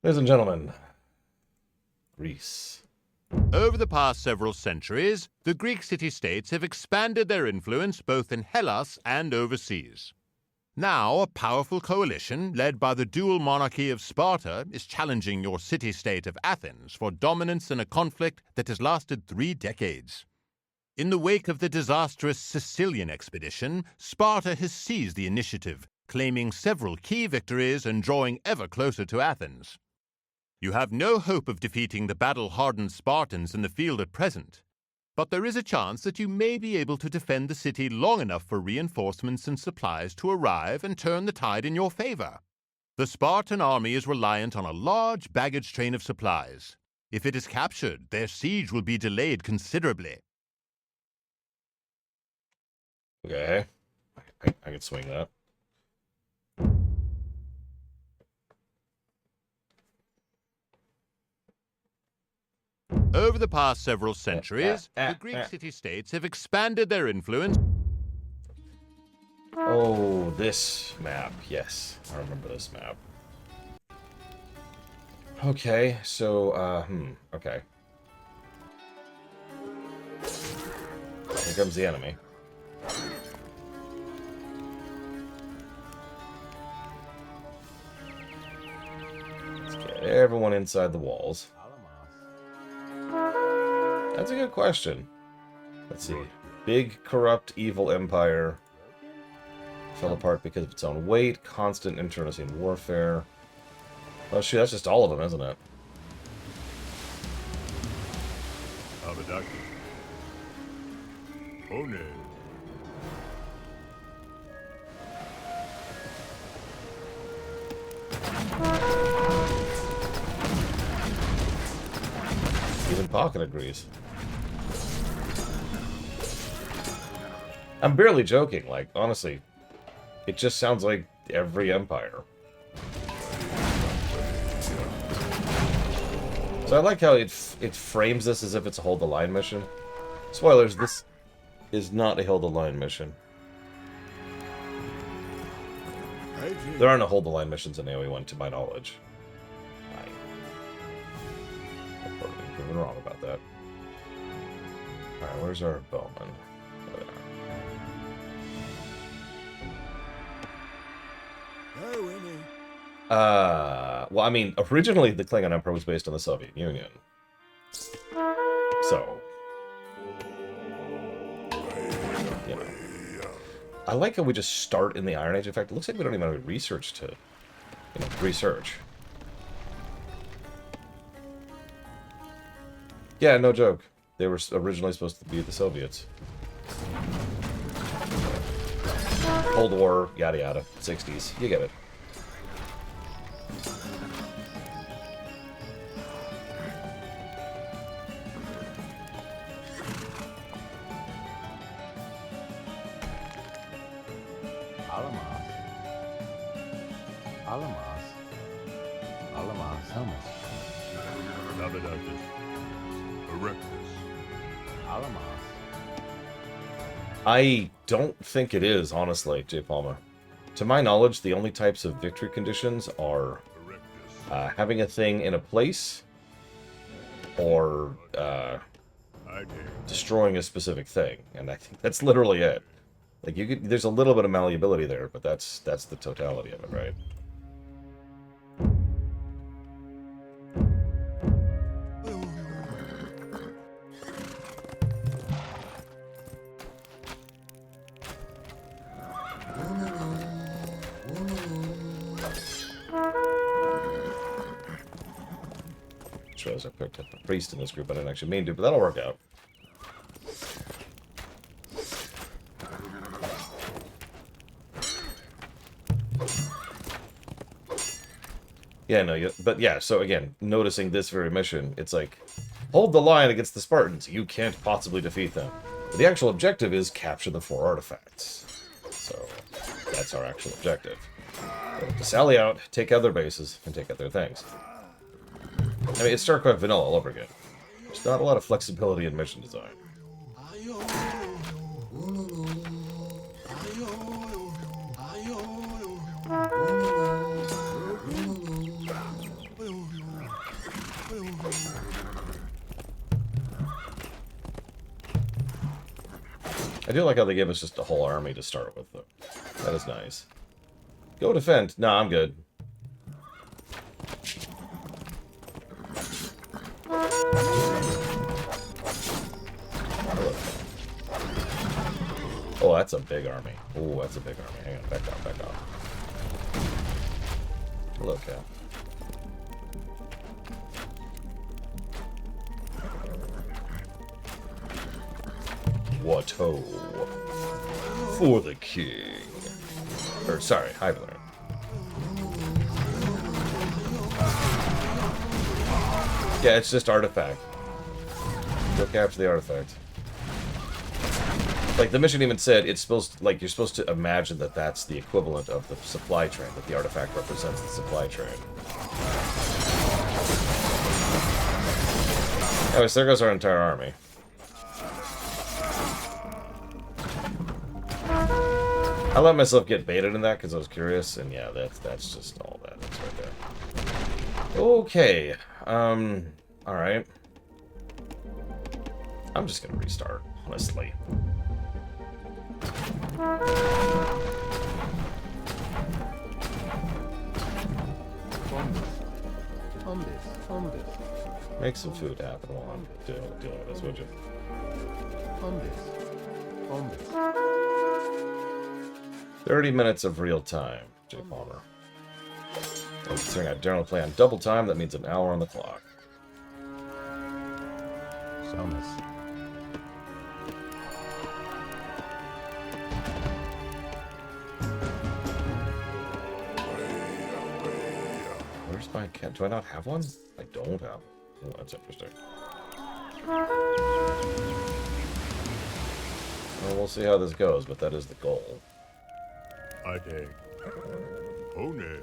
Ladies and gentlemen, Greece. Over the past several centuries, the Greek city-states have expanded their influence both in Hellas and overseas. Now, a powerful coalition led by the dual monarchy of Sparta is challenging your city-state of Athens for dominance in a conflict that has lasted 3 decades. In the wake of the disastrous Sicilian expedition, Sparta has seized the initiative, claiming several key victories and drawing ever closer to Athens. You have no hope of defeating the battle-hardened Spartans in the field at present, but there is a chance that you may be able to defend the city long enough for reinforcements and supplies to arrive and turn the tide in your favor. The Spartan army is reliant on a large baggage train of supplies. If it is captured, their siege will be delayed considerably. Okay. I can swing that. Over the past several centuries, the Greek city-states have expanded their influence. Oh, this map. Yes, I remember this map. Okay, so, okay. Here comes the enemy. Let's get everyone inside the walls. That's a good question. Let's see. Big, corrupt, evil empire. Fell apart because of its own weight. Constant internecine warfare. Oh, shoot, that's just all of them, isn't it? Even Pocket agrees. I'm barely joking, like, honestly. It just sounds like every empire. So I like how it frames this as if it's a hold the line mission. Spoilers, this is not a hold the line mission. There are no hold the line missions in AoE 1 to my knowledge. I've probably been proven wrong about that. Alright, where's our bowman? Oh, there. Well, I mean, originally the Klingon Empire was based on the Soviet Union. So, you know. I like how we just start in the Iron Age. In fact, it looks like we don't even have any research to, research. Yeah, no joke. They were originally supposed to be the Soviets. Cold War, yada yada, 60s. You get it. I don't think it is, honestly, J. Palmer. To my knowledge, the only types of victory conditions are having a thing in a place or destroying a specific thing, and I think that's literally it. Like there's a little bit of malleability there, but that's the totality of it, right? I picked up a priest in this group. I didn't actually mean to, but that'll work out. Yeah, no, but yeah, so again, noticing this very mission, it's like, hold the line against the Spartans. You can't possibly defeat them. But the actual objective is capture the 4 artifacts. So, that's our actual objective. We have to sally out, take out their bases, and take out their things. I mean, it's StarCraft vanilla all over again. There's not a lot of flexibility in mission design. I do like how they give us just a whole army to start with, though. That is nice. Go defend. No, I'm good. Oh, that's a big army. Oh, that's a big army. Hang on, back off, back off. Hello, Cap. What-ho. For the king. Or, sorry, Highbler. Yeah, it's just artifact. Go capture the artifact. Like, the mission even said it's supposed to, like, you're supposed to imagine that that's the equivalent of the supply train, that the artifact represents the supply train. Anyways, there goes our entire army. I let myself get baited in that because I was curious, and yeah, that's just all that. That's right there. Okay. Alright. I'm just gonna restart, honestly. Make some food happen while I'm dealing with this, would you? 30 minutes of real time, Jay Palmer. Oh, considering I generally play on double time, that means an hour on the clock. Where's my cat? Do I not have one? I don't have one. Oh, that's interesting. Well, we'll see how this goes, but that is the goal. Ade. One.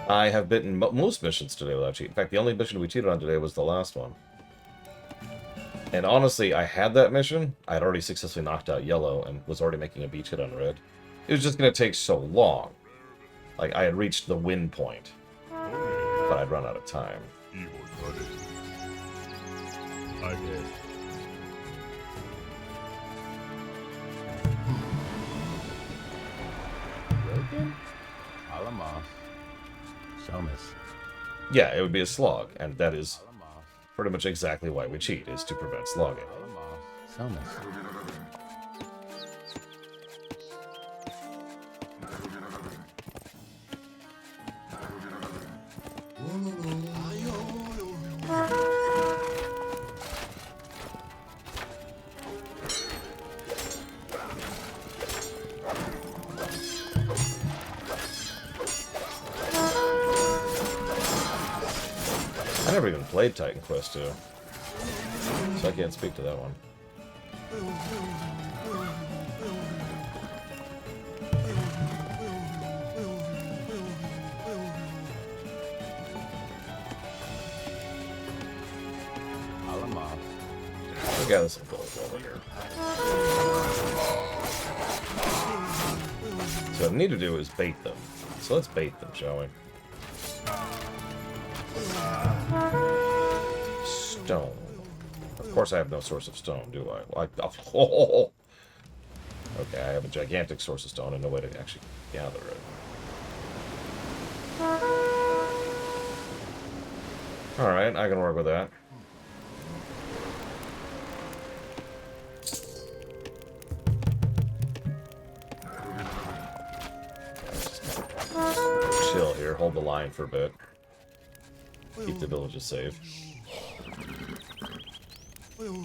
I have bitten most missions today without cheating. In fact, the only mission we cheated on today was the last one. And honestly, I had that mission. I had already successfully knocked out yellow and was already making a beach hit on red. It was just going to take so long. Like, I had reached the win point. But I'd run out of time. Yeah, it would be a slog, and that is pretty much exactly why we cheat, is to prevent slogging. I never even played Titan Quest 2, so I can't speak to that one. We got some gold over here. So what I need to do is bait them. So let's bait them, shall we? Stone. Of course I have no source of stone, do I? Well, okay, I have a gigantic source of stone and no way to actually gather it. Alright, I can work with that. Chill here, hold the line for a bit. Keep the villages safe. Can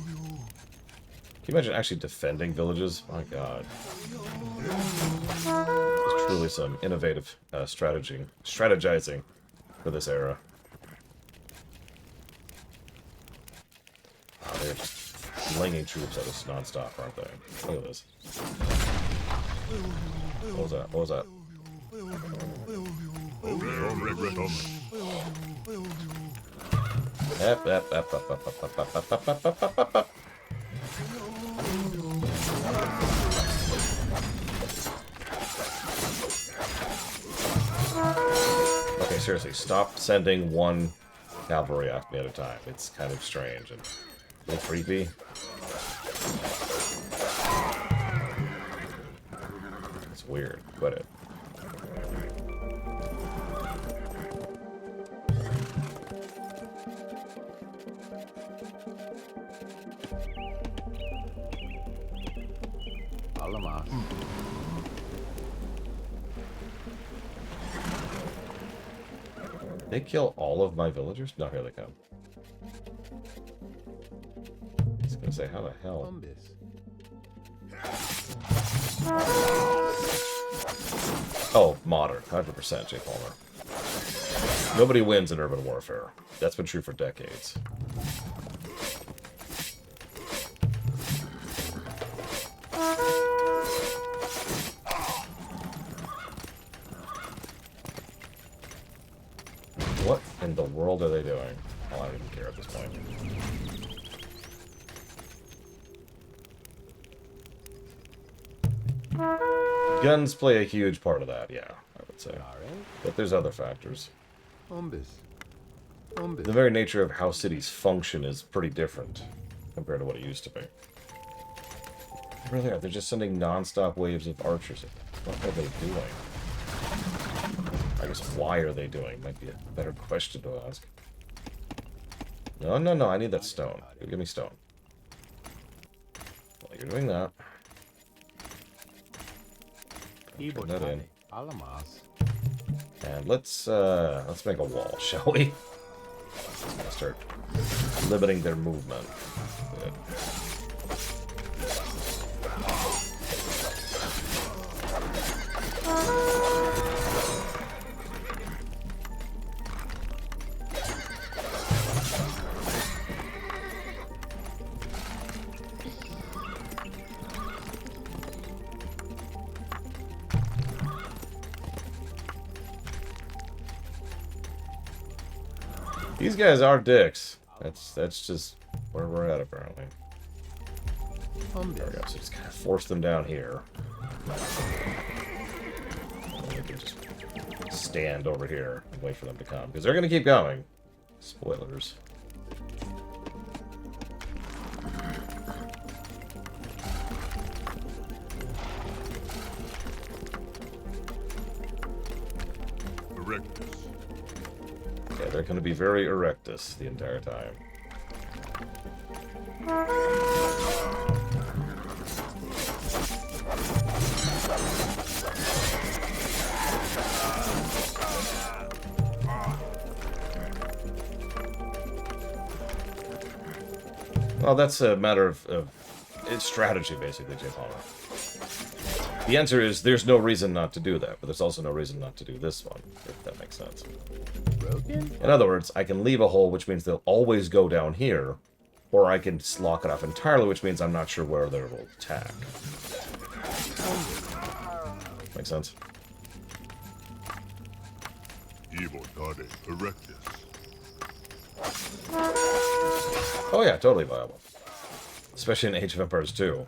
you imagine actually defending villages? My god. It's truly some innovative strategizing for this era. Oh, they're just flinging troops at us non-stop, aren't they? Look at this. What was that? What was that? seriously, stop sending one cavalry after me at a time. It's kind of strange and a little creepy. It's weird. Quit it. Alamas. They kill all of my villagers? No, here they come. I was gonna say, how the hell? Bombis. Oh, modern. 100% J. Palmer. Nobody wins in urban warfare. That's been true for decades. What in the world are they doing? Oh, I don't even care at this point. Guns play a huge part of that, yeah, I would say. But there's other factors. Bombis. Bombis. The very nature of how cities function is pretty different compared to what it used to be. They really are. They're just sending non-stop waves of archers. What are they doing? I guess, why are they doing? Might be a better question to ask. No, no, no, I need that stone. Give me stone. Well, you're doing that. Turn that in. Alamas. And let's make a wall, shall we? Start limiting their movement. Good. These guys are dicks. That's just where we're at, apparently. There we go. So just kind of force them down here. And we can just stand over here and wait for them to come. Because they're going to keep going. Spoilers. Yeah, they're going to be very erectus the entire time. Well, that's a matter of it's strategy, basically, J. Palmer. The answer is there's no reason not to do that, but there's also no reason not to do this one, if that makes sense. Broken? In other words, I can leave a hole, which means they'll always go down here, or I can lock it off entirely, which means I'm not sure where they will attack. Make sense? Oh yeah, totally viable. Especially in Age of Empires 2.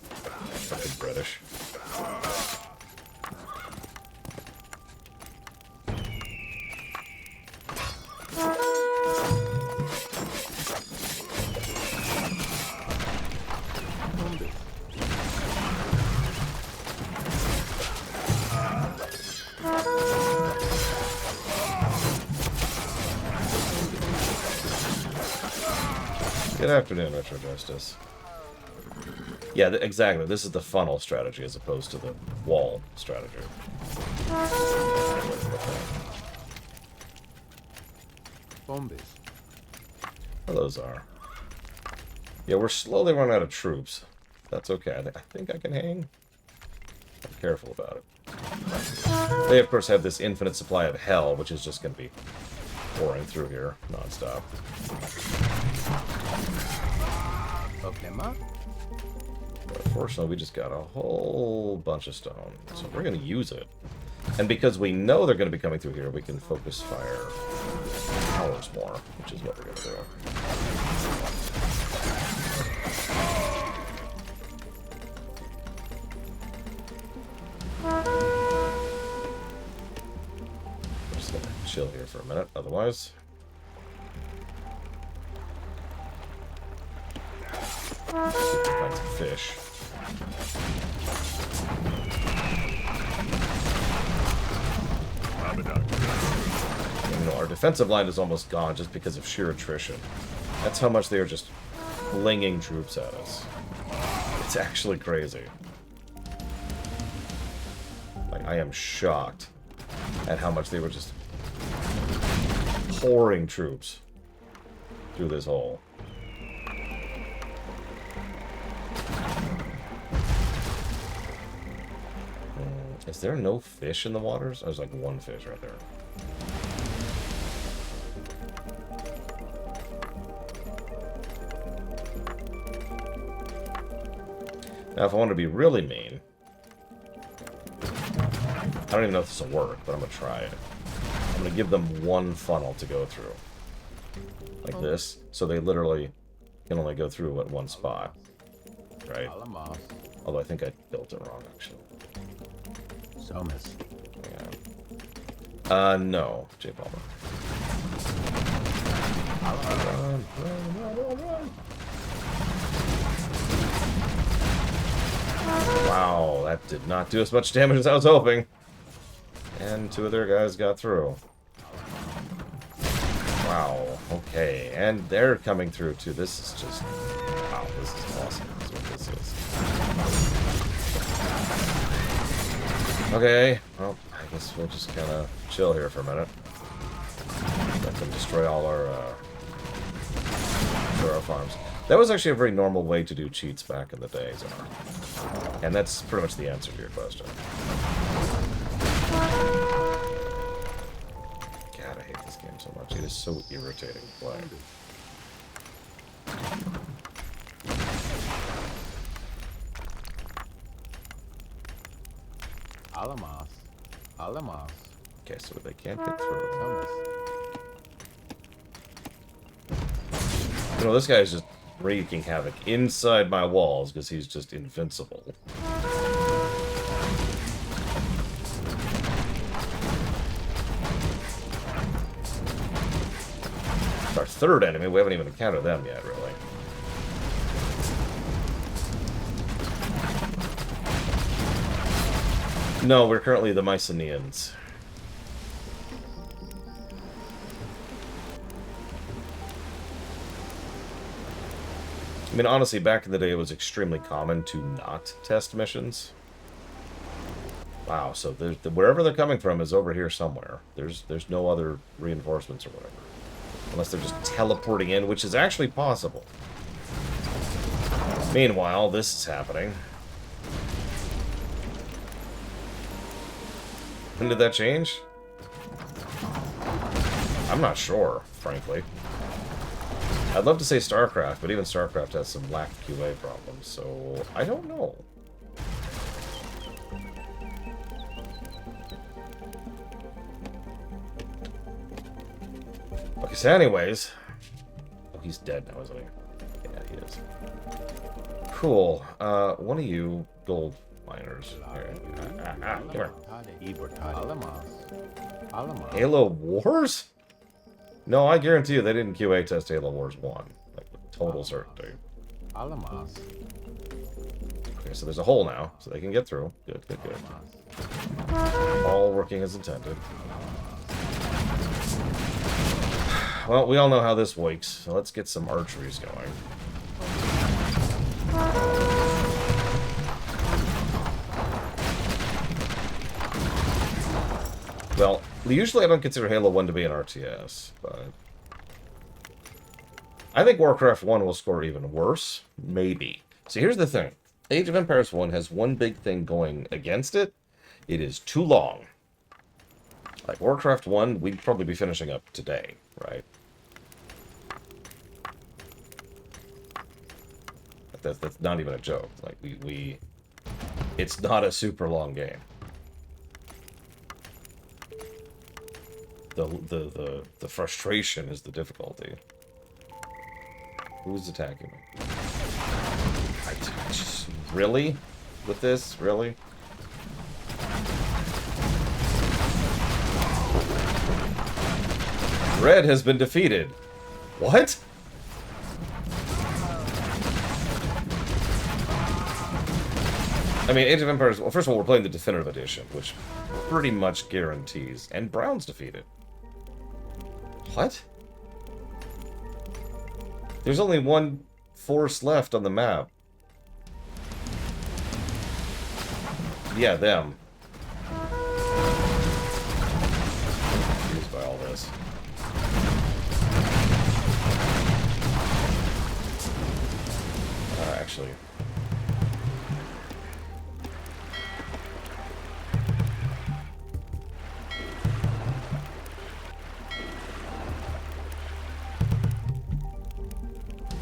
Fucking British. Good afternoon, Retro Justice. Yeah, exactly. This is the funnel strategy as opposed to the wall strategy. Bombis. Well, those are. Yeah, we're slowly running out of troops. That's okay. I think I can hang. I'm careful about it. They, of course, have this infinite supply of hell, which is just going to be pouring through here nonstop. Oklema? But unfortunately, we just got a whole bunch of stone, so we're going to use it. And because we know they're going to be coming through here, we can focus fire towers more, which is what we're going to do. We're just going to chill for a minute, otherwise. Find some fish. You know, our defensive line is almost gone just because of sheer attrition. That's how much they are just flinging troops at us. It's actually crazy. Like, I am shocked at how much they were just pouring troops through this hole. Is there no fish in the waters? There's like one fish right there. Now, if I want to be really mean, I don't even know if this will work, but I'm going to try it. I'm going to give them one funnel to go through. Like this. So they literally can only go through at one spot. Right? Although I think I built it wrong, actually. Somas. Yeah. No, J. Palmer. Run. Wow, that did not do as much damage as I was hoping. And two of their guys got through. Wow, okay. And they're coming through, too. This is just... Wow, this is awesome. That's what this is. Okay, well, I guess we'll just kind of chill here for a minute. Let them destroy all our farms. That was actually a very normal way to do cheats back in the day, Zara. And that's pretty much the answer to your question. God, I hate this game so much. It is so irritating to play. Alamos. Okay, so they can't get through. Somas. You know, this guy's just wreaking havoc inside my walls because he's just invincible. It's our third enemy. We haven't even encountered them yet, really. No, we're currently the Mycenaeans. I mean, honestly, back in the day, it was extremely common to not test missions. Wow, so wherever they're coming from is over here somewhere. There's no other reinforcements or whatever. Unless they're just teleporting in, which is actually possible. Meanwhile, this is happening. When did that change? I'm not sure, frankly. I'd love to say StarCraft, but even StarCraft has some lack of QA problems, so I don't know. Okay, so anyways... Oh, he's dead now, isn't he? Yeah, he is. Cool. One of you gold miners. Here. Come here. Halo Wars? No, I guarantee you they didn't QA test Halo Wars 1. Like, with total certainty. Okay, so there's a hole now, so they can get through. Good. All working as intended. Well, we all know how this works, so let's get some archeries going. Well, usually I don't consider Halo 1 to be an RTS, but... I think Warcraft 1 will score even worse. Maybe. So here's the thing. Age of Empires 1 has one big thing going against it. It is too long. Like, Warcraft 1, we'd probably be finishing up today, right? That's not even a joke. Like, it's not a super long game. The frustration is the difficulty. Who's attacking me? Really? With this? Really? Red has been defeated. What? I mean, Age of Empires... Well, first of all, we're playing the Definitive Edition, which pretty much guarantees... And Brown's defeated. What? There's only one force left on the map. Yeah, them. Confused by all this. Actually...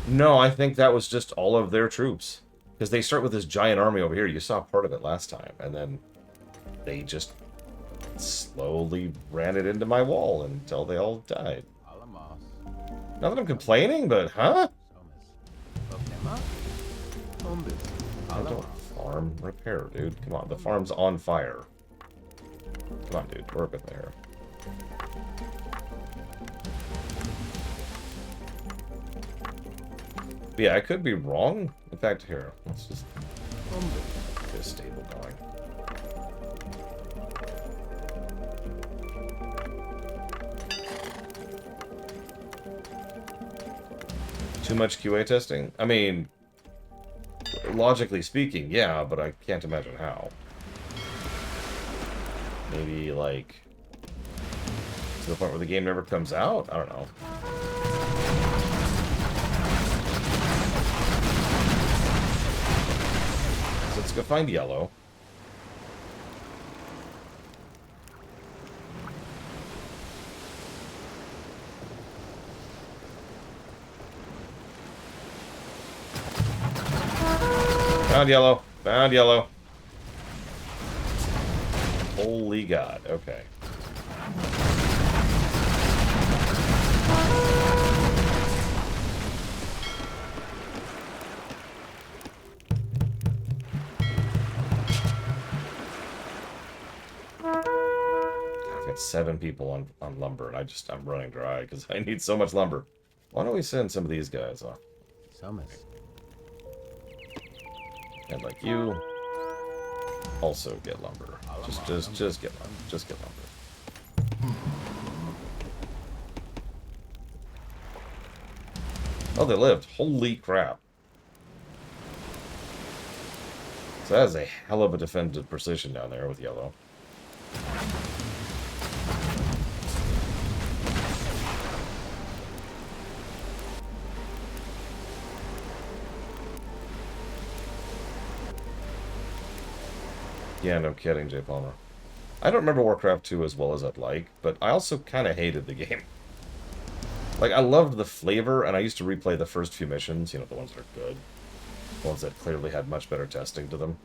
No, I think that was just all of their troops. Because they start with this giant army over here. You saw part of it last time. And then they just slowly ran it into my wall until they all died. Not that I'm complaining, but huh? I don't farm repair, dude. Come on, the farm's on fire. Come on, dude. Work with me here. Yeah, I could be wrong. In fact, here, let's just get a stable going. Too much QA testing? I mean, logically speaking, yeah, but I can't imagine how. Maybe, like, to the point where the game never comes out? I don't know. Let's go find yellow. Found yellow. Found yellow. Holy God. Okay. I've got 7 people on lumber, and I'm running dry because I need so much lumber. Why don't we send some of these guys off? And like you, also get lumber. Just get lumber. Just get lumber. Oh, they lived. Holy crap. So that is a hell of a defended precision down there with yellow. Yeah, no kidding, J. Palmer. I don't remember Warcraft 2 as well as I'd like, but I also kind of hated the game. Like, I loved the flavor, and I used to replay the first few missions, you know, the ones that are good. The ones that clearly had much better testing to them.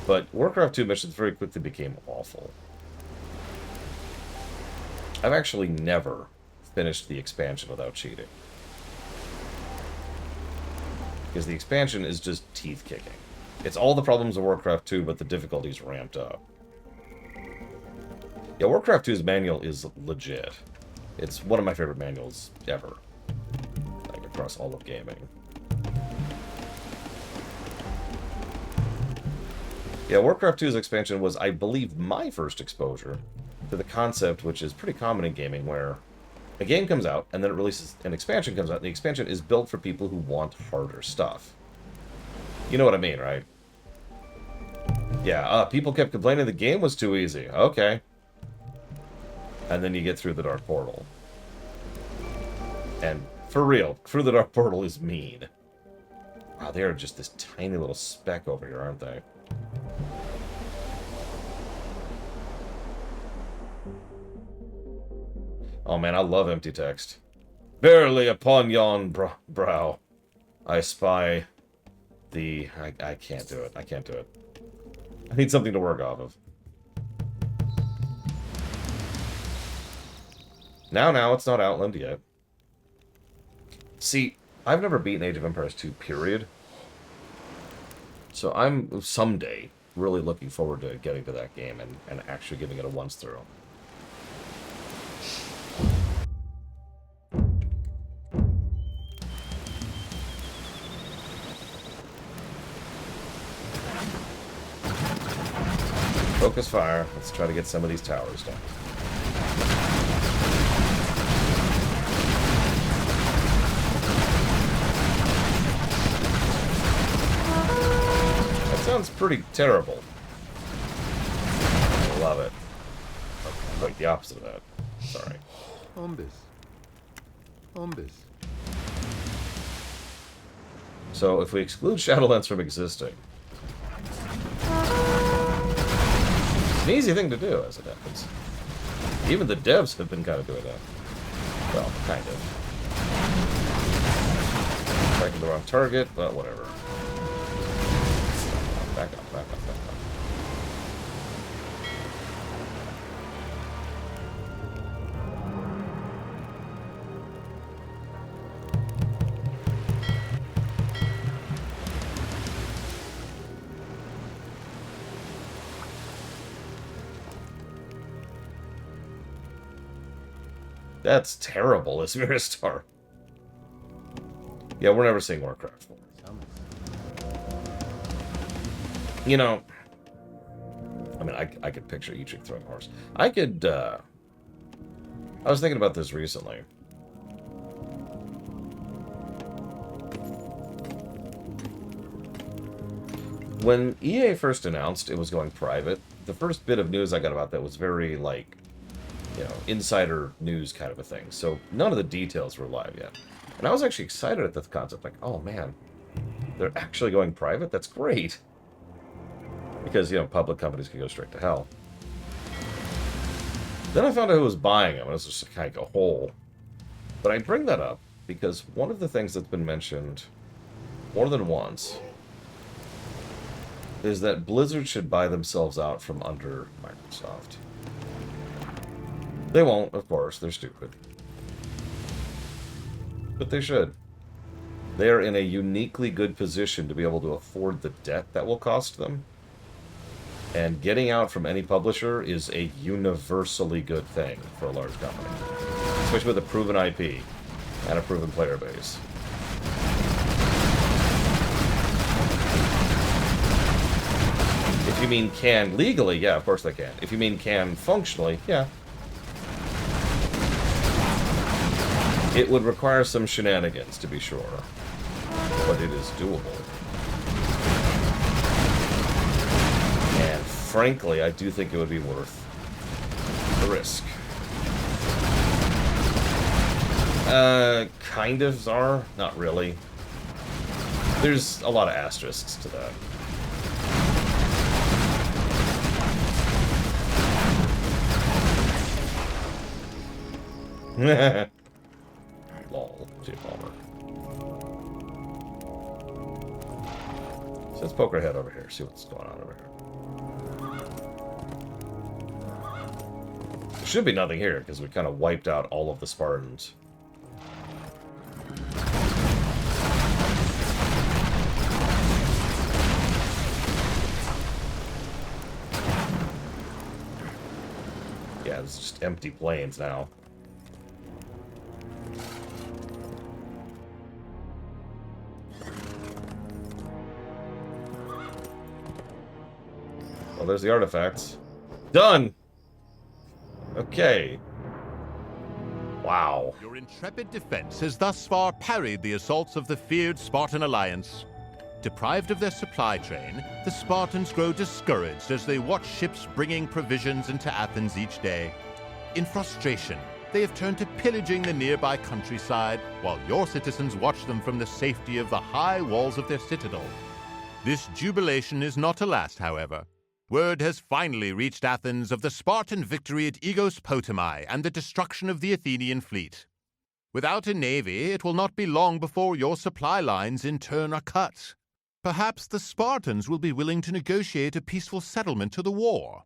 But Warcraft 2 missions very quickly became awful. I've actually never finished the expansion without cheating. Because the expansion is just teeth-kicking. It's all the problems of Warcraft 2, but the difficulty's ramped up. Yeah, Warcraft 2's manual is legit. It's one of my favorite manuals ever. Like, across all of gaming. Yeah, Warcraft 2's expansion was, I believe, my first exposure to the concept, which is pretty common in gaming, where a game comes out, and then it releases, an expansion comes out, and the expansion is built for people who want harder stuff. You know what I mean, right? Yeah, people kept complaining the game was too easy. Okay. And then you get through the Dark Portal. And, for real, through the Dark Portal is mean. Wow, they are just this tiny little speck over here, aren't they? Oh man, I love empty text. Barely upon yon brow, I spy the... I can't do it. I can't do it. I need something to work off of. Now, it's not Outland yet. See, I've never beaten Age of Empires 2, period. So I'm, someday, really looking forward to getting to that game and actually giving it a once through. Focus fire. Let's try to get some of these towers down. That sounds pretty terrible. I love it. Oh, wait, the opposite of that. Sorry. Ombis. Ombis. So if we exclude Shadowlands from existing, it's an easy thing to do, as it happens. Even the devs have been kind of doing that. Well, kind of. Tracking the wrong target, but whatever. Back up, back up, back up. That's terrible, is Miristar. Yeah, we're never seeing Warcraft 4. You know, I mean, I could picture Ichik throwing a horse. I could, I was thinking about this recently. When EA first announced it was going private, the first bit of news I got about that was very, like, you know, insider news kind of a thing. So none of the details were live yet. And I was actually excited at the concept, like, oh man, they're actually going private? That's great. Because, you know, public companies can go straight to hell. Then I found out who was buying them, and it was just kind of a hole. But I bring that up because one of the things that's been mentioned more than once is that Blizzard should buy themselves out from under Microsoft. They won't, of course. They're stupid. But they should. They are in a uniquely good position to be able to afford the debt that will cost them. And getting out from any publisher is a universally good thing for a large company. Especially with a proven IP and a proven player base. If you mean can legally, yeah, of course they can. If you mean can functionally, yeah. It would require some shenanigans, to be sure. But it is doable. And frankly, I do think it would be worth the risk. Kind of, Czar? Not really. There's a lot of asterisks to that. Lol, Jay Palmer. So let's poke our head over here, see what's going on over here. There should be nothing here, because we kind of wiped out all of the Spartans. Yeah, it's just empty plains now. Well, there's the artifacts. Done! Okay. Wow. Your intrepid defense has thus far parried the assaults of the feared Spartan alliance. Deprived of their supply train, the Spartans grow discouraged as they watch ships bringing provisions into Athens each day. In frustration, they have turned to pillaging the nearby countryside, while your citizens watch them from the safety of the high walls of their citadel. This jubilation is not to last, however. Word has finally reached Athens of the Spartan victory at Aigos Potami and the destruction of the Athenian fleet. Without a navy, it will not be long before your supply lines in turn are cut. Perhaps the Spartans will be willing to negotiate a peaceful settlement to the war.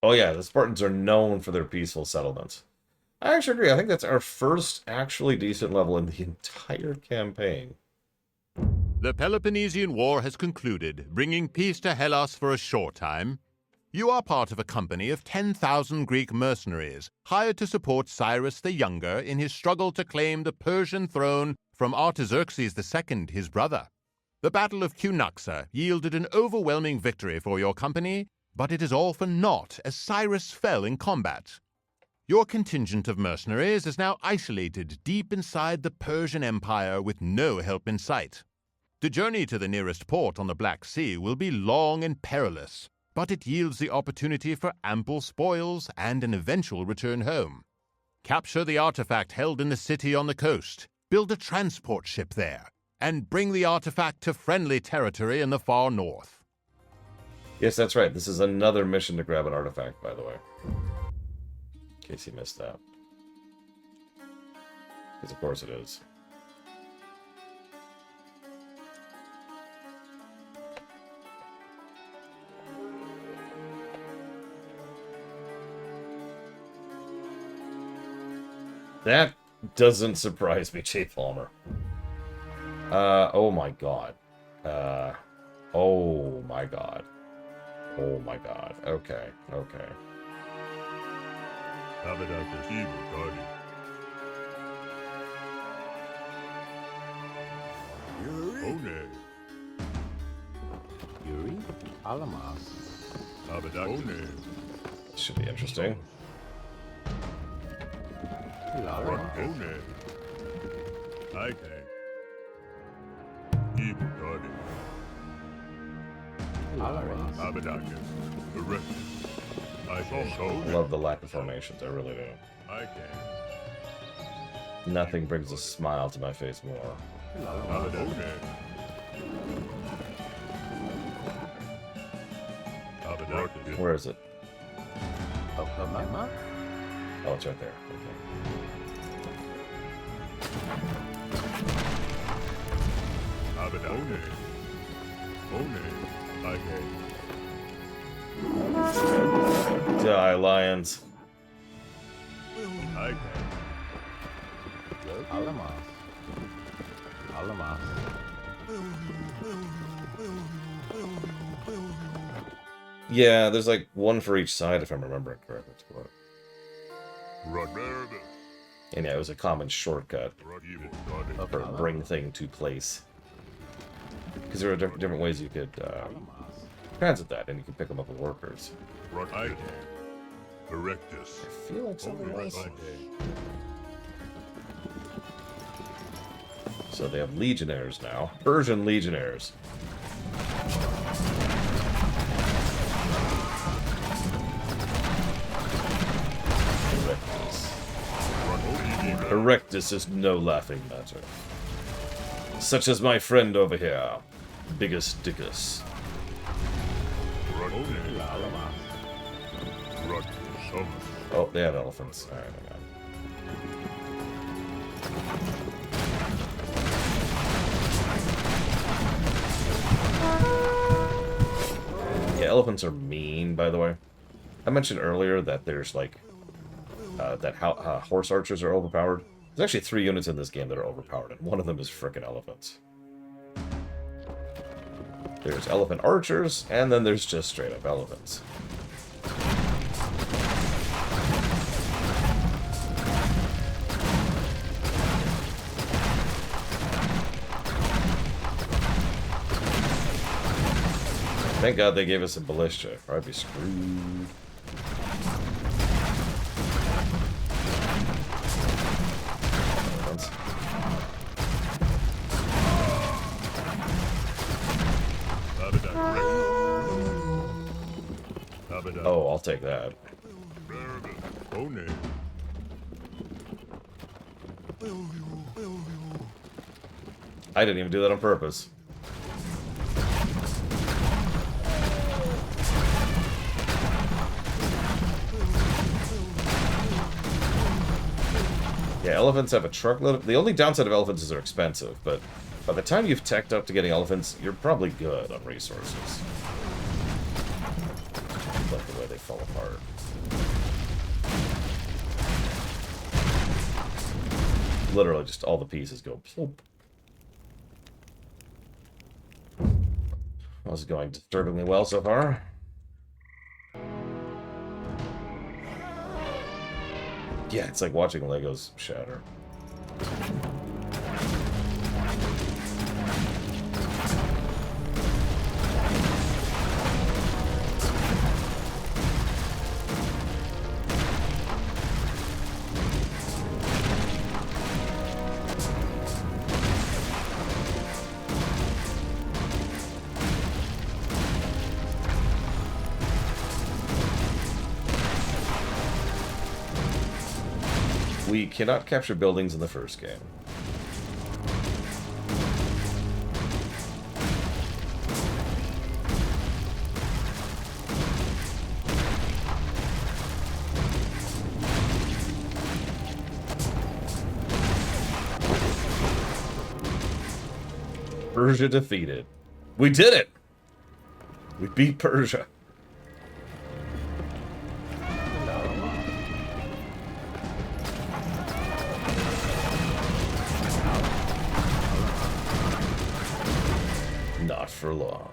Oh yeah, the Spartans are known for their peaceful settlements. I actually agree. I think that's our first actually decent level in the entire campaign. The Peloponnesian War has concluded, bringing peace to Hellas for a short time. You are part of a company of 10,000 Greek mercenaries, hired to support Cyrus the Younger in his struggle to claim the Persian throne from Artaxerxes II, his brother. The Battle of Cunaxa yielded an overwhelming victory for your company, but it is all for naught as Cyrus fell in combat. Your contingent of mercenaries is now isolated deep inside the Persian Empire with no help in sight. The journey to the nearest port on the Black Sea will be long and perilous, but it yields the opportunity for ample spoils and an eventual return home. Capture the artifact held in the city on the coast, build a transport ship there, and bring the artifact to friendly territory in the far north. Yes, that's right. This is another mission to grab an artifact, by the way. In case you missed that. Because of course it is. That doesn't surprise me, Jay Palmer. Oh my god. Oh my god. Oh my god. Okay, okay. Yuri? Yuri? Alamas. This should be interesting. Lara? Alamas. I love the lack of formations, I really do. Nothing brings a smile to my face more. Where is it? Oklahoma? Oh, it's right there. Okay. Die, lions. Alamas. Alamas. Yeah, there's like one for each side, if I'm remembering correctly. And yeah, it was a common shortcut for bring thing to place. Because there were different ways you could transit that, and you could pick them up with workers. I feel like something else. So they have legionnaires now. Persian legionnaires. Erectus is no laughing matter. Such as my friend over here, Biggest Dickus. Oh, they have elephants. Alright, hang on. Yeah, elephants are mean, by the way. I mentioned earlier that there's like horse archers are overpowered. There's actually 3 units in this game that are overpowered, and one of them is frickin' elephants. There's elephant archers, and then there's just straight up elephants. Thank God they gave us a ballista, or I'd be screwed. Oh, I'll take that. I didn't even do that on purpose. Yeah, elephants have a truckload. The only downside of elephants is they're expensive, but by the time you've teched up to getting elephants, you're probably good on resources. I love the way they fall apart. Literally, just all the pieces go plop. This is going disturbingly well so far. Yeah, it's like watching Legos shatter. We cannot capture buildings in the first game. Persia defeated. We did it! We beat Persia. Not for long.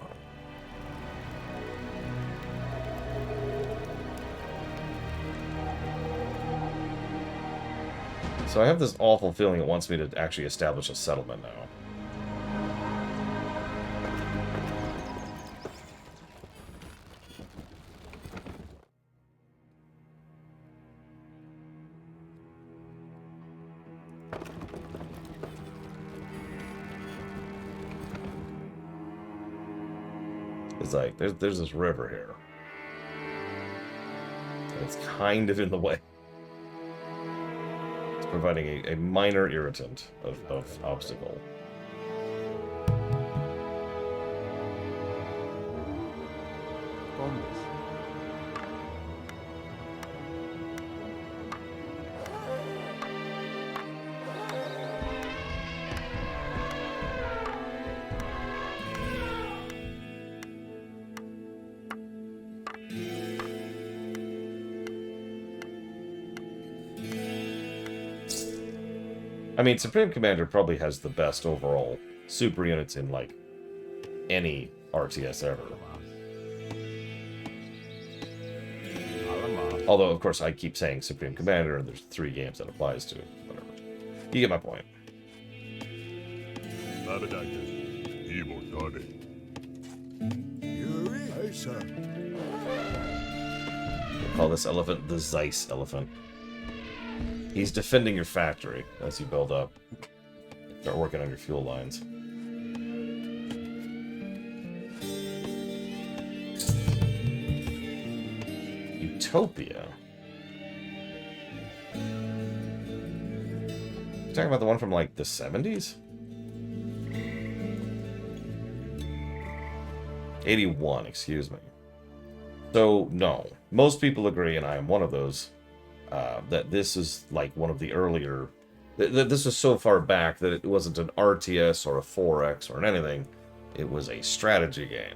So I have this awful feeling it wants me to actually establish a settlement now. It's like, there's this river here. And it's kind of in the way. It's providing a minor irritant of obstacle. Bombers. I mean, Supreme Commander probably has the best overall super units in, like, any RTS ever. Although, of course, I keep saying Supreme Commander, and there's 3 games that applies to. Whatever. You get my point. We'll call this elephant the Zeiss elephant. He's defending your factory as you build up. Start working on your fuel lines. Utopia. You talking about the one from, like, the 70s? 81, excuse me. So, no. Most people agree, and I am one of those, that this is like one of the earlier... This was so far back that it wasn't an RTS or a 4X or anything. It was a strategy game.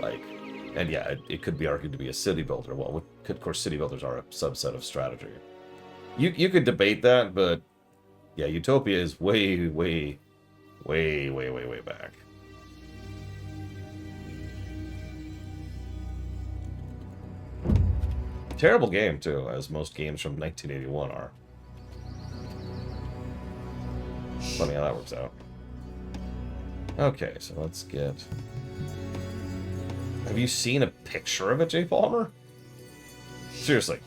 Like, and yeah, it could be argued to be a city builder. Well, of course, city builders are a subset of strategy. You could debate that, but yeah, Utopia is way back. Terrible game, too, as most games from 1981 are. Funny how that works out. Okay, so let's get... Have you seen a picture of it, Jay Palmer? Seriously.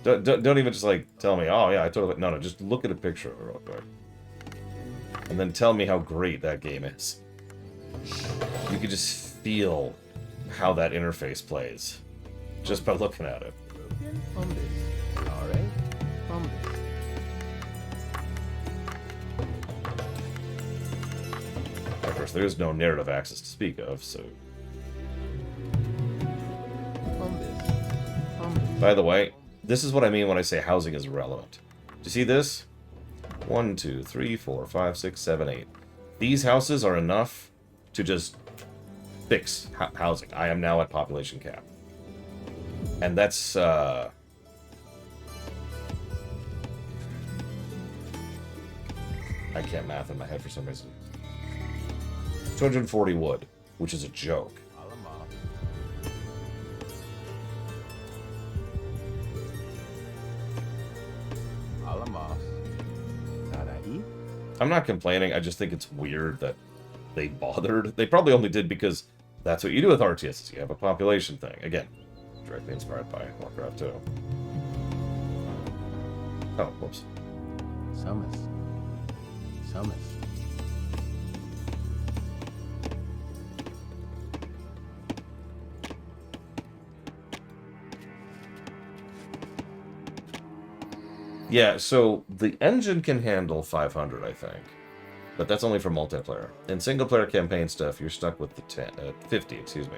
Don't even just, like, tell me, oh, yeah, I totally... No, just look at a picture of it real quick. And then tell me how great that game is. You can just feel how that interface plays. Just by looking at it. Of course, there is no narrative access to speak of, so... By the way, this is what I mean when I say housing is irrelevant. Do you see this? 1, 2, 3, 4, 5, 6, 7, 8. These houses are enough to just fix housing. I am now at population cap. And that's, I can't math in my head for some reason. 240 wood, which is a joke. I'm not complaining, I just think it's weird that they bothered. They probably only did because that's what you do with RTSs. You have a population thing. Again, directly inspired by Warcraft 2. Oh, whoops. Summers. Yeah, so the engine can handle 500, I think. But that's only for multiplayer. In single-player campaign stuff, you're stuck with the 50, excuse me.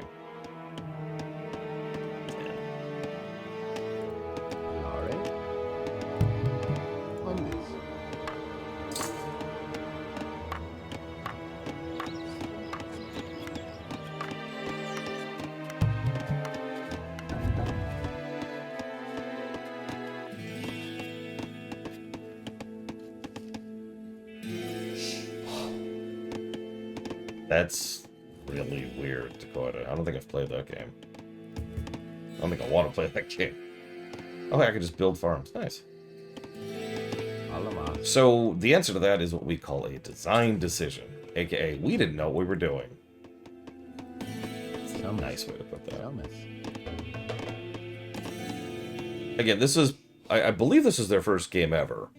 Lore. Ombis. That's really weird, Dakota. I don't think I've played that game. I don't think I want to play that game. Oh, I can just build farms. Nice. Alamas. So the answer to that is what we call a design decision, aka we didn't know what we were doing. That's a nice way to put that. Again, this is, I believe this is their first game ever,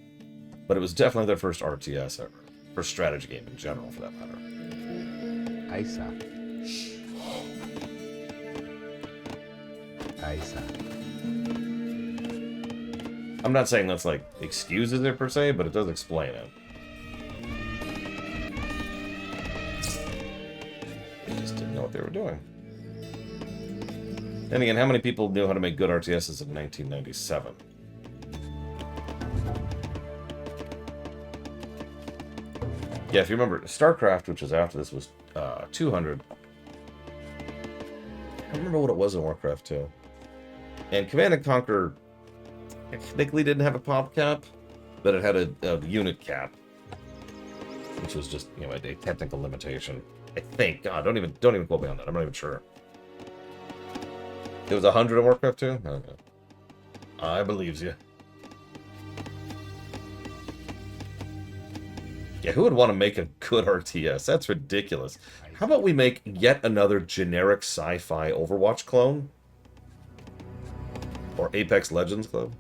but it was definitely their first RTS ever. First strategy game in general, for that matter. Aisa. Aisa. I'm not saying that's like excuses it per se, but it does explain it. They just didn't know what they were doing. And again, how many people knew how to make good RTSs in 1997? Yeah, if you remember, StarCraft, which was after this, was 200. I don't remember what it was in Warcraft 2. And Command & Conquer technically didn't have a pop cap, but it had a unit cap, which was just, you know, a technical limitation. I think. God, don't even quote me on that. I'm not even sure. It was 100 in Warcraft 2? Okay. I believes you. Yeah, who would want to make a good RTS? That's ridiculous. How about we make yet another generic sci-fi Overwatch clone? Or Apex Legends clone?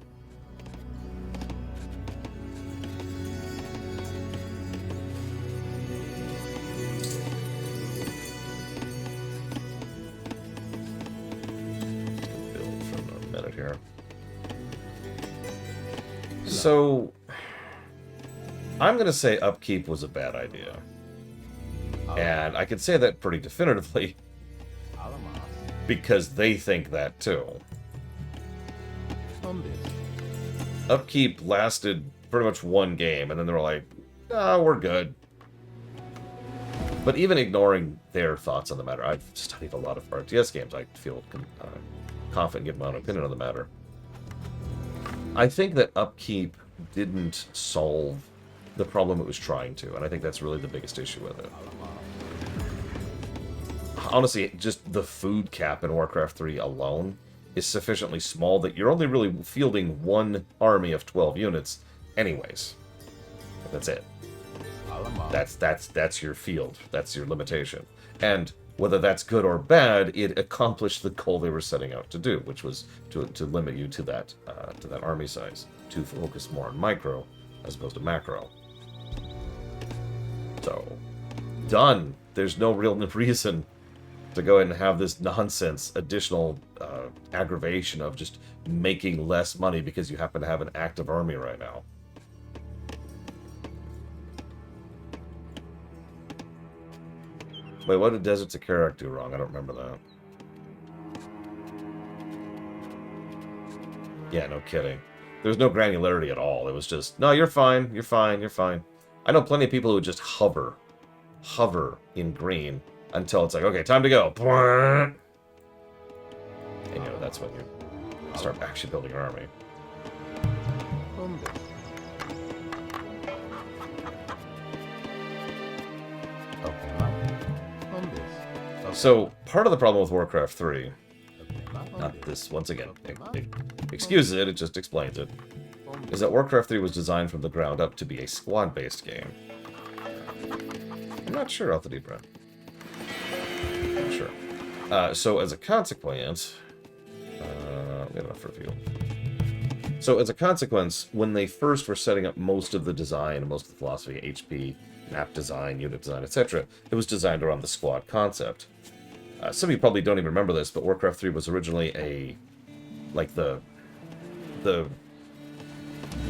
Build for another minute here. So, I'm going to say upkeep was a bad idea. And I can say that pretty definitively Alamas. because they think that too. Ombis. Upkeep lasted pretty much one game, and then they were like, "Oh, we're good." But even ignoring their thoughts on the matter, I've studied a lot of RTS games. I feel confident giving my own opinion on the matter. I think that upkeep didn't solve the problem it was trying to, and I think that's really the biggest issue with it. Honestly, just the food cap in Warcraft 3 alone is sufficiently small that you're only really fielding one army of 12 units anyways. That's it. Alamas. That's your field. That's your limitation. And whether that's good or bad, it accomplished the goal they were setting out to do, which was to limit you to that army size, to focus more on micro as opposed to macro. So, done. There's no real reason to go ahead and have this nonsense additional aggravation of just making less money because you happen to have an active army right now. Wait, what did Desert to Karak do wrong? I don't remember that. Yeah, no kidding. There was no granularity at all. It was just, no, you're fine, you're fine, you're fine. I know plenty of people who would just hover in green until it's like, okay, time to go. And you know, that's when you start actually building your army. Ombis. Okema. Ombis. So, part of the problem with Warcraft 3, Okema. not Ombis. this, once again, it excuses it, it just explains it, is that Warcraft 3 was designed from the ground up to be a squad-based game. I'm not sure, off the deep run. Not sure. So as a consequence, we have enough for a few. So as a consequence, when they first were setting up most of the design, most of the philosophy, HP, map design, unit design, etc., it was designed around the squad concept. Some of you probably don't even remember this, but Warcraft 3 was originally the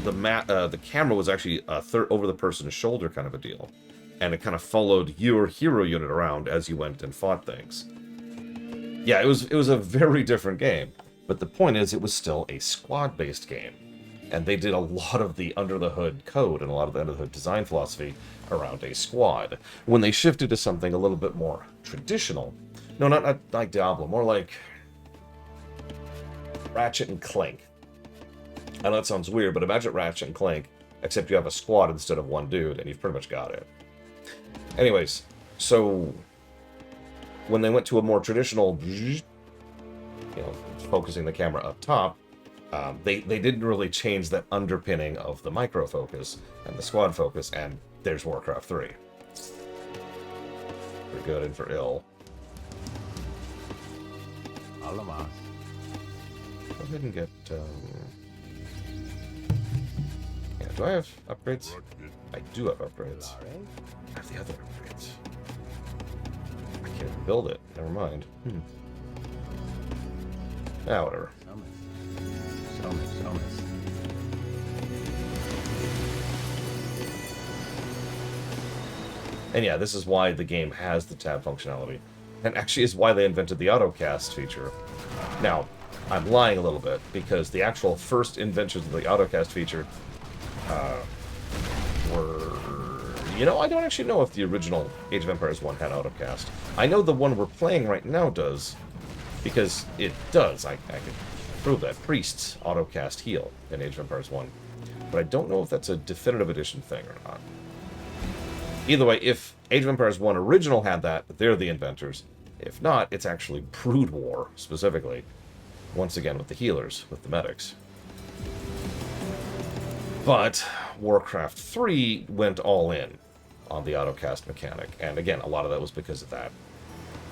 the camera was actually a third over the person's shoulder kind of a deal, and it kind of followed your hero unit around as you went and fought things. Yeah, it was a very different game, but the point is, it was still a squad-based game, and they did a lot of the under-the-hood code and a lot of the under-the-hood design philosophy around a squad. When they shifted to something a little bit more traditional, no, not like Diablo, more like Ratchet and Clank. I know that sounds weird, but imagine Ratchet and Clank, except you have a squad instead of one dude, and you've pretty much got it. Anyways, so when they went to a more traditional, focusing the camera up top, they didn't really change that underpinning of the micro focus and the squad focus, and there's Warcraft 3. For good and for ill. Alamas. Go ahead and get... Yeah, do I have upgrades? I do have upgrades. I have the other upgrades. I can't even build it. Never mind. Ah, whatever. And yeah, this is why the game has the tab functionality. And actually is why they invented the autocast feature. Now, I'm lying a little bit, because the actual first inventions of the autocast feature were... I don't actually know if the original Age of Empires 1 had autocast. I know the one we're playing right now does, because it does. I can prove that. Priests autocast heal in Age of Empires 1. But I don't know if that's a definitive edition thing or not. Either way, if Age of Empires 1 original had that, they're the inventors. If not, it's actually Brood War, specifically. Once again, with the healers, with the medics. But Warcraft 3 went all in on the autocast mechanic. And again, a lot of that was because of that.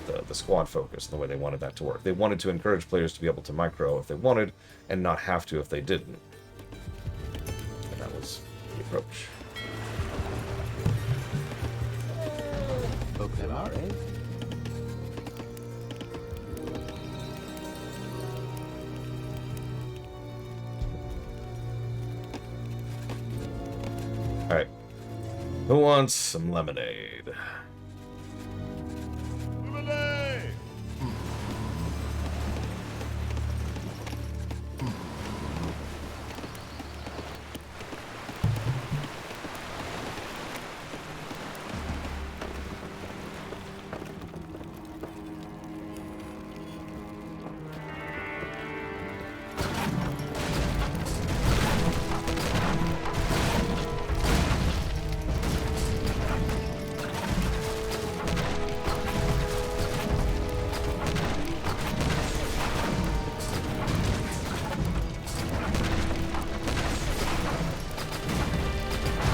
The squad focus, and the way they wanted that to work. They wanted to encourage players to be able to micro if they wanted, and not have to if they didn't. And that was the approach. Alright. Who wants some lemonade?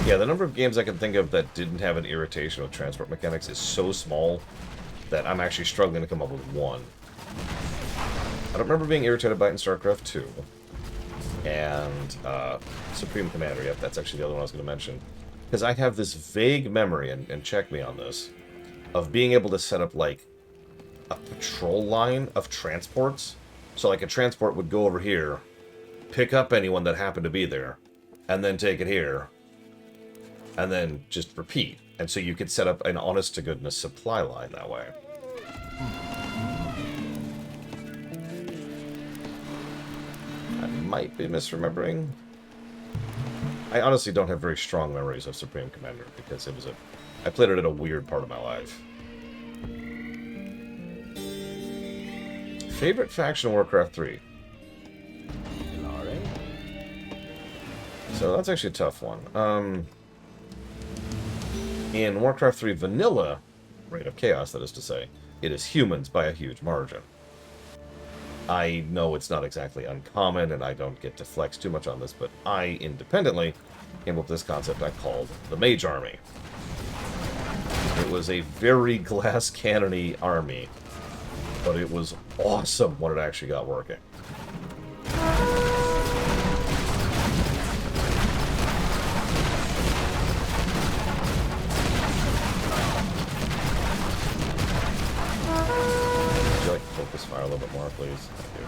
Yeah, the number of games I can think of that didn't have an irritation with transport mechanics is so small that I'm actually struggling to come up with one. I don't remember being irritated by it in StarCraft 2. And Supreme Commander, yep, that's actually the other one I was going to mention. Because I have this vague memory, and check me on this, of being able to set up, like, a patrol line of transports. So, like, a transport would go over here, pick up anyone that happened to be there, and then take it here, and then just repeat. And so you could set up an honest-to-goodness supply line that way. I might be misremembering. I honestly don't have very strong memories of Supreme Commander, because it was I played it at a weird part of my life. Favorite faction in Warcraft 3? So that's actually a tough one. In Warcraft 3 Vanilla, Reign of Chaos, that is to say, it is humans by a huge margin. I know it's not exactly uncommon, and I don't get to flex too much on this, but I, independently, came up with this concept I called the Mage Army. It was a very glass cannon-y army, but it was awesome when it actually got working. Focus fire a little bit more, please. Thank you.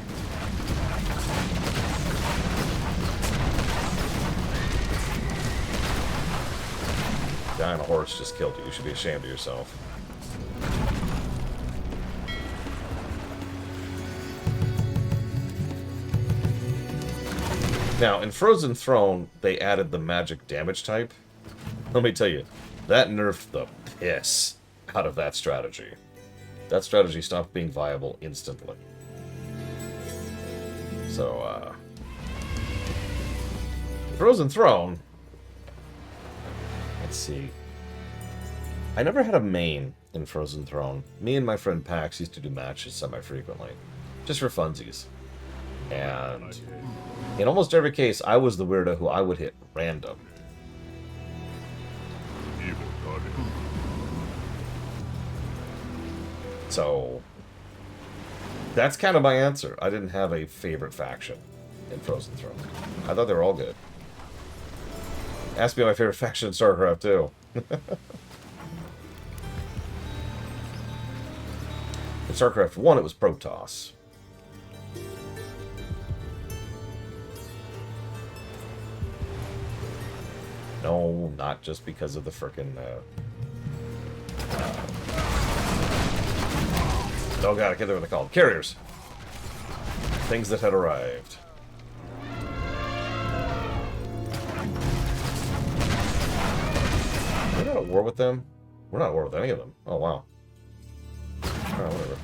guy on a horse just killed you. You should be ashamed of yourself. Now, in Frozen Throne, they added the magic damage type. Let me tell you, that nerfed the piss out of that strategy. That strategy stopped being viable instantly. So, Frozen Throne... Let's see. I never had a main in Frozen Throne. Me and my friend Pax used to do matches semi-frequently. Just for funsies. And in almost every case, I was the weirdo who I would hit random. So, that's kind of my answer. I didn't have a favorite faction in Frozen Throne. I thought they were all good. Ask me my favorite faction in StarCraft 2. In StarCraft 1, it was Protoss. No, not just because of the frickin'... oh god, I can't think of what they're called. Carriers. Things that had arrived. We're not at war with them? We're not at war with any of them. Oh, wow. Alright, whatever.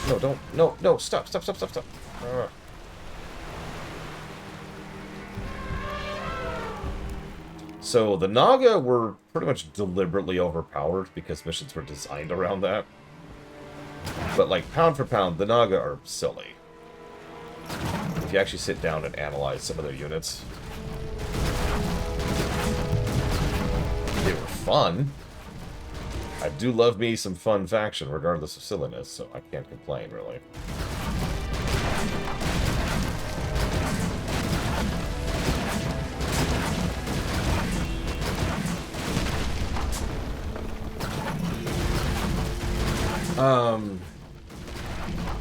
No, don't. No, no, stop. So, the Naga were pretty much deliberately overpowered because missions were designed around that. But, like, pound for pound, the Naga are silly. If you actually sit down and analyze some of their units. They were fun. I do love me some fun faction, regardless of silliness, so I can't complain, really.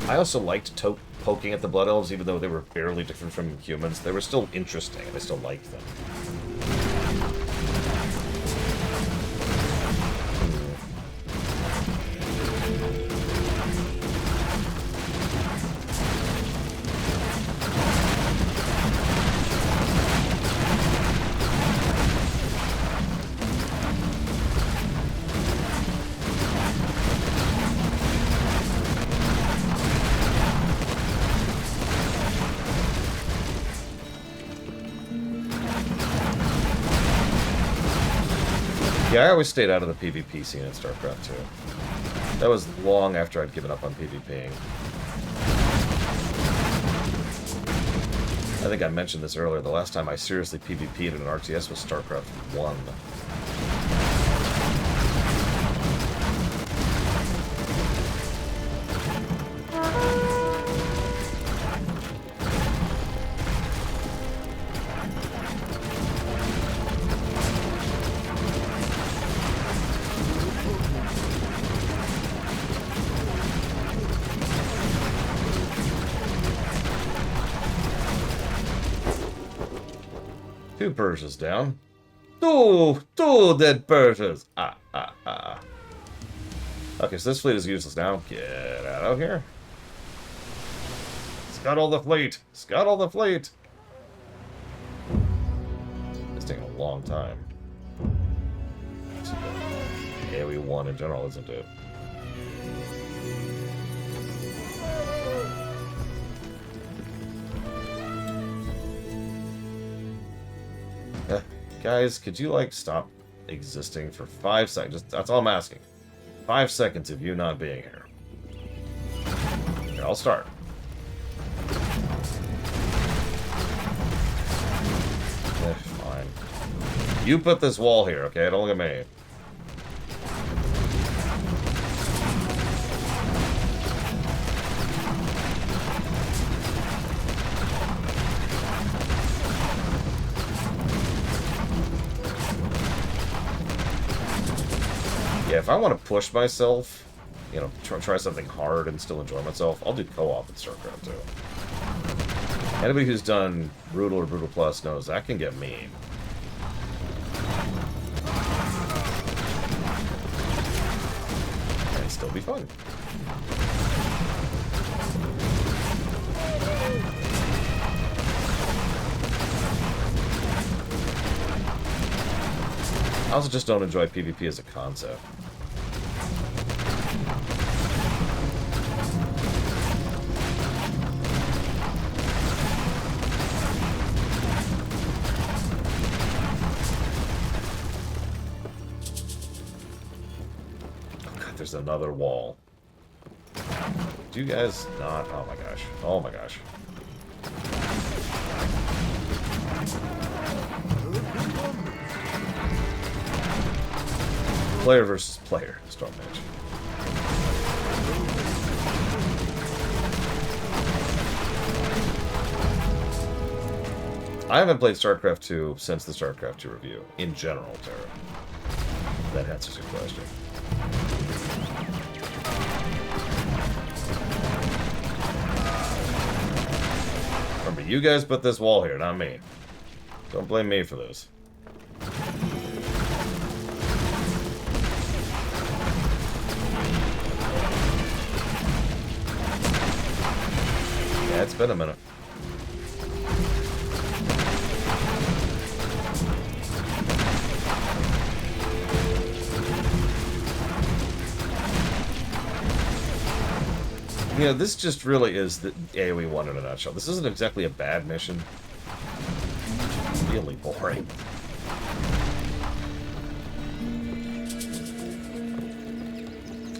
I also liked poking at the Blood Elves, even though they were barely different from humans. They were still interesting, and I still liked them. Yeah, I always stayed out of the PvP scene in StarCraft 2. That was long after I'd given up on PvPing. I think I mentioned this earlier. The last time I seriously PvP'd in an RTS was StarCraft 1. Two Persians down. Two dead Persians. Okay, so this fleet is useless now. Get out of here. Scuttle the fleet. Scuttle the fleet. It's taking a long time. AoE1 in general, isn't it? Guys, could you, like, stop existing for 5 seconds? That's all I'm asking. 5 seconds of you not being here. Here, I'll start. Fine. You put this wall here, okay? Don't look at me. Yeah, if I want to push myself, you know, try something hard and still enjoy myself, I'll do co-op in StarCraft 2. Anybody who's done Brutal or Brutal Plus knows that can get mean. still be fun. I also just don't enjoy PvP as a concept. Oh god, there's another wall. Do you guys not? Oh my gosh. Oh my gosh. Player versus player, Storm Mage. I haven't played StarCraft 2 since the StarCraft 2 review, in general, Tara. That answers your question. Remember, you guys put this wall here, not me. Don't blame me for this. Yeah, it's been a minute. You know, this just really is the AoE 1 in a nutshell. This isn't exactly a bad mission. It's really boring.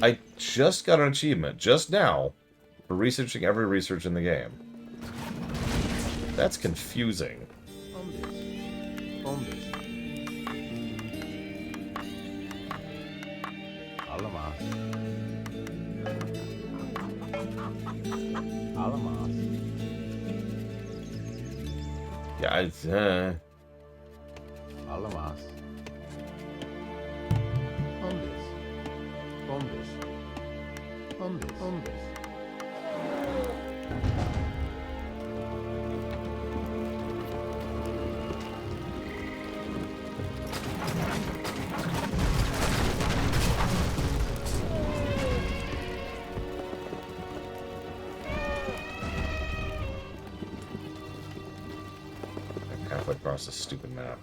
I just got an achievement, just now, for researching every research in the game. That's confusing. Yeah, it's, Alamas. Hombres. I'm halfway across this stupid map.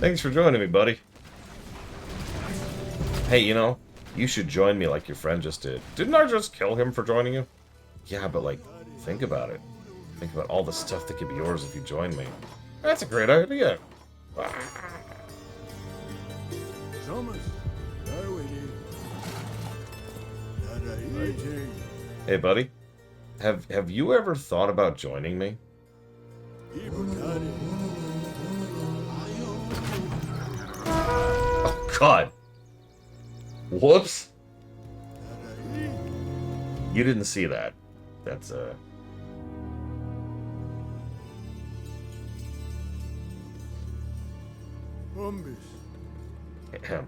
Thanks for joining me, buddy. Hey, you know, you should join me like your friend just did. Didn't I just kill him for joining you? Yeah, but like, think about it. Think about all the stuff that could be yours if you join me. That's a great idea. Hey, buddy. Have you ever thought about joining me? Oh, God. Whoops. You didn't see that. That's, Ahem.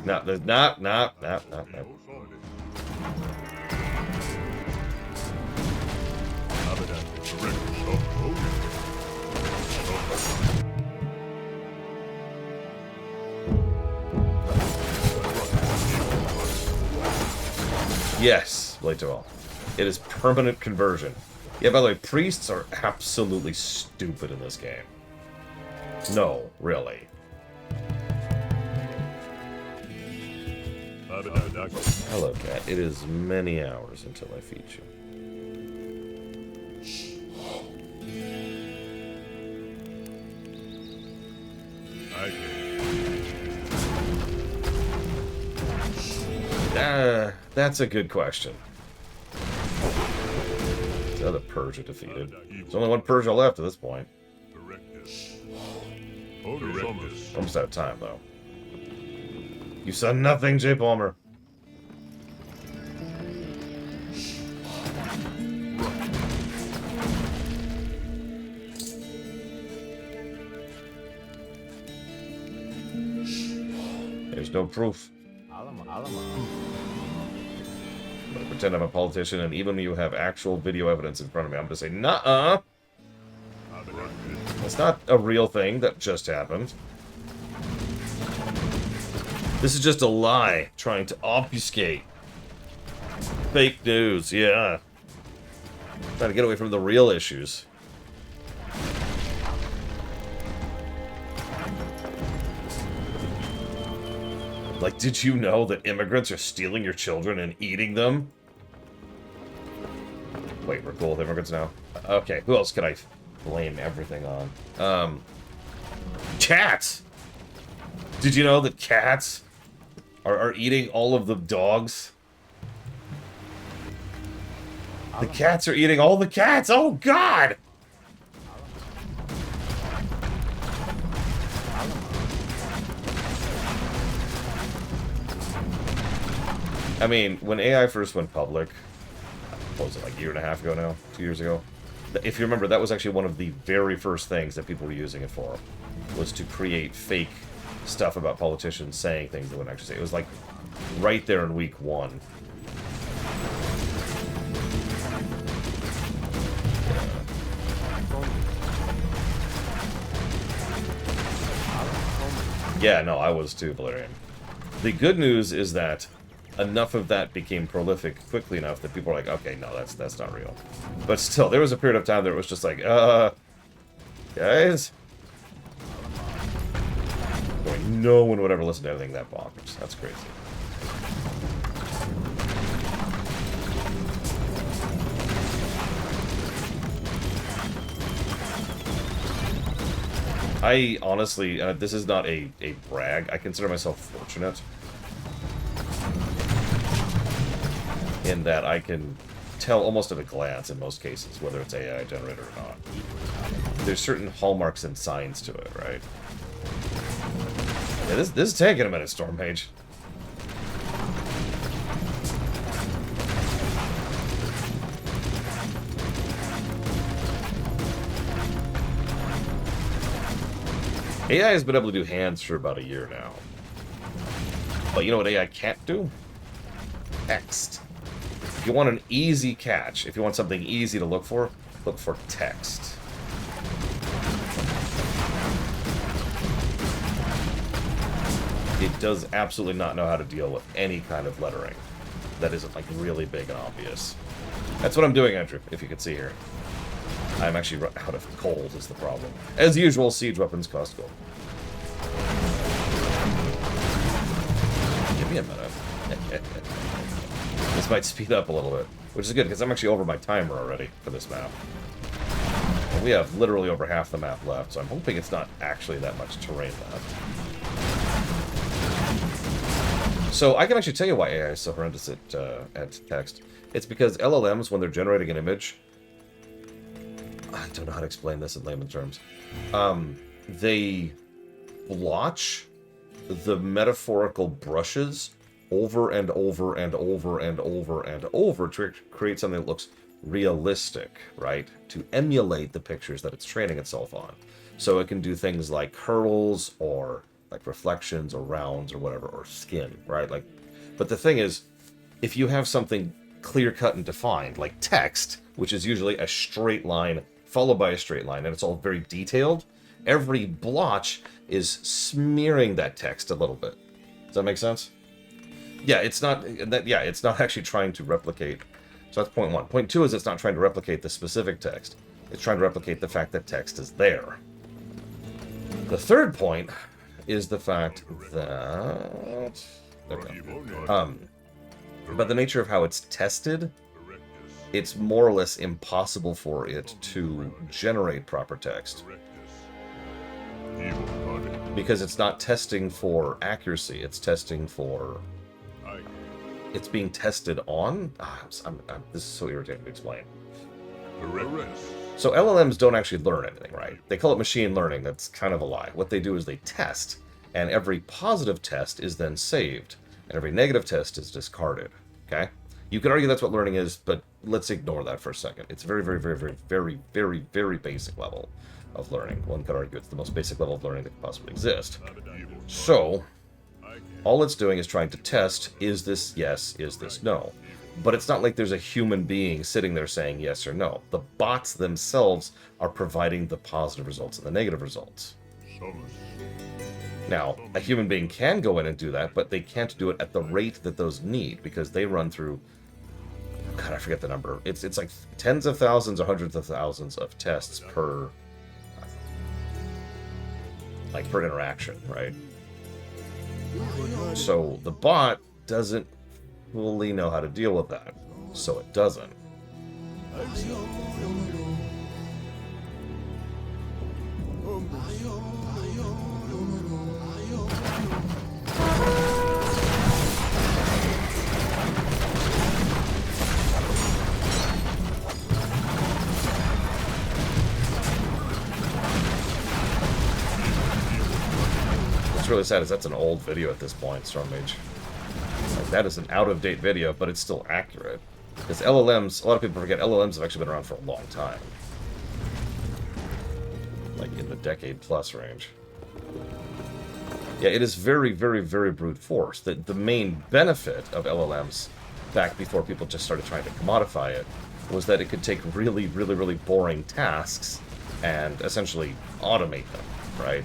No, there's not. Yes, Laet'Oll. It is permanent conversion. Yeah, by the way, priests are absolutely stupid in this game. No, really. Hello, cat. It is many hours until I feed you. That's a good question. The other Persia defeated. There's only one Persia left at this point. Almost out of time, though. You saw nothing, J. Palmer. There's no proof. I'm gonna pretend I'm a politician, and even when you have actual video evidence in front of me, I'm gonna say, nuh-uh. It's not a real thing that just happened. This is just a lie trying to obfuscate. Fake news, yeah. Trying to get away from the real issues. Like, did you know that immigrants are stealing your children and eating them? Wait, we're cool with immigrants now? Okay, who else could I blame everything on? Cats! Did you know that cats are eating all of the dogs? The cats are eating all the cats! Oh, God! I mean, when AI first went public, what was it, like a year and a half ago now? 2 years ago? If you remember, that was actually one of the very first things that people were using it for, was to create fake stuff about politicians saying things they wouldn't actually say. It was like right there in week 1. Yeah, no, I was too, Valerian. The good news is that enough of that became prolific quickly enough that people are like, okay, no, that's not real. But still, there was a period of time that it was just like, guys? Boy, no one would ever listen to anything that bonkers. That's crazy. I honestly, this is not a brag, I consider myself fortunate in that I can tell almost at a glance in most cases whether it's AI generated or not. There's certain hallmarks and signs to it, right? Yeah, this is taking a minute, Stormmage. AI has been able to do hands for about a year now. But you know what AI can't do? Text. If you want an easy catch, if you want something easy to look for text. It does absolutely not know how to deal with any kind of lettering that isn't, like, really big and obvious. That's what I'm doing, Andrew, if you can see here. I'm actually out of gold is the problem. As usual, siege weapons cost gold. Give me a minute. This might speed up a little bit, which is good, because I'm actually over my timer already for this map. And we have literally over half the map left, so I'm hoping it's not actually that much terrain left. So I can actually tell you why AI is so horrendous at text. It's because LLMs, when they're generating an image, I don't know how to explain this in layman terms. They blotch the metaphorical brushes over and over and over and over and over to create something that looks realistic, right? To emulate the pictures that it's training itself on. So it can do things like curls or like reflections or rounds or whatever, or skin, right? Like, but the thing is, if you have something clear-cut and defined, like text, which is usually a straight line followed by a straight line, and it's all very detailed, every blotch is smearing that text a little bit. Does that make sense? Yeah, it's not actually trying to replicate. So that's point 1. Point 2 is it's not trying to replicate the specific text. It's trying to replicate the fact that text is there. The third point is the fact that Okay. But the nature of how it's tested, it's more or less impossible for it to generate proper text. Because it's not testing for accuracy, it's testing for... It's being tested on? This is so irritating to explain. So LLMs don't actually learn anything, right? They call it machine learning. That's kind of a lie. What they do is they test, and every positive test is then saved, and every negative test is discarded, okay? You could argue that's what learning is, but let's ignore that for a second. It's very, very, very, very, very, very, very basic level of learning. One could argue it's the most basic level of learning that could possibly exist. So, all it's doing is trying to test, is this yes, is this no? But it's not like there's a human being sitting there saying yes or no. The bots themselves are providing the positive results and the negative results. Now, a human being can go in and do that, but they can't do it at the rate that those need, because they run through... God, I forget the number. It's like tens of thousands or hundreds of thousands of tests per... like, per interaction, right? So, the bot doesn't fully know how to deal with that. So it doesn't. What's really sad is that's an old video at this point, Stormmage. Like, that is an out-of-date video, but it's still accurate. Because LLMs, a lot of people forget, LLMs have actually been around for a long time. Like, in the decade-plus range. Yeah, it is very, very, very brute force. The main benefit of LLMs, back before people just started trying to commodify it, was that it could take really, really, really boring tasks and essentially automate them, right?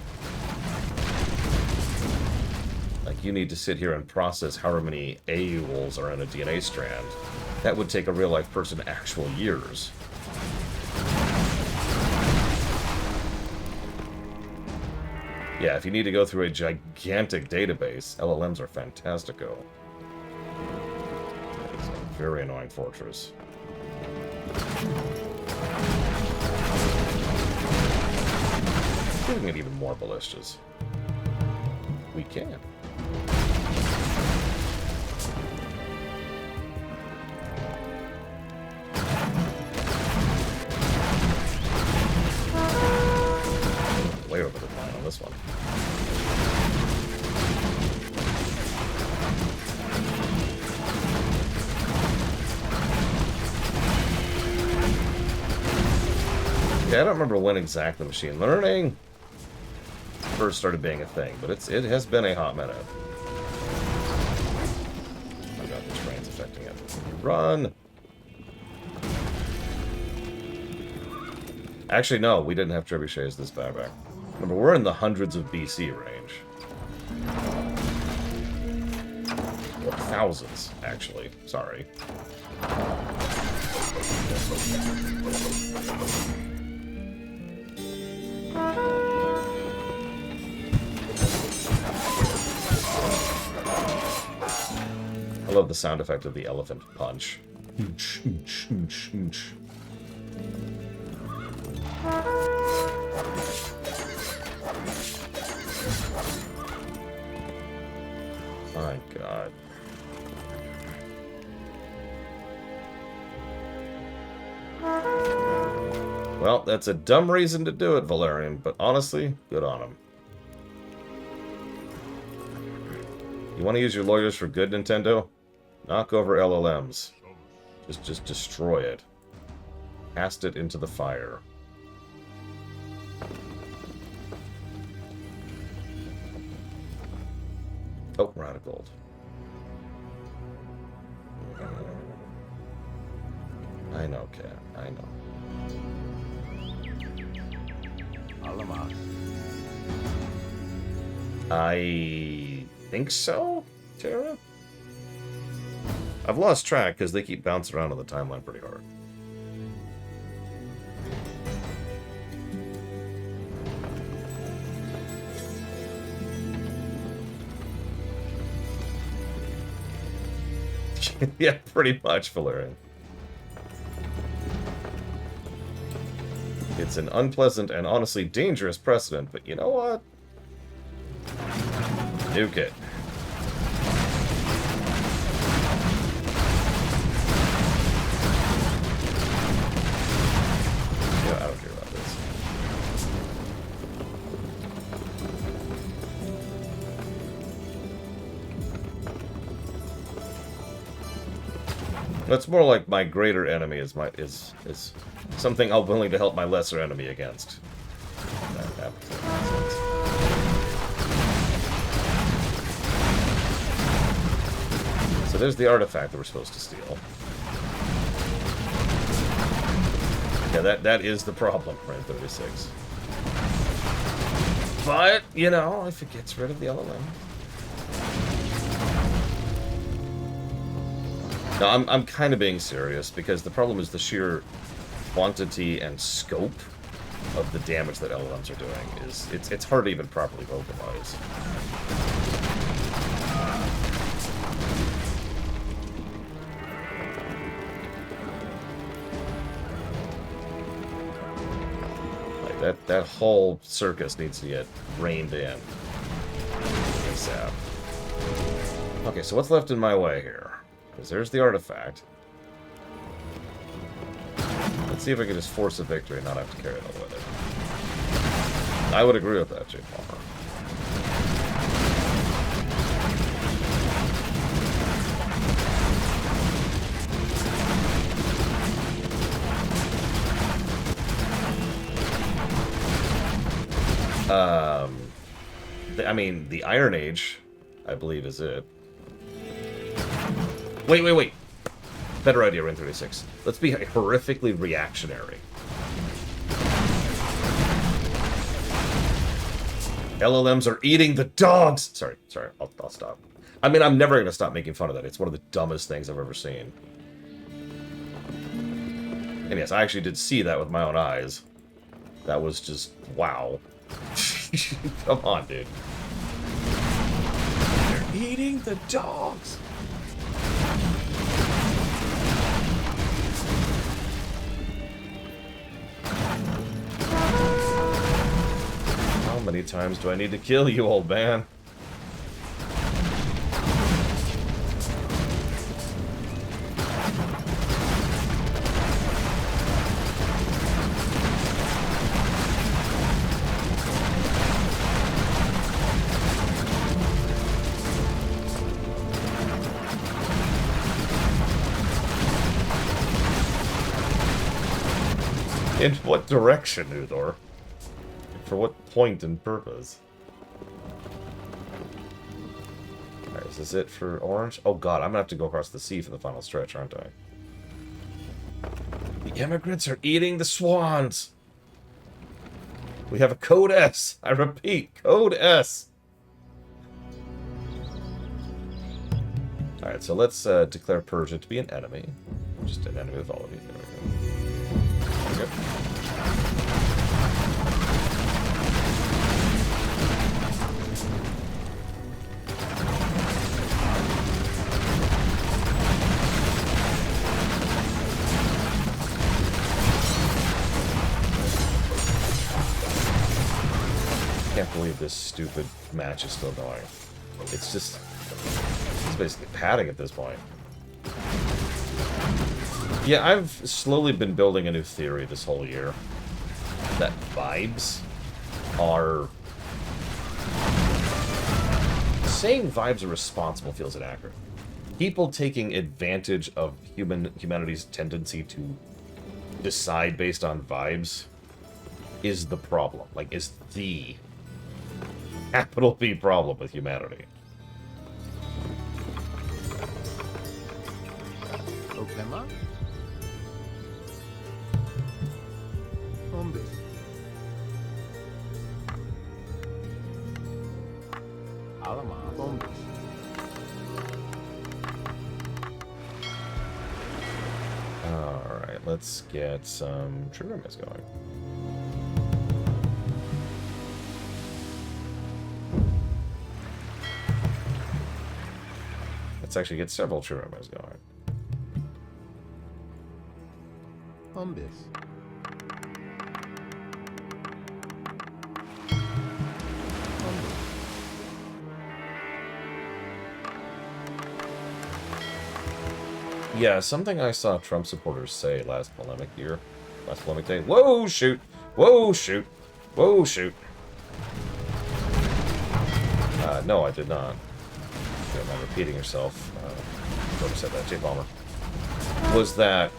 Like, you need to sit here and process however many AULs are in a DNA strand. That would take a real-life person actual years. Yeah, if you need to go through a gigantic database, LLMs are fantastico. It's a very annoying fortress. We can get even more ballistas. We can. Way over the line on this one. Yeah, I don't remember when exactly machine learning first started being a thing, but it has been a hot minute. Oh god, this rain's affecting it. Run! Actually, no, we didn't have trebuchets this far back. Remember, we're in the hundreds of BC range. Or thousands, actually. Sorry. I love the sound effect of the elephant punch. My god. Well, that's a dumb reason to do it, Valerian, but honestly, good on him. You want to use your lawyers for good, Nintendo? Knock over LLMs. Just destroy it. Cast it into the fire. Oh, we're out of gold. I know, Cat. I know. Alamas. I think so, Tara? I've lost track because they keep bouncing around on the timeline pretty hard. Yeah, pretty much, Valerian. It's an unpleasant and honestly dangerous precedent, but you know what? Nuke it. Yeah, I don't care about this. That's more like my greater enemy is something I'm willing to help my lesser enemy against. That makes sense. So there's the artifact that we're supposed to steal. Yeah, that is the problem, right? 36. But, you know, if it gets rid of the LLM. No, I'm kind of being serious, because the problem is the sheer quantity and scope of the damage that LLMs are doing is it's hard to even properly vocalize. Like that whole circus needs to get reined in ASAP. Okay, so what's left in my way here? Because there's the artifact. Let's see if I can just force a victory and not have to carry it all with it. I would agree with that, Jay Palmer. I mean, the Iron Age, I believe, is it. Wait. Better idea, Ren 36. Let's be horrifically reactionary. LLMs are eating the dogs! Sorry, I'll stop. I mean, I'm never going to stop making fun of that. It's one of the dumbest things I've ever seen. And yes, I actually did see that with my own eyes. That was just, wow. Come on, dude. They're eating the dogs! How many times do I need to kill you, old man? In what direction, Uthor? For what point and purpose? Alright, is this it for Orange? Oh god, I'm gonna have to go across the sea for the final stretch, aren't I? The immigrants are eating the swans! We have a Code S! I repeat, Code S! Alright, so let's declare Persia to be an enemy. Just an enemy with all of you. There we go. Yep. I can't believe this stupid match is still going. It's just... it's basically padding at this point. Yeah, I've slowly been building a new theory this whole year. That vibes are... saying vibes are responsible feels inaccurate. People taking advantage of humanity's tendency to decide based on vibes is the problem. Like, is the capital V problem with humanity. Problema? Hombres. Alama, hombres. Alright, let's get some true remnants going. Let's actually get several true rumors going. Umbis. Yeah, something I saw Trump supporters say last polemic day. Whoa, shoot! Whoa, shoot! Whoa, shoot! No, I did not. You don't mind repeating yourself. Whoever said that, Jay Palmer. Was that,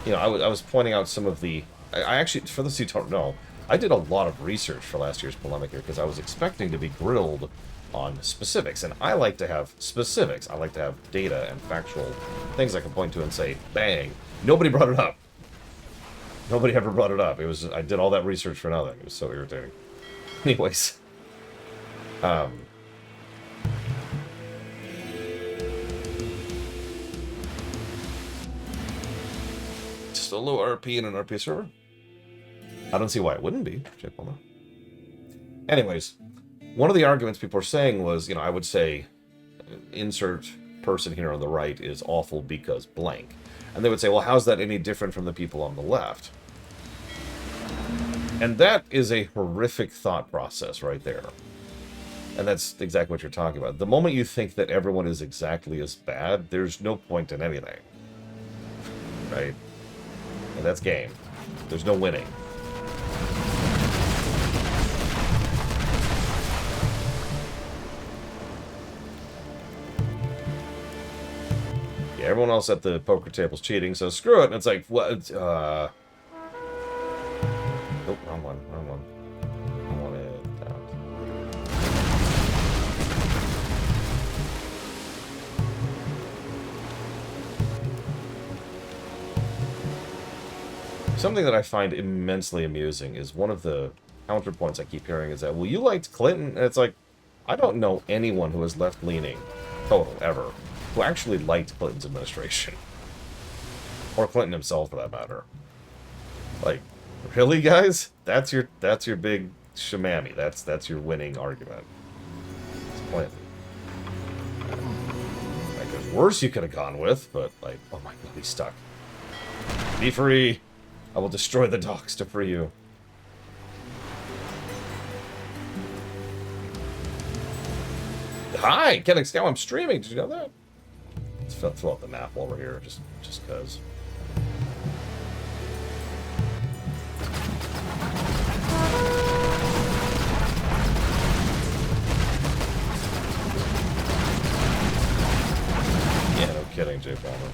you know, I was pointing out some of the... I actually, for those who don't know, I did a lot of research for last year's polemic here because I was expecting to be grilled on specifics, and I like to have specifics. I like to have data and factual things I can point to and say, bang, nobody brought it up. Nobody ever brought it up. It was, I did all that research for nothing. It was so irritating. Anyways. Just a low RP in an RP server? I don't see why it wouldn't be, Jake Palmer. Anyways, one of the arguments people were saying was, you know, I would say, insert person here on the right is awful because blank. And they would say, well, how's that any different from the people on the left? And that is a horrific thought process right there. And that's exactly what you're talking about. The moment you think that everyone is exactly as bad, there's no point in anything. Right? And that's game. There's no winning. Yeah, everyone else at the poker table's cheating, so screw it. And it's like, what? Oh, wrong one. Wrong one. I want it down. Something that I find immensely amusing is one of the counterpoints I keep hearing is that, well, you liked Clinton? And it's like, I don't know anyone who is left-leaning, total, ever, who actually liked Clinton's administration. Or Clinton himself, for that matter. Like, really, guys? That's your big shamami. That's your winning argument. It's Clinton. Like, there's worse you could have gone with, but, like, oh my god, he's stuck. Be free! I will destroy the docks to free you. Hi, Ken Scow, I'm streaming. Did you know that? Let's fill out the map while we're here, just cause. Yeah, no kidding, Jay Palmer.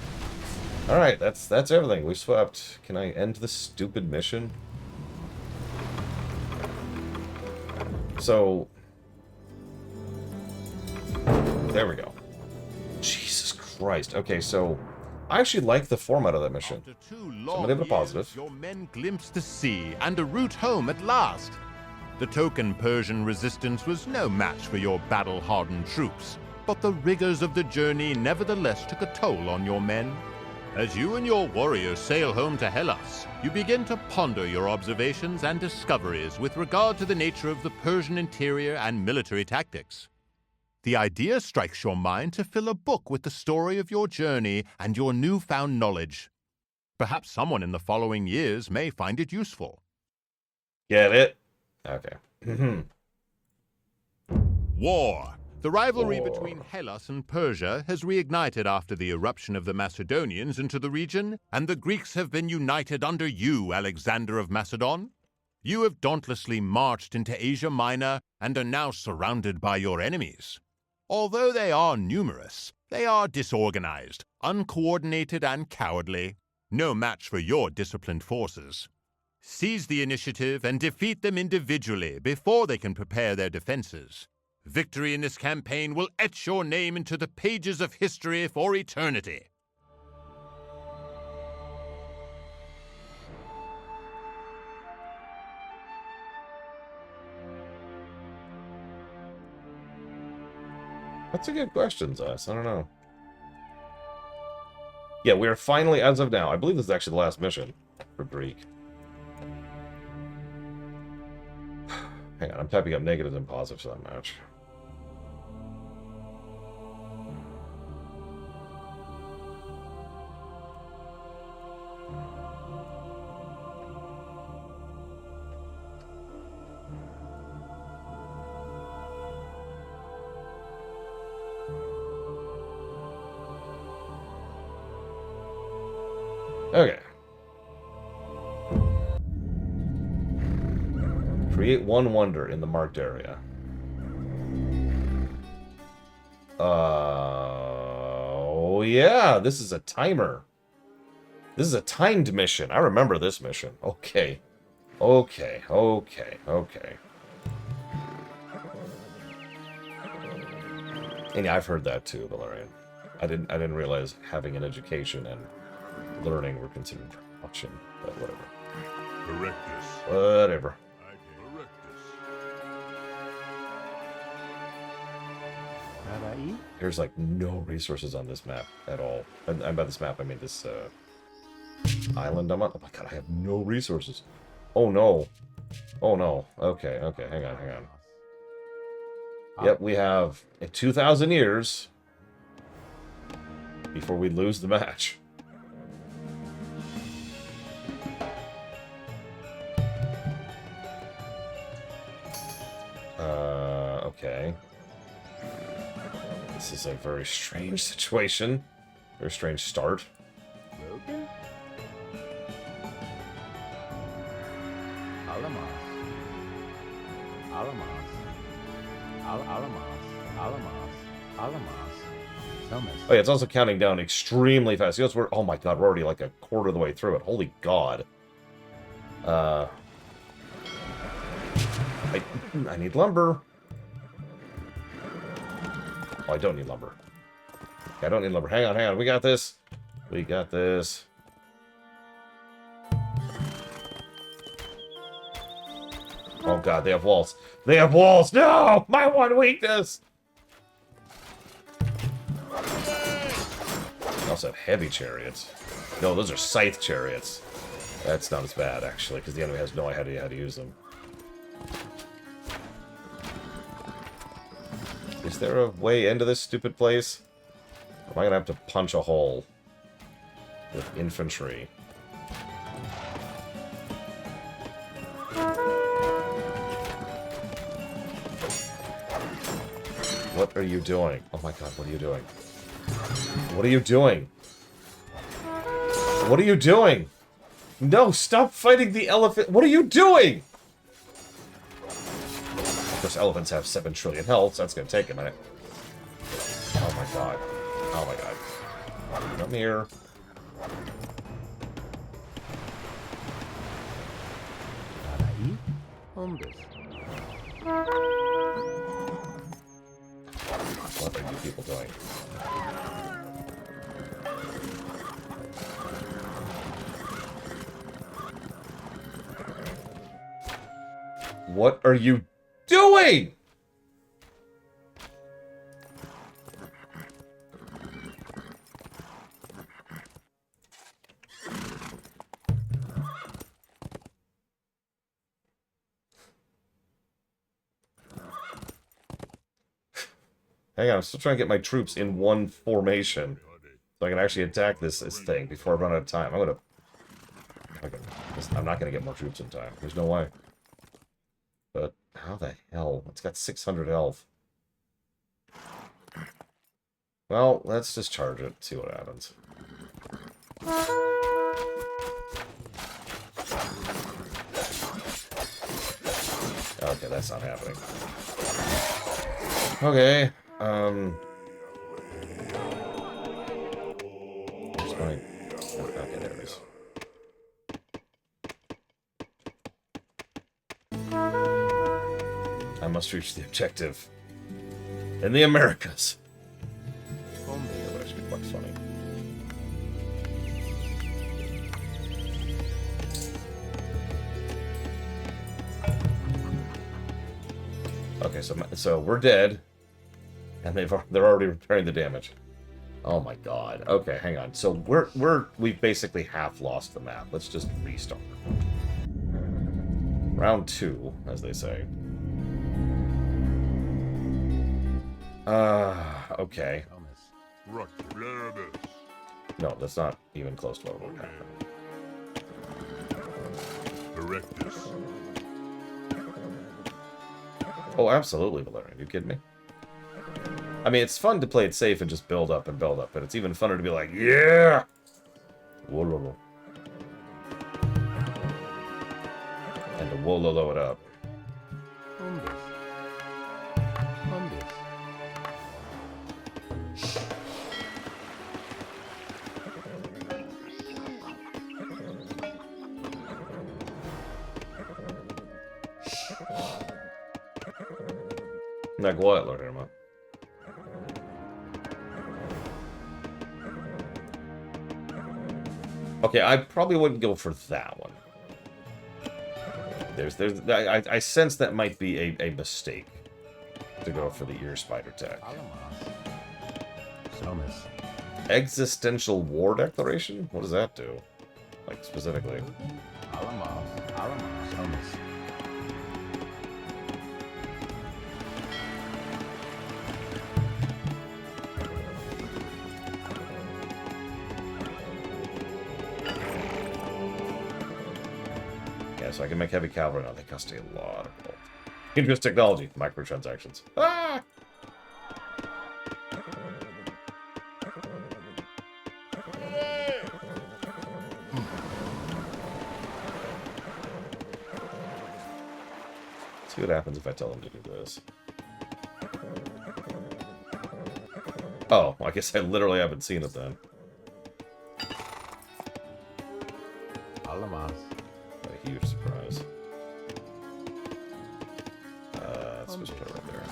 Alright, that's everything. We've swept. Can I end this stupid mission? So... there we go. Jesus Christ. Okay, so... I actually like the format of that mission. After 2 So I'm long gonna give it a years, positive. your men glimpsed the sea and a route home at last. The token Persian resistance was no match for your battle-hardened troops, but the rigors of the journey nevertheless took a toll on your men. As you and your warriors sail home to Hellas, you begin to ponder your observations and discoveries with regard to the nature of the Persian interior and military tactics. The idea strikes your mind to fill a book with the story of your journey and your newfound knowledge. Perhaps someone in the following years may find it useful. Get it? Okay. War. The rivalry War. between Hellas and Persia has reignited after the eruption of the Macedonians into the region, and the Greeks have been united under you, Alexander of Macedon. You have dauntlessly marched into Asia Minor and are now surrounded by your enemies. Although they are numerous, they are disorganized, uncoordinated, and cowardly. No match for your disciplined forces. Seize the initiative and defeat them individually before they can prepare their defenses. Victory in this campaign will etch your name into the pages of history for eternity. That's a good question, Zas. I don't know. Yeah, we are finally, as of now, I believe this is actually the last mission for Greek. Hang on, I'm typing up negatives and positives for that match. Okay. Create one wonder in the marked area. Oh yeah, this is a timer. This is a timed mission. I remember this mission. Okay. Okay, okay, okay. And yeah, I've heard that too, Valerian. I didn't realize having an education and learning were considered option, but whatever. Erectus. Whatever. Erectus. There's like no resources on this map at all. And by this map, I mean this island I'm on. Oh my god, I have no resources. Oh no. Oh no. Okay, okay, hang on, hang on. Yep, we have 2,000 years before we lose the match. Okay. This is a very strange situation. Very strange start. Logan? Alamos. Alamos. Alamos. Alamos. Alamos. Thomas. Oh yeah, it's also counting down extremely fast. You know, oh my god, we're already like a quarter of the way through it. Holy god. I need lumber. Oh, I don't need lumber. I don't need lumber. Hang on, hang on. We got this. We got this. Oh god, they have walls. They have walls! No! My one weakness! They also have heavy chariots. No, those are scythe chariots. That's not as bad, actually, because the enemy has no idea how to use them. Is there a way into this stupid place? Or am I gonna have to punch a hole with infantry? What are you doing? Oh my god, what are you doing? What are you doing? What are you doing? No, stop fighting the elephant. What are you doing? Of course, elephants have 7 trillion health, so that's going to take a minute. Oh my god. Oh my god. Come here. Ahí. Hombres. What are you people doing? What are you doing? Hang on, I'm still trying to get my troops in one formation so I can actually attack this thing before I run out of time. I'm not gonna get more troops in time. There's no way. But how the hell? It's got 600 health. Well, let's just charge it, see what happens. Okay, that's not happening. Okay, where's my... Okay, there it is. I must reach the objective. In the Americas. That would actually be quite funny. Okay, so we're dead, and they're already repairing the damage. Oh my god. Okay, hang on. So we've basically half lost the map. Let's just restart. Round 2, as they say. Okay. No, that's not even close to what would happen. Erectus. Oh, absolutely, Valerian. Are you kidding me? I mean, it's fun to play it safe and just build up, but it's even funner to be like, yeah! Whoa, whoa, whoa. And to wololo it up. Umbus. Umbus. Like what, Lord Herma? Okay, I probably wouldn't go for that one. I sense that might be a mistake to go for the ear spider tech. Alamas. Somus. Existential war declaration? What does that do? Like, specifically. Alamas. Alamas. Somus. Yeah, so I can make heavy cavalry now. They cost a lot of gold. Interest technology. Microtransactions. Ah! See what happens if I tell them to do this. Oh, I guess I literally haven't seen it then. Alamas. A huge surprise. Let's just put it right there.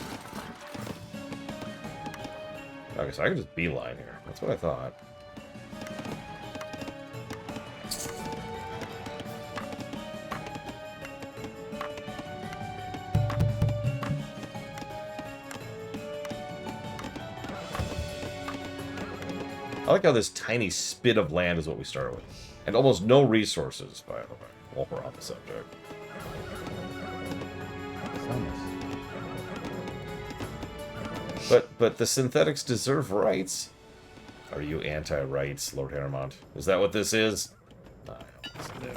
Okay, so I can just beeline here. That's what I thought. I like how this tiny spit of land is what we start with. And almost no resources, by the way, while we're on the subject. Somus. But the synthetics deserve rights. Are you anti-rights, Lord Hermont? Is that what this is? I almost knew it.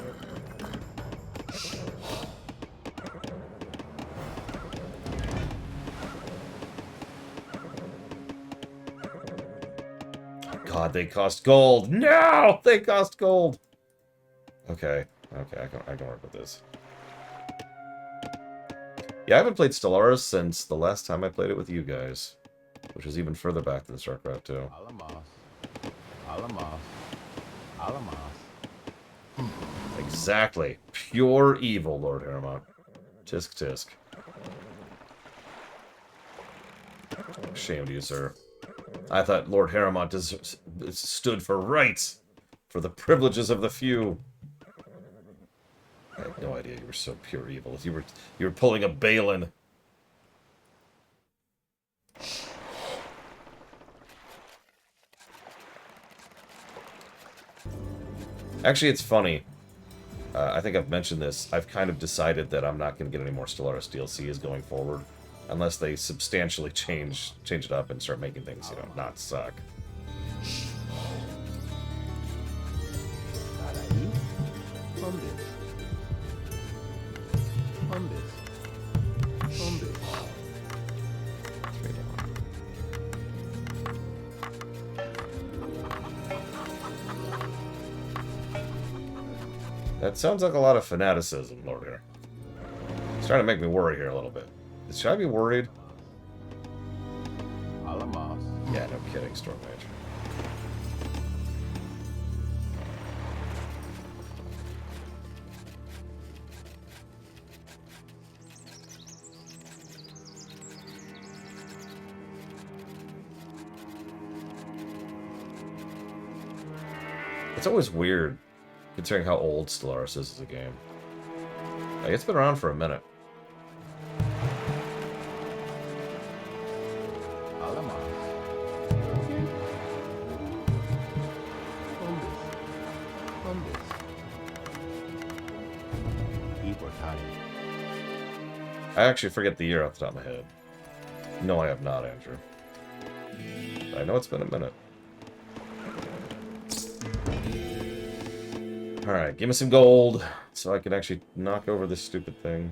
God, they cost gold. No, they cost gold. Okay, I can work with this. Yeah, I haven't played Stellaris since the last time I played it with you guys, which was even further back than StarCraft 2. Alamas. Alamas. Alamas. Exactly. Pure evil, Lord Hermont. Tisk tisk. Shame to you, sir. I thought Lord Hermont stood for rights, for the privileges of the few. I had no idea you were so pure evil. You were pulling a Balin. Actually, it's funny. I think I've mentioned this. I've kind of decided that I'm not going to get any more Stellaris DLCs going forward, unless they substantially change it up and start making things, you know, not suck. Paraí. Umbus. Umbus. Umbus. That sounds like a lot of fanaticism, Lord Air. It's trying to make me worry here a little bit. Should I be worried? Alamas. Yeah, no kidding, Stormage. It's always weird, considering how old Stellaris is as a game. Like, it's been around for a minute. Alamas. Umbus. Umbus. Iportali. I actually forget the year off the top of my head. No, I have not, Andrew. But I know it's been a minute. Alright, give me some gold, so I can actually knock over this stupid thing.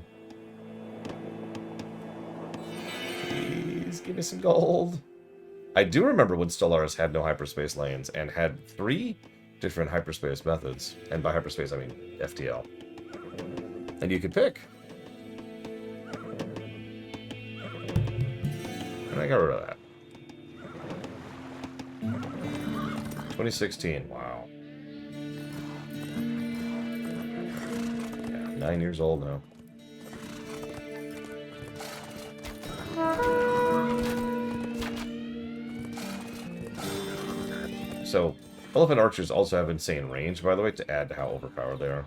Please, give me some gold. I do remember when Stellaris had no hyperspace lanes, and had 3 different hyperspace methods. And by hyperspace, I mean FTL. And you could pick. And I got rid of that. 2016, wow. Yeah, 9 years old now. So, elephant archers also have insane range, by the way, to add to how overpowered they are.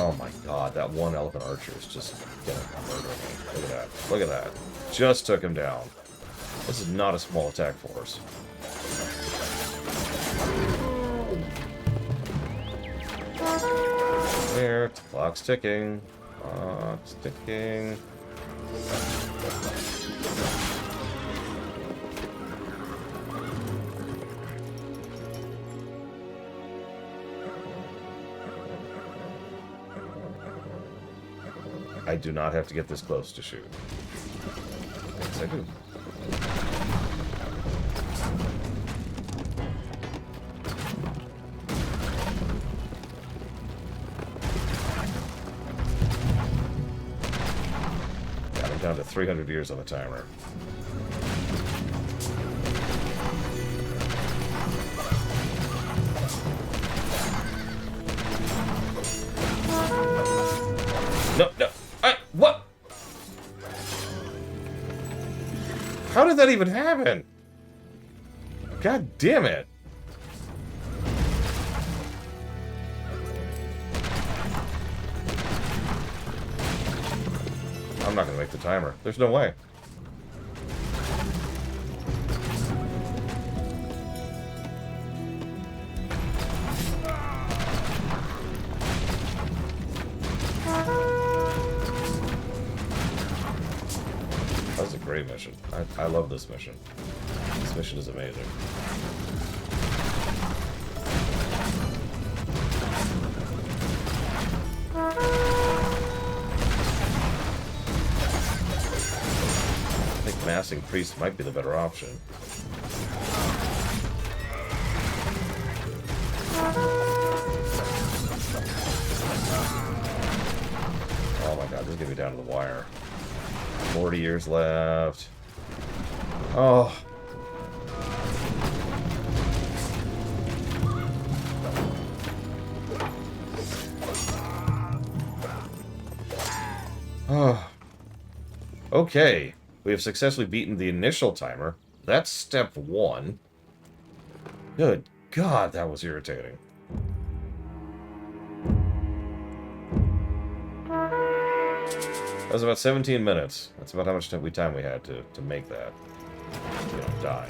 Oh my god, that one elephant archer is just gonna murder me. Look at that. Look at that. Just took him down. This is not a small attack force. There, clock's ticking. Clock's ticking. I do not have to get this close to shoot. Yes, I do. Got him down to 300 years on the timer. No. What? How did that even happen? God damn it. I'm not gonna make the timer. There's no way. That was a great mission. I love this mission. This mission is amazing. I think massing priests might be the better option. Oh my god, this is gonna be down to the wire. 40 years left. Oh. Oh. Okay. We have successfully beaten the initial timer. That's step 1. Good God, that was irritating. That was about 17 minutes. That's about how much time we had to make that. You know, die.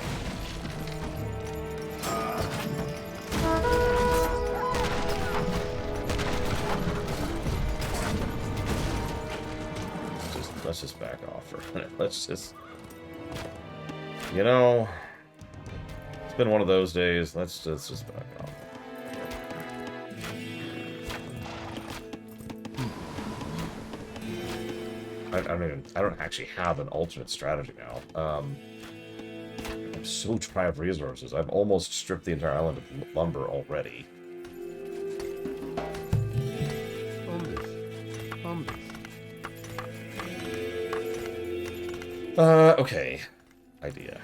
Let's just back off for a minute. Let's just... You know... It's been one of those days. Let's just back off. I don't actually have an alternate strategy now. I'm so dry of resources. I've almost stripped the entire island of lumber already. Okay. Idea.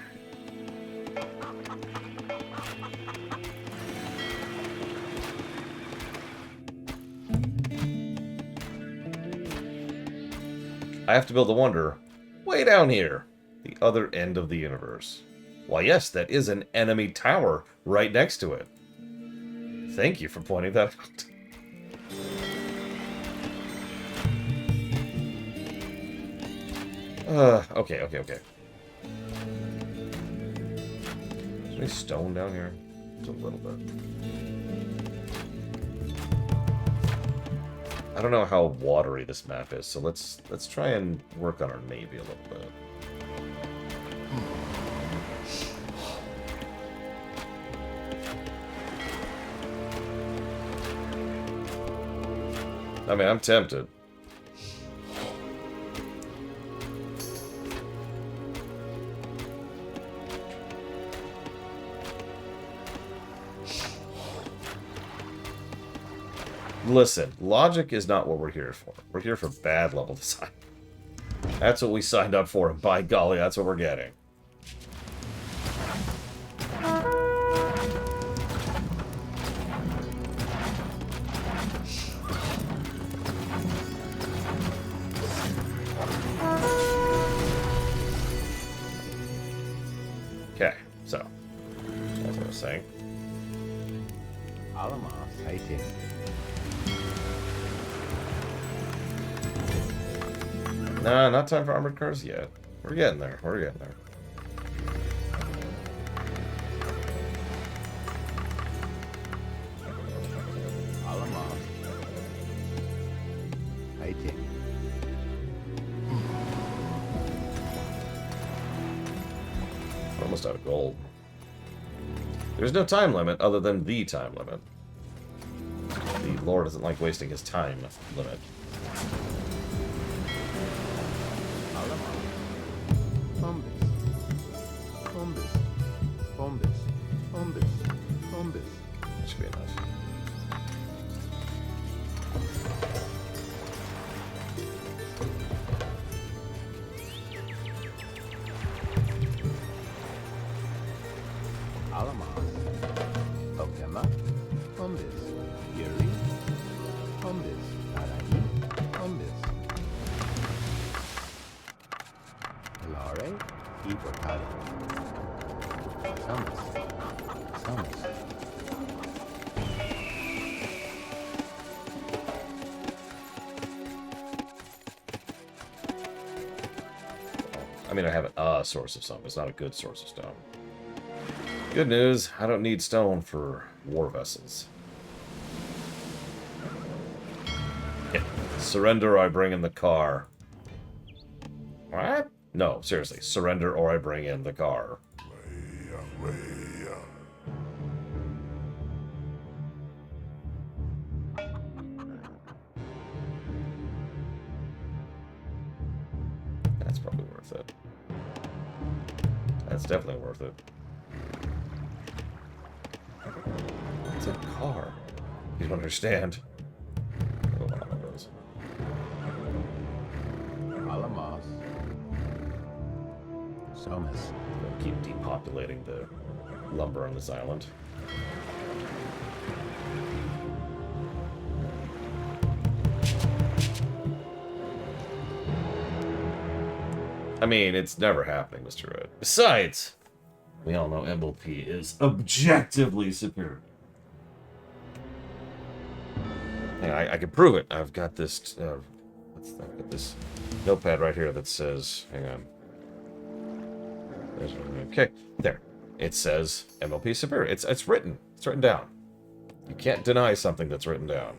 I have to build a wonder way down here, the other end of the universe. Why, yes, that is an enemy tower right next to it. Thank you for pointing that out. Okay. Is there any stone down here? Just a little bit. I don't know how watery this map is, so let's try and work on our navy a little bit. I mean, I'm tempted. Listen, logic is not what we're here for. We're here for bad level design. That's what we signed up for, and by golly, that's what we're getting. Okay, so that's what I was saying. Allemaal fighting. Nah, not time for armored cars yet. We're getting there. We're getting there. Allemaal fighting. We're almost out of gold. There's no time limit other than the time limit. The Lord doesn't like wasting his time limit. Allemaal. Bombus. Bombus. Bombus. Bombus. Bombus. That should be enough. Allemaal. Okema. Bombus. Yuri. Bombus. Arani. Bombus. Lare. Ibotari. Samus. Samus. I mean, I have a source of stone. It's not a good source of stone. Good news, I don't need stone for war vessels. Yeah. Surrender or I bring in the car. What? No, seriously. Surrender or I bring in the car. That's probably worth it. That's definitely worth it. It's a car. You don't understand. Oh, one of those. Allemaal. Samus. Gonna keep depopulating the lumber on this island. I mean, it's never happening, Mr. Red. Besides, we all know MLP is objectively superior. Yeah, I can prove it. I've got this. I've got this notepad right here that says. Hang on. Okay, there. It says MLP superior. It's written. It's written down. You can't deny something that's written down.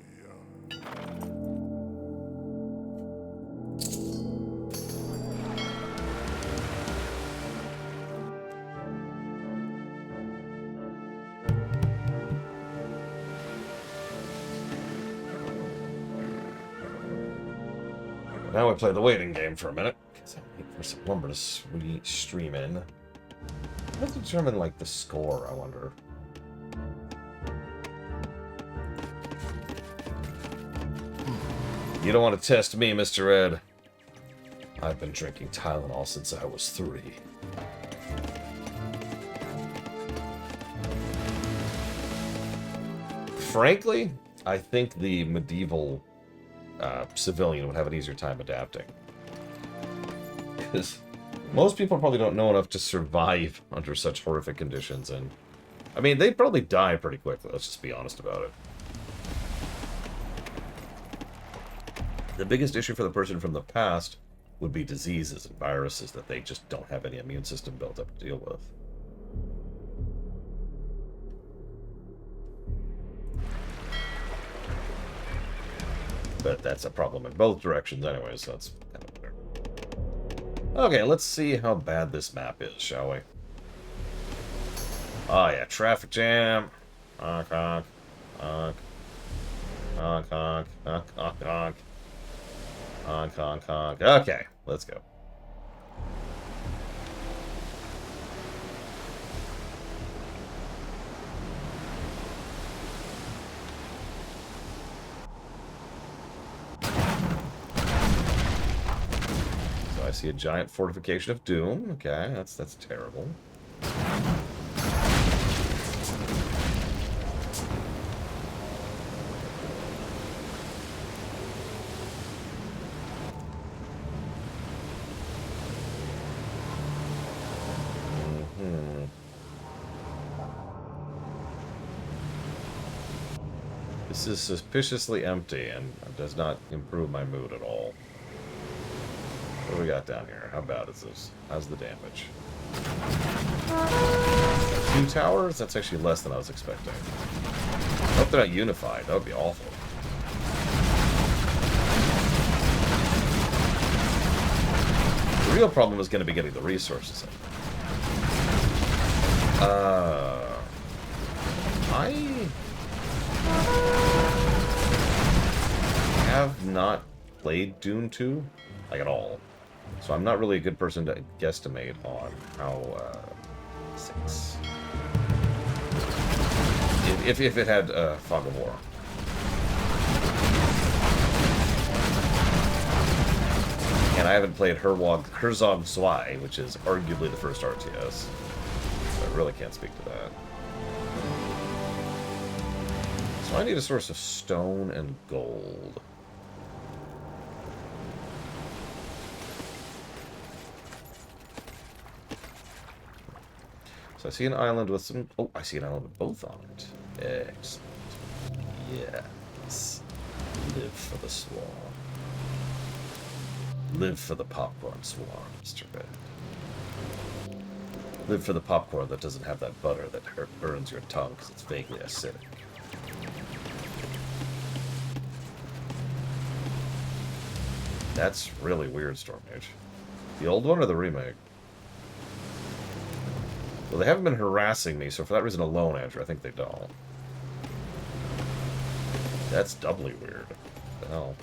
Now we play the waiting game for a minute. Because I'm waiting for some lumber to stream in. Let's determine, like, the score, I wonder. You don't want to test me, Mr. Ed. I've been drinking Tylenol since I was 3. Frankly, I think the medieval civilian would have an easier time adapting. Because most people probably don't know enough to survive under such horrific conditions, and I mean, they'd probably die pretty quickly, let's just be honest about it. The biggest issue for the person from the past would be diseases and viruses that they just don't have any immune system built up to deal with. But that's a problem in both directions anyway, so that's kind of weird. Okay, let's see how bad this map is, shall we? Oh yeah, traffic jam. Honk, honk, honk. Honk, honk, honk, honk, honk. Honk, honk, honk. Okay, let's go. see a giant fortification of doom. Okay, that's terrible. This is suspiciously empty and does not improve my mood at all. What do we got down here? How bad is this? How's the damage? 2 towers? That's actually less than I was expecting. I hope they're not unified. That would be awful. The real problem is going to be getting the resources in. I have not played Dune 2, like, at all. So I'm not really a good person to guesstimate on how, 6. If it had, Fog of War. And I haven't played Herzog Zwei, which is arguably the first RTS. So I really can't speak to that. So I need a source of stone and gold. So I see an island with some... Oh, I see an island with both on it. Excellent. Yes. Live for the swarm. Live for the popcorn swarm, Mr. Red. Live for the popcorn that doesn't have that butter that burns your tongue because it's vaguely acidic. That's really weird, Stormage. The old one or the remake? Well, they haven't been harassing me, so for that reason alone, Andrew, I think they don't. That's doubly weird. What the hell?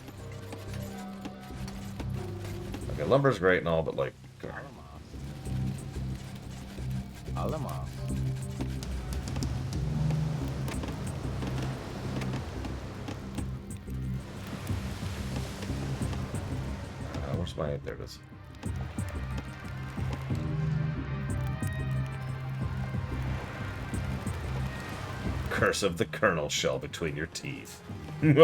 Okay, lumber's great and all, but like... Alamos. Where's my... There it is. Curse of the kernel shell between your teeth. You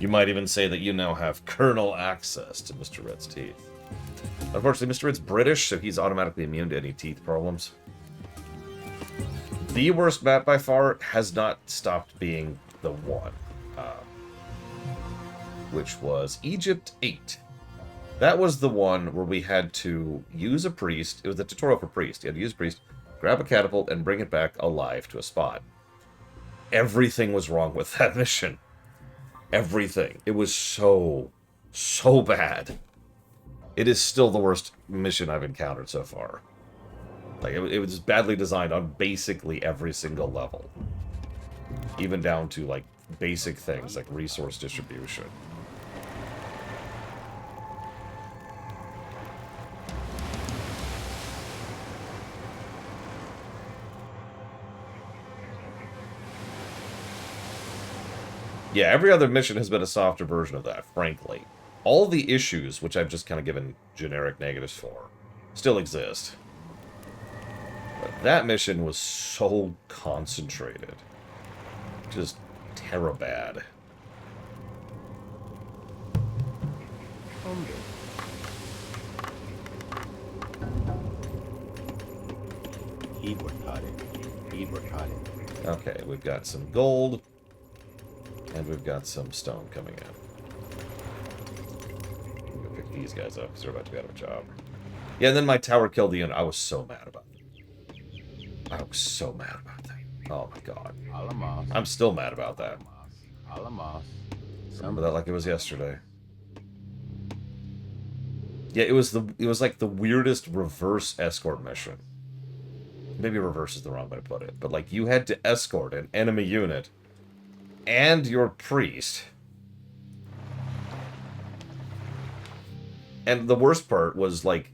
might even say that you now have kernel access to Mr. Red's teeth. Unfortunately, Mr. Red's British, so he's automatically immune to any teeth problems. The worst map by far has not stopped being the one, which was Egypt 8. That was the one where we had to use a priest. It was a tutorial for priest. You had to use a priest, grab a catapult, and bring it back alive to a spot. Everything was wrong with that mission. Everything. It was so bad. It is still the worst mission I've encountered so far. Like, it was badly designed on basically every single level. Even down to, like, basic things like resource distribution. Yeah, every other mission has been a softer version of that, frankly. All the issues, which I've just kind of given generic negatives for, still exist. But that mission was so concentrated. Just terror-bad. Okay, we've got some gold. And we've got some stone coming in. I'm gonna pick these guys up because they're about to be out of a job. Yeah, and then my tower killed the unit. I was so mad about that. I was so mad about that. Oh my god. Alamos. I'm still mad about that. Alamos. Remember that like it was yesterday. Yeah, it was like the weirdest reverse escort mission. Maybe reverse is the wrong way to put it, but like you had to escort an enemy unit and your priest. And the worst part was, like,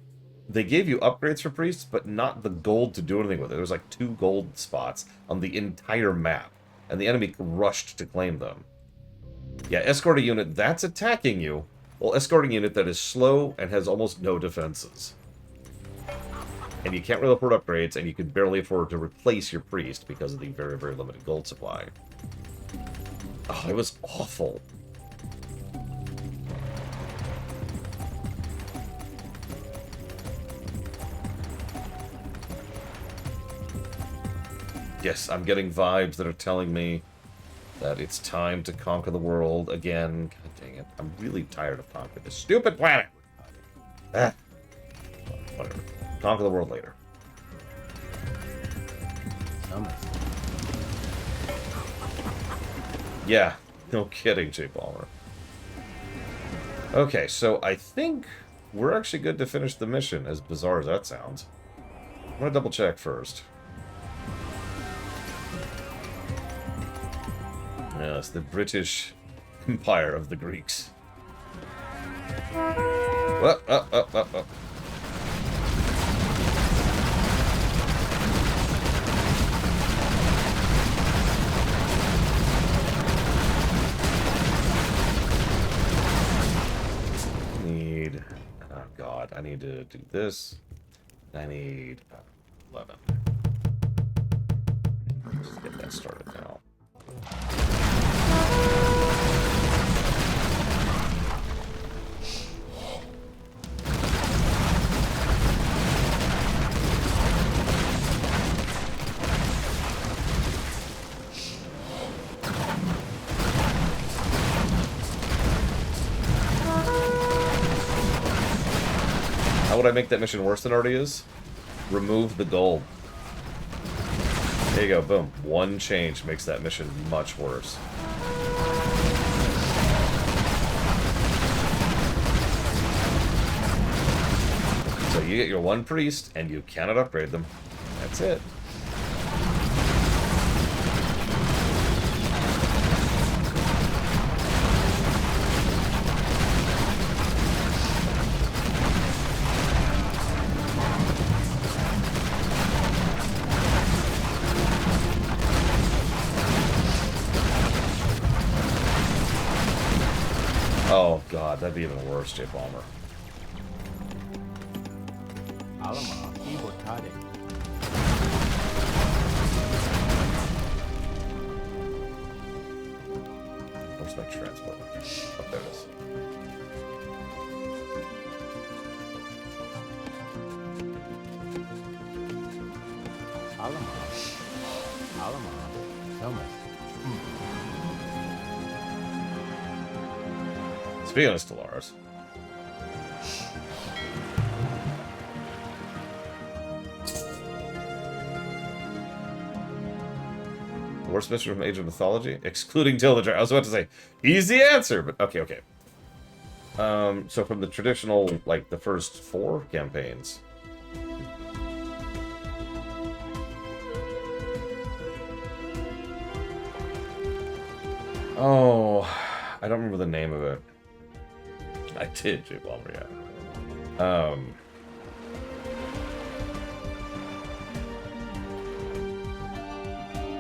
they gave you upgrades for priests, but not the gold to do anything with it. There was, like, 2 gold spots on the entire map, and the enemy rushed to claim them. Yeah, escort a unit that's attacking you, Well, escorting unit that is slow and has almost no defenses. And you can't really afford upgrades, and you can barely afford to replace your priest because of the very, very limited gold supply. Oh, it was awful. Yes, I'm getting vibes that are telling me that it's time to conquer the world again. God dang it. I'm really tired of conquering this stupid planet. Ah. Whatever. Conquer the world later. Yeah, no kidding, J. Palmer. Okay, so I think we're actually good to finish the mission, as bizarre as that sounds. I'm gonna double check first. Yes, the British Empire of the Greeks. Up. Oh god, I need to do this. I need 11. Let's get that started now. How would I make that mission worse than it already is? Remove the gold. There you go, boom. One change makes that mission much worse. So you get your one priest, and you cannot upgrade them. That's it. Oh god, that'd be even worse, J. Palmer. Alama, Ibotade. Where's my transport? Oh, there it is. Alama, Thomas. Speaking of Stellaris. Worst mission from Age of Mythology? Excluding Till the Dragon. I was about to say, easy answer, but okay. So from the traditional, like, the first 4 campaigns. Oh, I don't remember the name of it. I did, J. Palmer, yeah.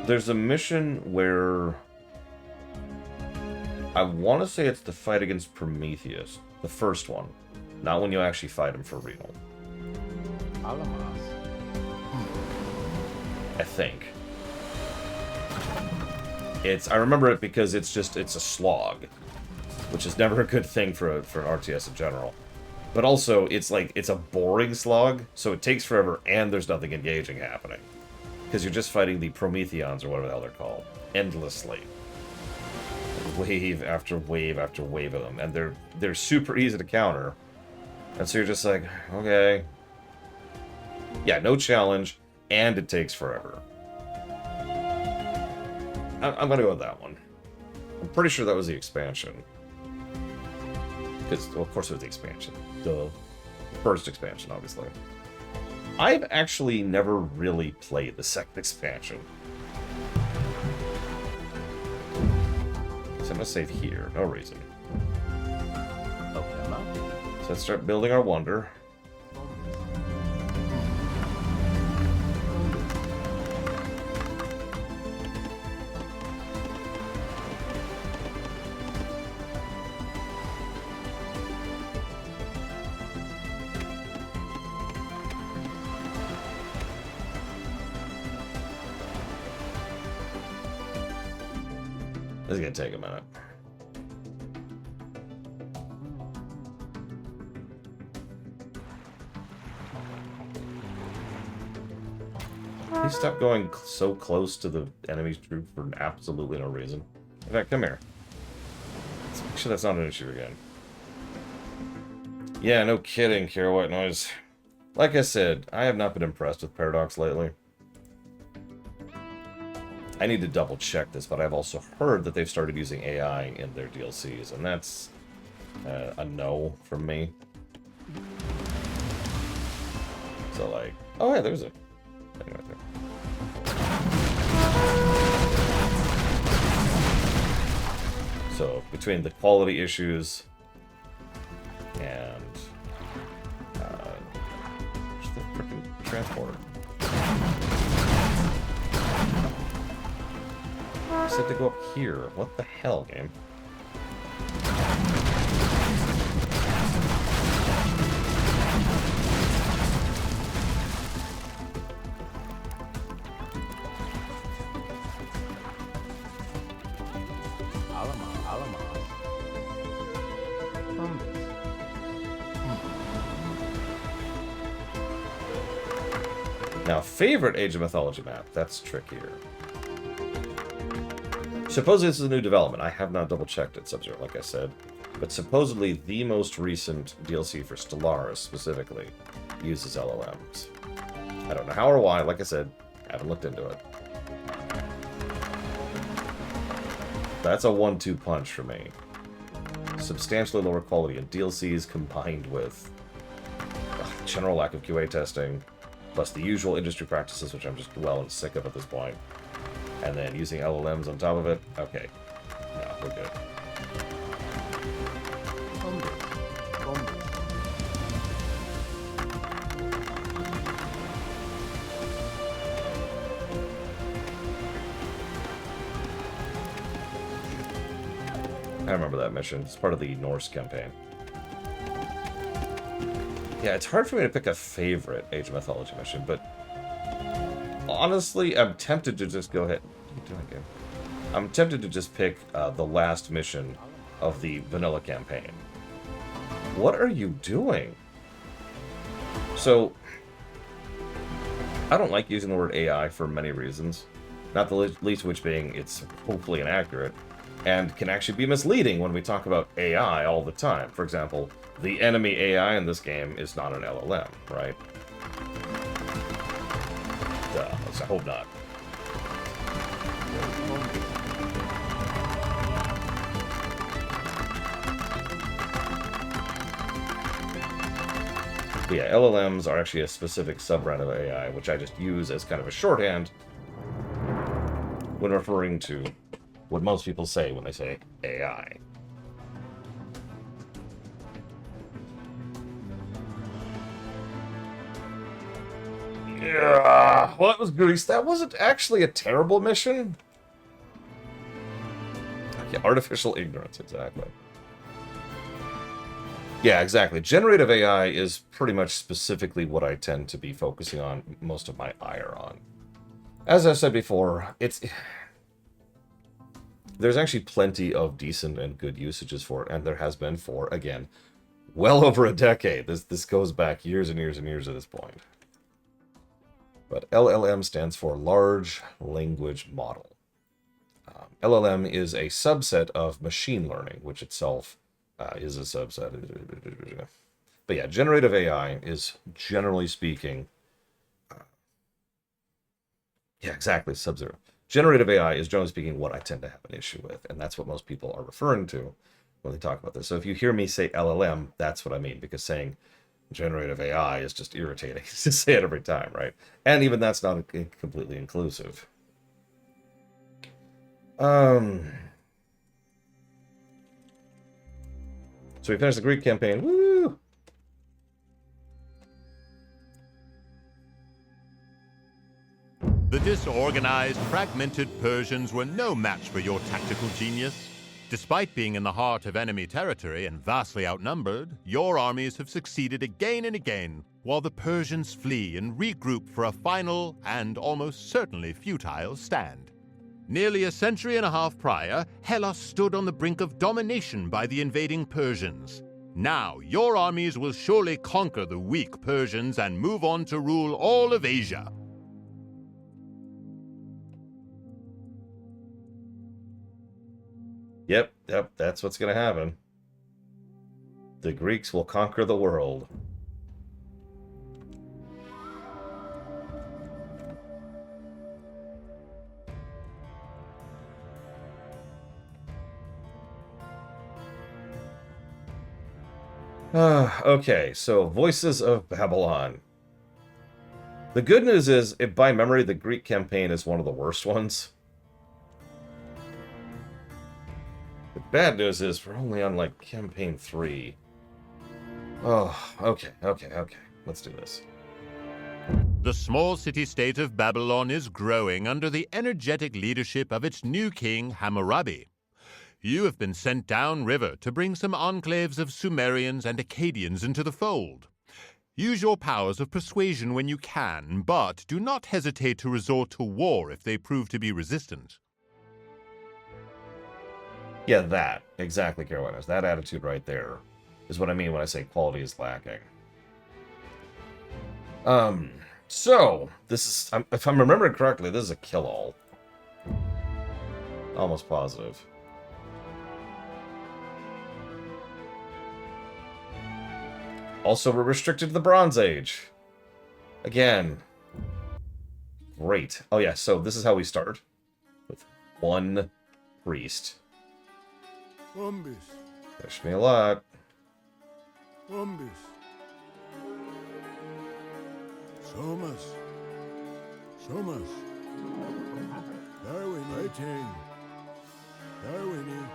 There's a mission where I want to say it's the fight against Prometheus, the first one, not when you actually fight him for real. Alamas. I think. I remember it because it's a slog, which is never a good thing for an RTS in general. But also, it's a boring slog, so it takes forever, and there's nothing engaging happening. Because you're just fighting the Prometheons, or whatever the hell they're called, endlessly. Wave after wave after wave of them, and they're super easy to counter. And so you're just like, okay. Yeah, no challenge, and it takes forever. I'm gonna go with that one. I'm pretty sure that was the expansion. Because, well, of course it was the expansion. Duh. The first expansion, obviously. I've actually never really played the second expansion. So I'm gonna save here. No reason. Okay, So let's start building our wonder. This is gonna take a minute. Please stop going so close to the enemy's troop for absolutely no reason. In fact, come here. Let's make sure that's not an issue again. Yeah, no kidding, Kira White Noise. Like I said, I have not been impressed with Paradox lately. I need to double check this, but I've also heard that they've started using AI in their DLCs, and that's a no from me. So, like, oh yeah, there's a thing right there. So, between the quality issues and just the freaking transporter. I said to go up here. What the hell, game? Now, favorite Age of Mythology map, that's trickier. Supposedly this is a new development. I have not double-checked it, Sub-Zero, like I said. But supposedly the most recent DLC for Stellaris, specifically, uses LLMs. I don't know how or why, like I said, haven't looked into it. That's a 1-2 punch for me. Substantially lower quality in DLCs combined with general lack of QA testing, plus the usual industry practices, which I'm just well and sick of at this point. And then using LLMs on top of it. Okay. No, we're good. I remember that mission. It's part of the Norse campaign. Yeah, it's hard for me to pick a favorite Age of Mythology mission, but honestly, I'm tempted to just go ahead. What are you doing, game? I'm tempted to just pick the last mission of the vanilla campaign. What are you doing? So, I don't like using the word AI for many reasons. Not the least of which being it's hopefully inaccurate, and can actually be misleading when we talk about AI all the time. For example, the enemy AI in this game is not an LLM, right? I hope not. But yeah, LLMs are actually a specific subbrand of AI, which I just use as kind of a shorthand when referring to what most people say when they say AI. Yeah, well, that was Greece. That wasn't actually a terrible mission. Yeah, artificial ignorance, exactly. Yeah, exactly. Generative AI is pretty much specifically what I tend to be focusing on most of my ire on. As I said before, there's actually plenty of decent and good usages for it, and there has been for, again, well over a decade. This goes back years and years and years at this point. But LLM stands for Large Language Model. LLM is a subset of machine learning, which itself is a subset. But yeah, generative AI is, generally speaking... yeah, exactly, Sub-Zero. Generative AI is, generally speaking, what I tend to have an issue with, and that's what most people are referring to when they talk about this. So if you hear me say LLM, that's what I mean, because saying generative AI is just irritating to say it every time, right? And even that's not completely inclusive. So we finished the Greek campaign. Woo! The disorganized, fragmented Persians were no match for your tactical genius. Despite being in the heart of enemy territory and vastly outnumbered, your armies have succeeded again and again, while the Persians flee and regroup for a final and almost certainly futile stand. Nearly a century and a half prior, Hellas stood on the brink of domination by the invading Persians. Now, your armies will surely conquer the weak Persians and move on to rule all of Asia. Yep, that's what's going to happen. The Greeks will conquer the world. Okay, so Voices of Babylon. The good news is, if by memory, the Greek campaign is one of the worst ones. The bad news is we're only on, like, campaign 3. Oh, okay. Let's do this. The small city-state of Babylon is growing under the energetic leadership of its new king, Hammurabi. You have been sent downriver to bring some enclaves of Sumerians and Akkadians into the fold. Use your powers of persuasion when you can, but do not hesitate to resort to war if they prove to be resistant. Yeah, that. Exactly, Carolinas. That attitude right there is what I mean when I say quality is lacking. So, this is... if I'm remembering correctly, this is a kill-all. Almost positive. Also, we're restricted to the Bronze Age. Again. Great. Oh yeah, so this is how we start. With one priest. Umbis. Wish me a lot. Umbis. Somas. Somas. Darwin. Waiting. Darwin.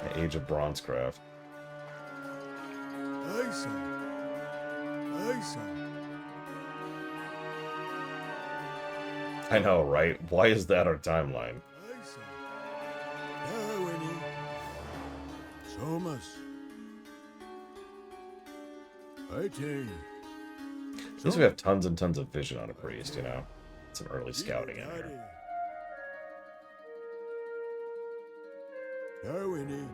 The Age of Bronzecraft. Isa. I know, right? Why is that our timeline? Isa. Darwin. Somas. Waiting. At least we have tons and tons of vision on a priest, you know? Some early scouting in here. Darwin.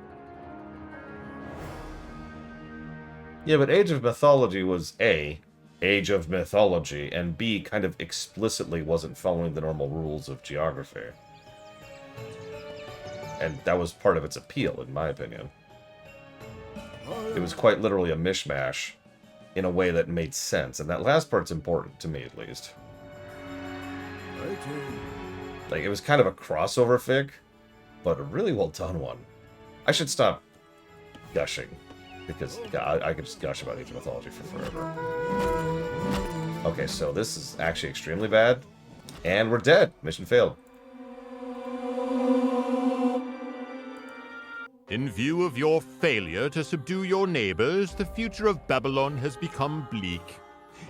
Yeah, but Age of Mythology was A, Age of Mythology, and B, kind of explicitly wasn't following the normal rules of geography. And that was part of its appeal, in my opinion. It was quite literally a mishmash in a way that made sense, and that last part's important, to me at least. Like, it was kind of a crossover fic, but a really well done one. I should stop gushing. Because I could just gush about Age of Mythology for forever. Okay, so this is actually extremely bad. And we're dead. Mission failed. In view of your failure to subdue your neighbors, the future of Babylon has become bleak.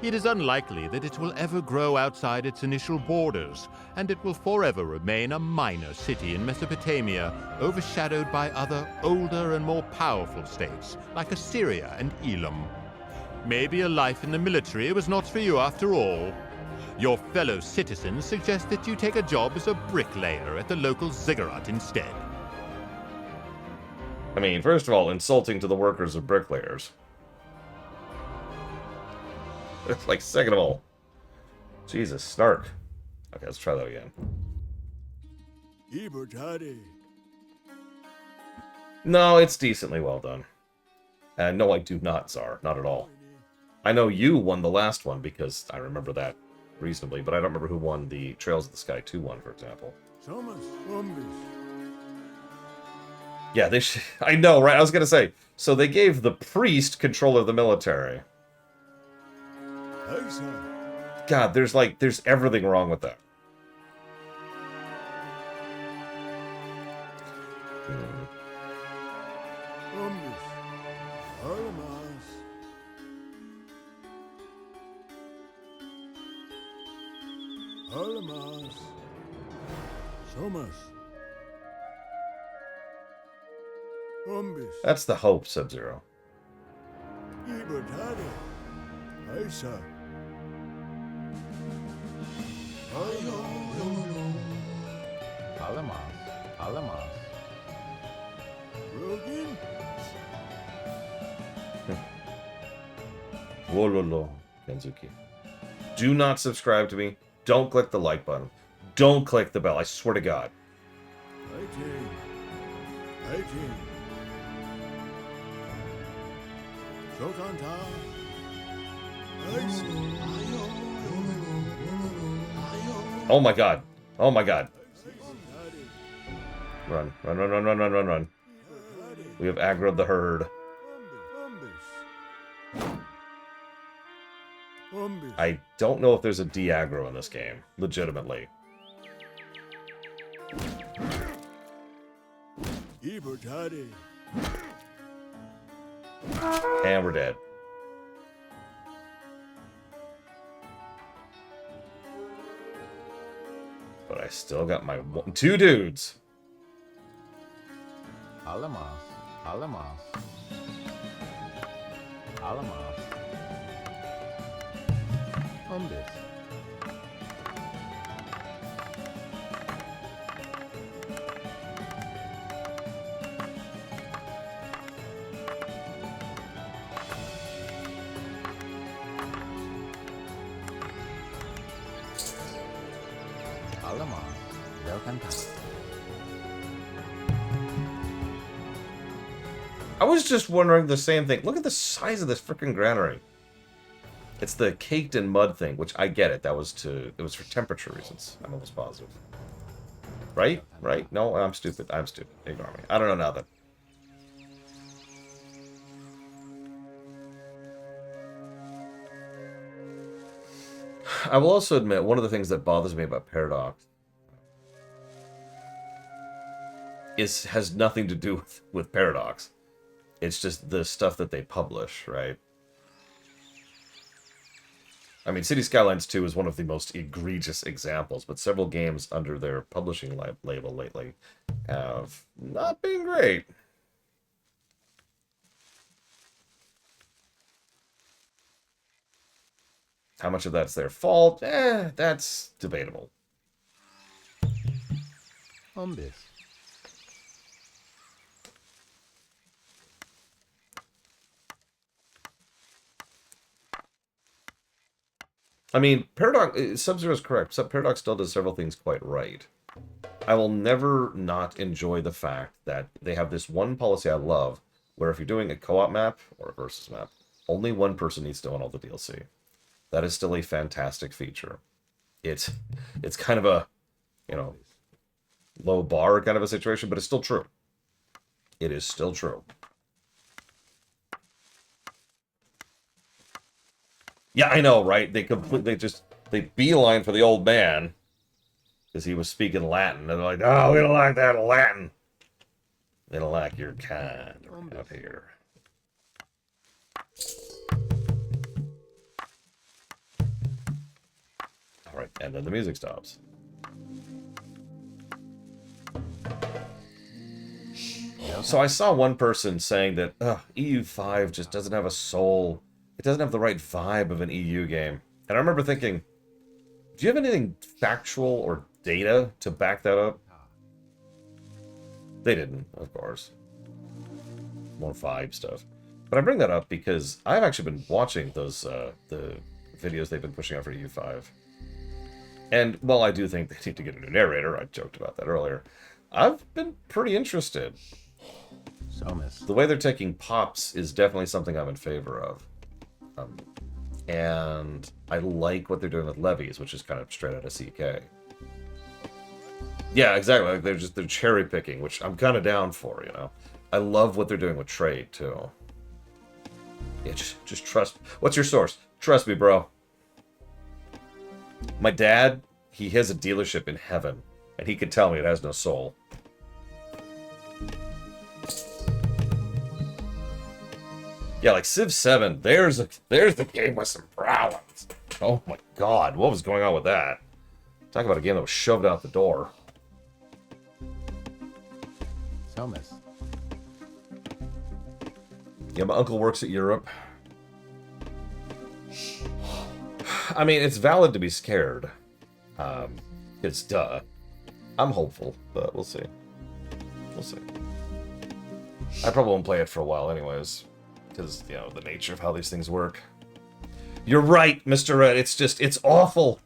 It is unlikely that it will ever grow outside its initial borders, and it will forever remain a minor city in Mesopotamia, overshadowed by other older and more powerful states, like Assyria and Elam. Maybe a life in the military was not for you after all. Your fellow citizens suggest that you take a job as a bricklayer at the local ziggurat instead. I mean, first of all, insulting to the workers of bricklayers. Like, second of all, Jesus, snark. Okay, let's try that again. No, it's decently well done. And no, I do not, Tsar. Not at all. I know you won the last one because I remember that reasonably, but I don't remember who won the Trails of the Sky 2 one, for example. Yeah, they should... I know, right? I was going to say. So they gave the priest control of the military. God, there's everything wrong with that. That's the hope, Sub-Zero. Alamas. Alamas. Broken? Wololo, Kenzuki. Do not subscribe to me. Don't click the like button. Don't click the bell. I swear to God. Fighting. Fighting. Shokanta. Ice. Oh my God. Oh my God. Daddy. Run. Run, run, run, run, run, run, run. We have aggroed the herd. Umbis. I don't know if there's a de-aggro in this game. Legitimately. Ibertadi. And we're dead. But I still got my two dudes. Alamas. Alamas. Alamas. Umbis. Alamas. Delcanta. I was just wondering the same thing. Look at the size of this freaking granary. It's the caked in mud thing, which I get it. It was for temperature reasons. I'm almost positive. Right? Right? No, I'm stupid. I'm stupid. Ignore me. I don't know now then. I will also admit, one of the things that bothers me about Paradox has nothing to do with Paradox. It's just the stuff that they publish, right? I mean, City Skylines 2 is one of the most egregious examples, but several games under their publishing label lately have not been great. How much of that's their fault? That's debatable. Umbis. I mean, Paradox, Sub-Zero is correct. Paradox still does several things quite right. I will never not enjoy the fact that they have this one policy I love, where if you're doing a co-op map or a versus map, only one person needs to own all the DLC. That is still a fantastic feature. It's kind of a, low bar kind of a situation, but it's still true. It is still true. Yeah, I know, right? They beeline for the old man because he was speaking Latin. And they're like, oh, we don't like that Latin. They don't like your kind out here. All right, and then the music stops. So I saw one person saying that EU5 just doesn't have a soul. It doesn't have the right vibe of an EU game. And I remember thinking, do you have anything factual or data to back that up? They didn't, of course. More vibe stuff. But I bring that up because I've actually been watching those the videos they've been pushing out for EU5. And while I do think they need to get a new narrator, I joked about that earlier, I've been pretty interested. Somas. The way they're taking pops is definitely something I'm in favor of. And I like what they're doing with levies, which is kind of straight out of CK. Yeah, exactly. Like they're cherry picking, which I'm kind of down for, I love what they're doing with trade too. Yeah, just trust. What's your source? Trust me, bro. My dad, he has a dealership in heaven, and he could tell me it has no soul. Yeah, like Civ 7, there's the game with some prowess. Oh my god, what was going on with that? Talk about a game that was shoved out the door. Somas. Yeah, my uncle works at Europe. I mean, it's valid to be scared. It's duh. I'm hopeful, but we'll see. We'll see. I probably won't play it for a while anyways. Because, you know, the nature of how these things work. You're right, Mr. Red. It's just, it's awful.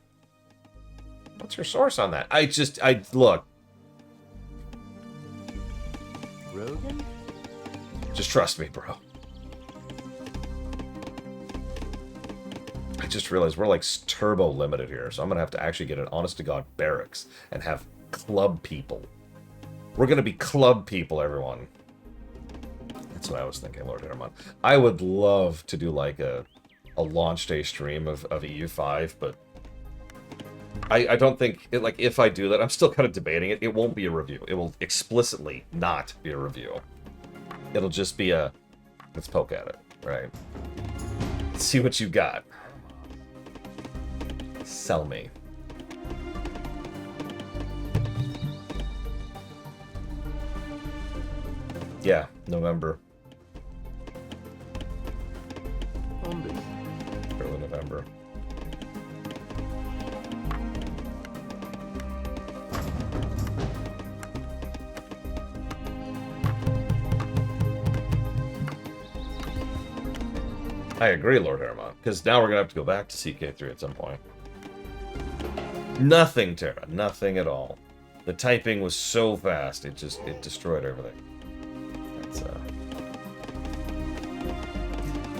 What's your source on that? Look. Rogan? Just trust me, bro. I just realized we're like turbo limited here, so I'm gonna have to actually get an honest-to-God barracks and have club people. We're gonna be club people, everyone. That's what I was thinking, Lord Herman. I would love to do like a launch day stream of EU5, but I don't think it, like, if I do that, I'm still kind of debating it. It won't be a review. It will explicitly not be a review. It'll just be a let's poke at it, right? See what you got. Sell me. Yeah, November. Umbis. Early November. I agree, Lord Hermon, because now we're going to have to go back to CK3 at some point. Nothing, Terra. Nothing at all. The typing was so fast, it destroyed everything. That's,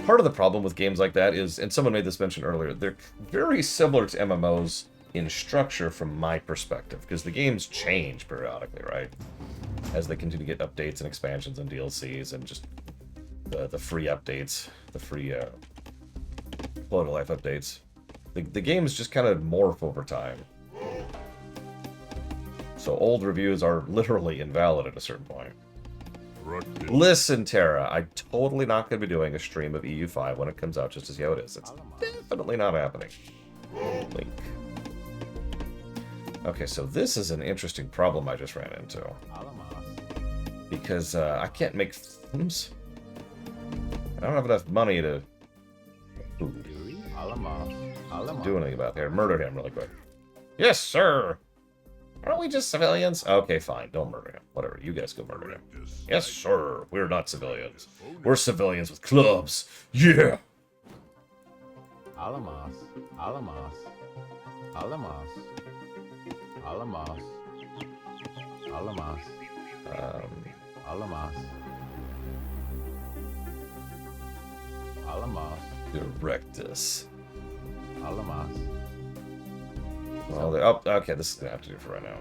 part of the problem with games like that is, and someone made this mention earlier, they're very similar to MMOs in structure from my perspective, because the games change periodically, right? As they continue to get updates and expansions and DLCs and just the free updates, the free quality of life updates. The games just kind of morph over time. So old reviews are literally invalid at a certain point. Listen, Terra, I'm totally not going to be doing a stream of EU5 when it comes out, just to see how it is. It's definitely not happening. Link. Okay, so this is an interesting problem I just ran into. Because I can't make films. I don't have enough money to do anything about it. Murder him really quick. Yes, sir! Aren't we just civilians? Okay, fine. Don't murder him. Whatever. You guys go murder him. Yes, sir. We're not civilians. We're civilians with clubs. Yeah! Alamos. Alamos. Alamos. Alamos. Alamos. Alamos. Alamos. Directus. Alamos. Well, oh, okay, this is gonna have to do for right now.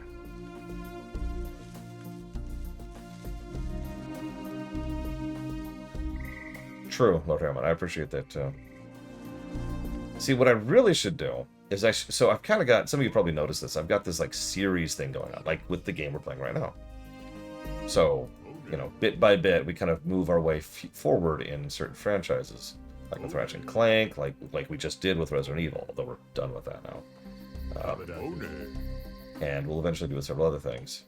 True, Lord Herman, I appreciate that too. See, what I really should do is so I've kind of got, some of you probably noticed this, I've got this like series thing going on, like with the game we're playing right now. So, you know, bit by bit, we kind of move our way forward in certain franchises, like with Ratchet and Clank, like we just did with Resident Evil, although we're done with that now. And we'll eventually do with several other things.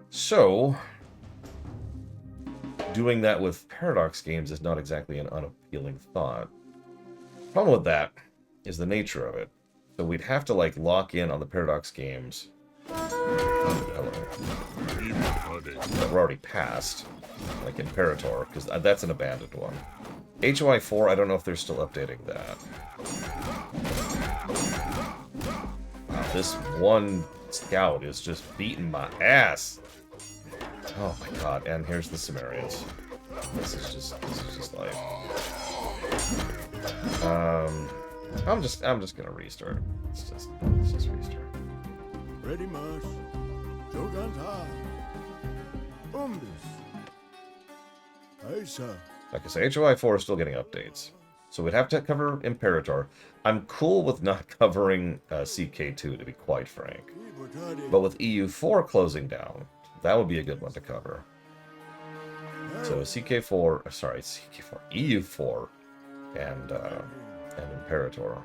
So, doing that with Paradox games is not exactly an unappealing thought. The problem with that is the nature of it. So we'd have to like lock in on the Paradox games that were already passed, like Imperator, because that's an abandoned one. HOI 4, I don't know if they're still updating that. Wow, this one scout is just beating my ass. Oh my god, and here's the Sumerians. This is just like I'm just gonna restart. Let's just restart. Ready, Mars. Joganta. Umbis. Aisa. Like I say, HOI 4 is still getting updates. So we'd have to cover Imperator. I'm cool with not covering CK2, to be quite frank. But with EU4 closing down, that would be a good one to cover. So CK4, sorry, CK4, EU4, and Imperator.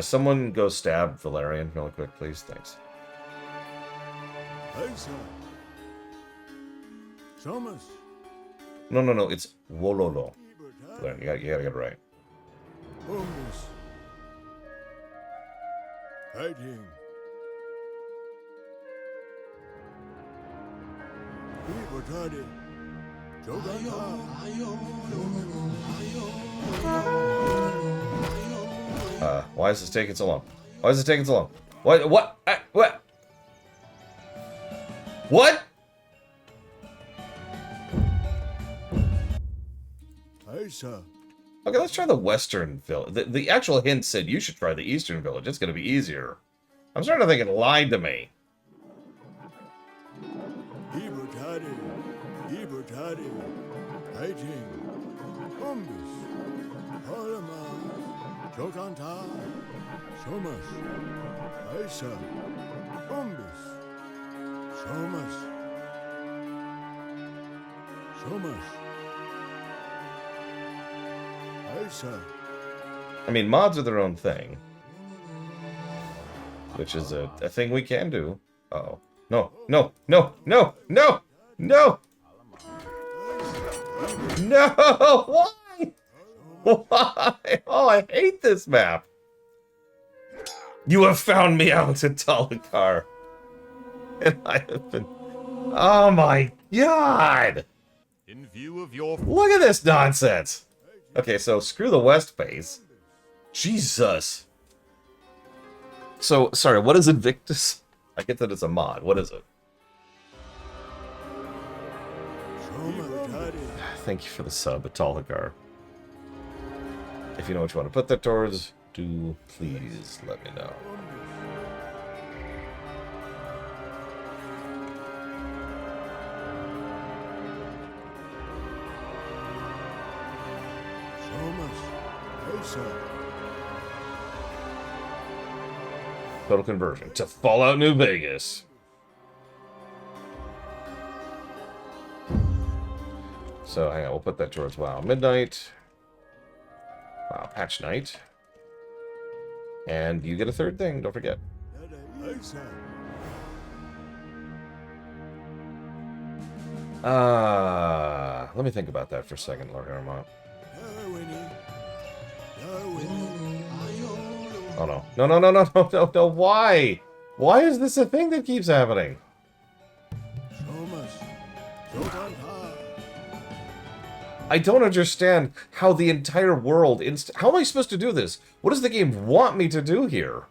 Someone go stab Valerian really quick, please. Thanks. Aisa. Somas. No, it's Wololo. Valerian, you gotta get it right. Umbis. Fighting. Libertadi. Joganta. Why is this taking so long? Why is it taking so long? What? What? What? What? Aisa. Okay, let's try the Western Village. The actual hint said you should try the Eastern Village. It's going to be easier. I'm starting to think it lied to me. Libertadi. Libertadi. Fighting. Umbis. Holama. Joganta. Somas. Aisa. Umbis. Somas. Somas. Aisa. I mean, mods are their own thing. Which is a thing we can do. Uh-oh. No, no, no, no, no, no! No! Why? Why? Oh, I hate this map. You have found me out in Talakar. And I have been... Oh my god! In view of your Look at this nonsense! Okay, so screw the West base. Jesus. So, sorry, what is Invictus? I get that it's a mod. What is it? Thank you for the sub, Atalagar. If you know what you want to put that towards, do please let me know. Total conversion to Fallout New Vegas. So hang on, we'll put that towards WoW Midnight. WoW Patch Night. And you get a third thing, don't forget. Let me think about that for a second, Lord Aramont. Oh no. No, no, no, no, no, no, no, why? Why is this a thing that keeps happening? I don't understand how the entire world how am I supposed to do this? What does the game want me to do here?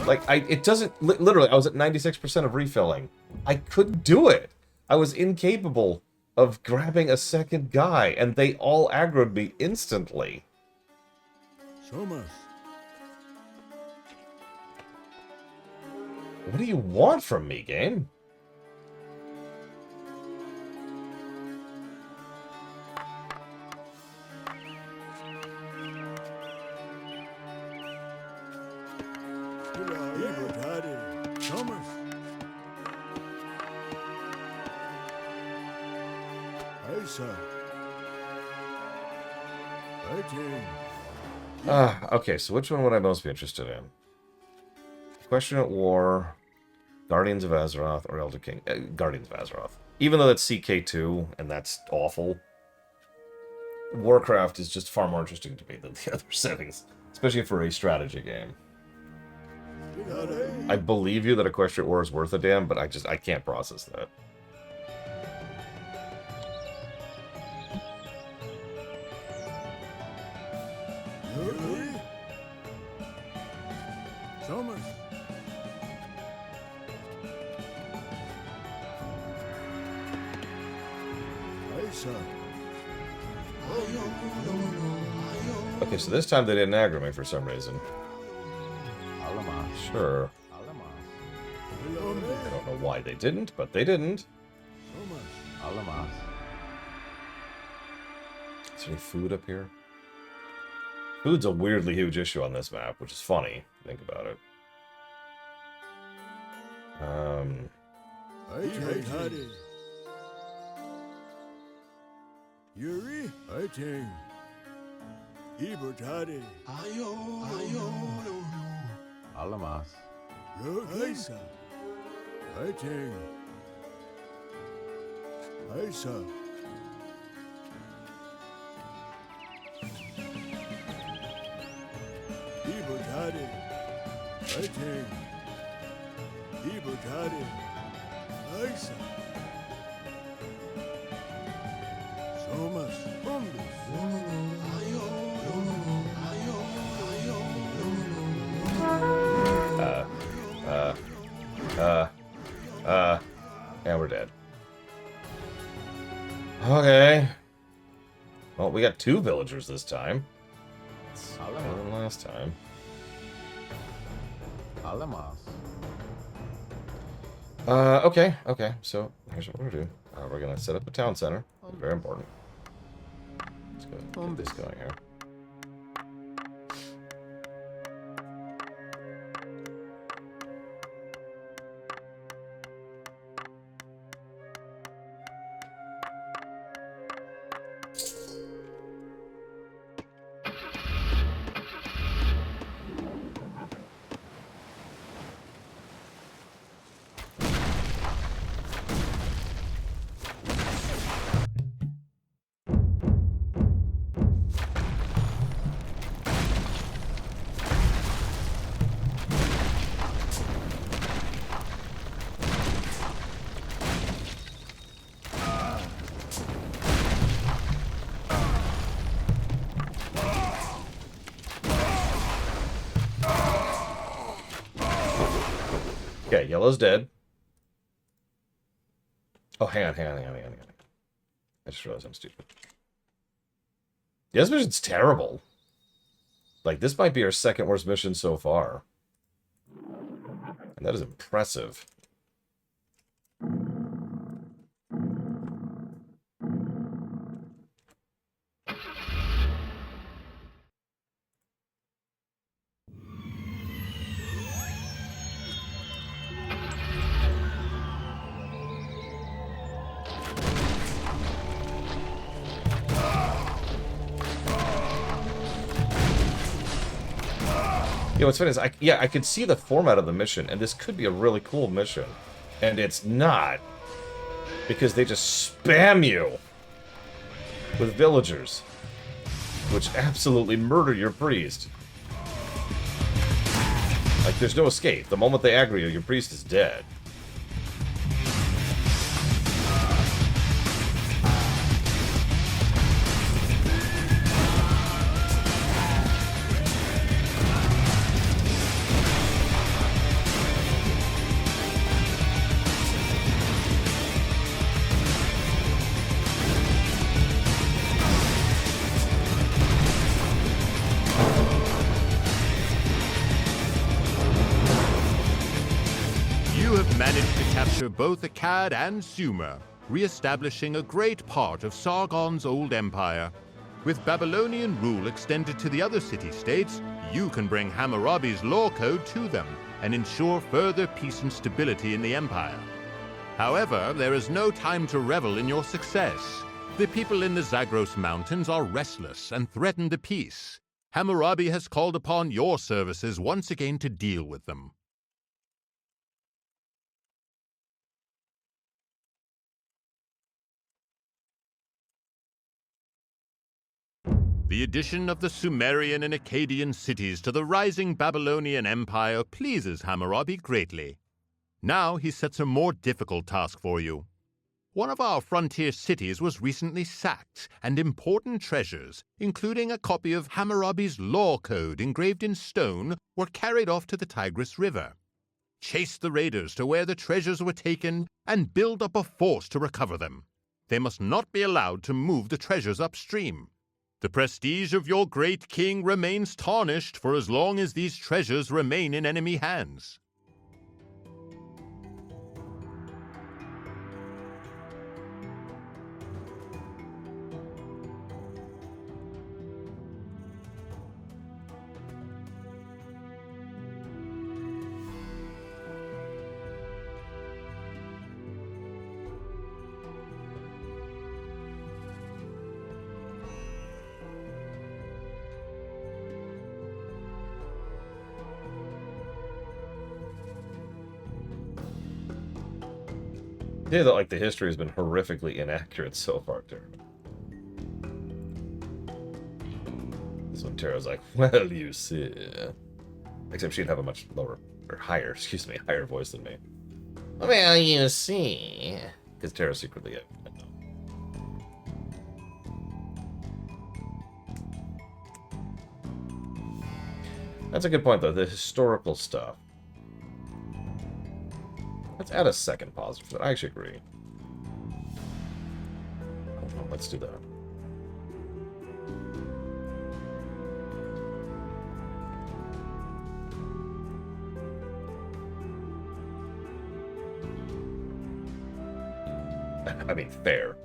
Like, it doesn't... Literally, I was at 96% of refilling. I couldn't do it. I was incapable of grabbing a second guy, and they all aggroed me instantly. What do you want from me, game? Okay, so which one would I most be interested in? Question at War, Guardians of Azeroth, or Elder King? Guardians of Azeroth. Even though that's CK2, and that's awful, Warcraft is just far more interesting to me than the other settings, especially for a strategy game. I believe you that Equestria War is worth a damn, but I can't process that. Okay, so this time they didn't aggro me for some reason. Alamas. Sure. Alamas. I don't know why they didn't, but they didn't. Alamas. Is there any food up here? Food's a weirdly huge issue on this map, which is funny. Think about it. Yuri, fighting. Ibertadi. Alamas. Aisa. Fighting. Aisa. Ibertadi. Fighting. Libertari. Aisa. Somas. Bombis. And we're dead. Okay. Well, we got 2 villagers this time. It's better than last time. Alamas. Okay. So, here's what we're gonna do. We're gonna set up a town center. Very important. Let's go get this going here. Okay, yellow's dead. Oh, hang on. I just realized I'm stupid. Yeah, this mission's terrible. Like, this might be our 2nd worst mission so far. And that is impressive. You know, what's funny is, I could see the format of the mission, and this could be a really cool mission. And it's not. Because they just spam you with villagers. Which absolutely murder your priest. Like, there's no escape. The moment they aggro you, your priest is dead. Managed to capture both Akkad and Sumer, re-establishing a great part of Sargon's old empire. With Babylonian rule extended to the other city-states, you can bring Hammurabi's law code to them and ensure further peace and stability in the empire. However, there is no time to revel in your success. The people in the Zagros Mountains are restless and threaten the peace. Hammurabi has called upon your services once again to deal with them. The addition of the Sumerian and Akkadian cities to the rising Babylonian Empire pleases Hammurabi greatly. Now he sets a more difficult task for you. One of our frontier cities was recently sacked, and important treasures, including a copy of Hammurabi's law code engraved in stone, were carried off to the Tigris River. Chase the raiders to where the treasures were taken and build up a force to recover them. They must not be allowed to move the treasures upstream. The prestige of your great king remains tarnished for as long as these treasures remain in enemy hands. Yeah, that, like, the history has been horrifically inaccurate so far, Tara. This one, Tara's like, well, you see. Except she'd have a much lower, or higher, excuse me, higher voice than me. Well, you see. Because Terra's secretly it. That's a good point, though. The historical stuff. Let's add a second positive for that. I actually agree. Oh, let's do that. I mean, fair.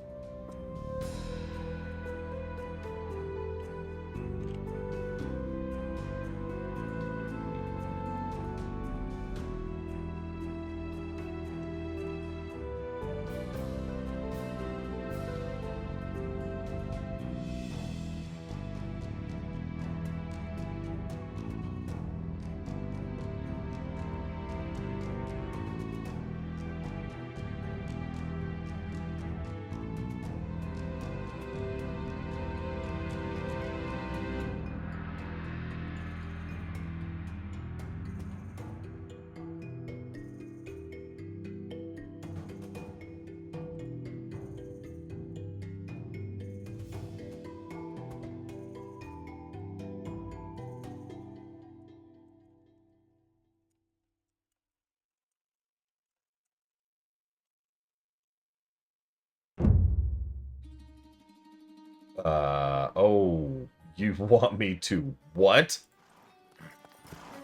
Oh, you want me to what?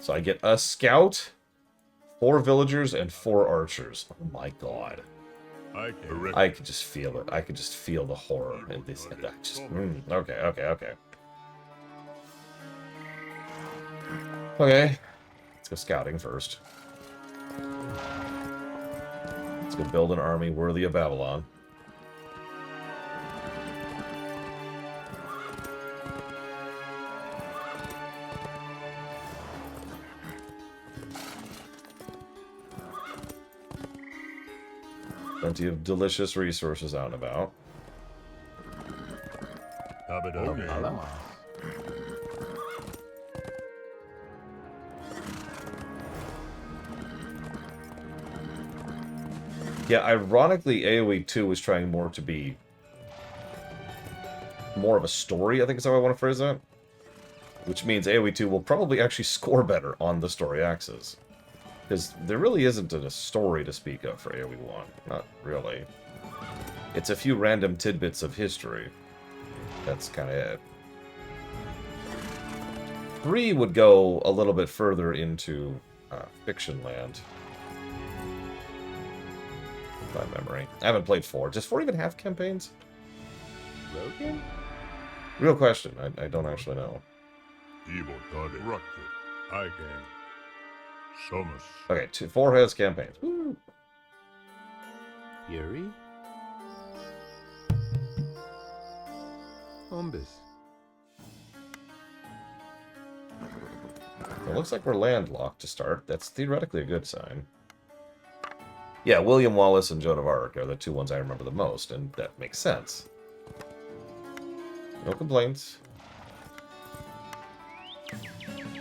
So I get a scout, 4 villagers, and 4 archers. Oh my god. I could just feel it. I could just feel the horror in this. Okay. Okay. Let's go scouting first. Let's go build an army worthy of Babylon. Plenty of delicious resources out and about. Alamas. Yeah, ironically, AoE 2 was trying more to be more of a story, I think is how I want to phrase that. Which means AoE 2 will probably actually score better on the story axis. Because there really isn't a story to speak of for AoE 1. Not really. It's a few random tidbits of history. That's kind of it. 3 would go a little bit further into fiction land. By memory. I haven't played 4. Does 4 even have campaigns? Rogan? Real question. I don't actually know. Okay, 4 has campaigns. Woo! Yuri? Umbus. It looks like we're landlocked to start. That's theoretically a good sign. Yeah, William Wallace and Joan of Arc are the 2 ones I remember the most, and that makes sense. No complaints.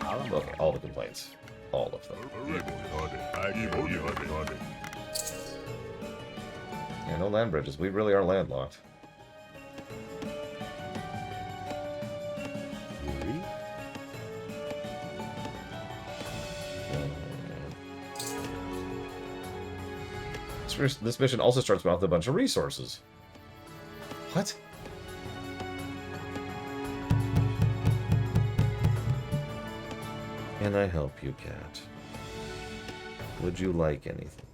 Okay, all the complaints. All of them. Yeah, no land bridges. We really are landlocked. Yuri? This mission also starts out with a bunch of resources. What? Can I help you, cat? Would you like anything?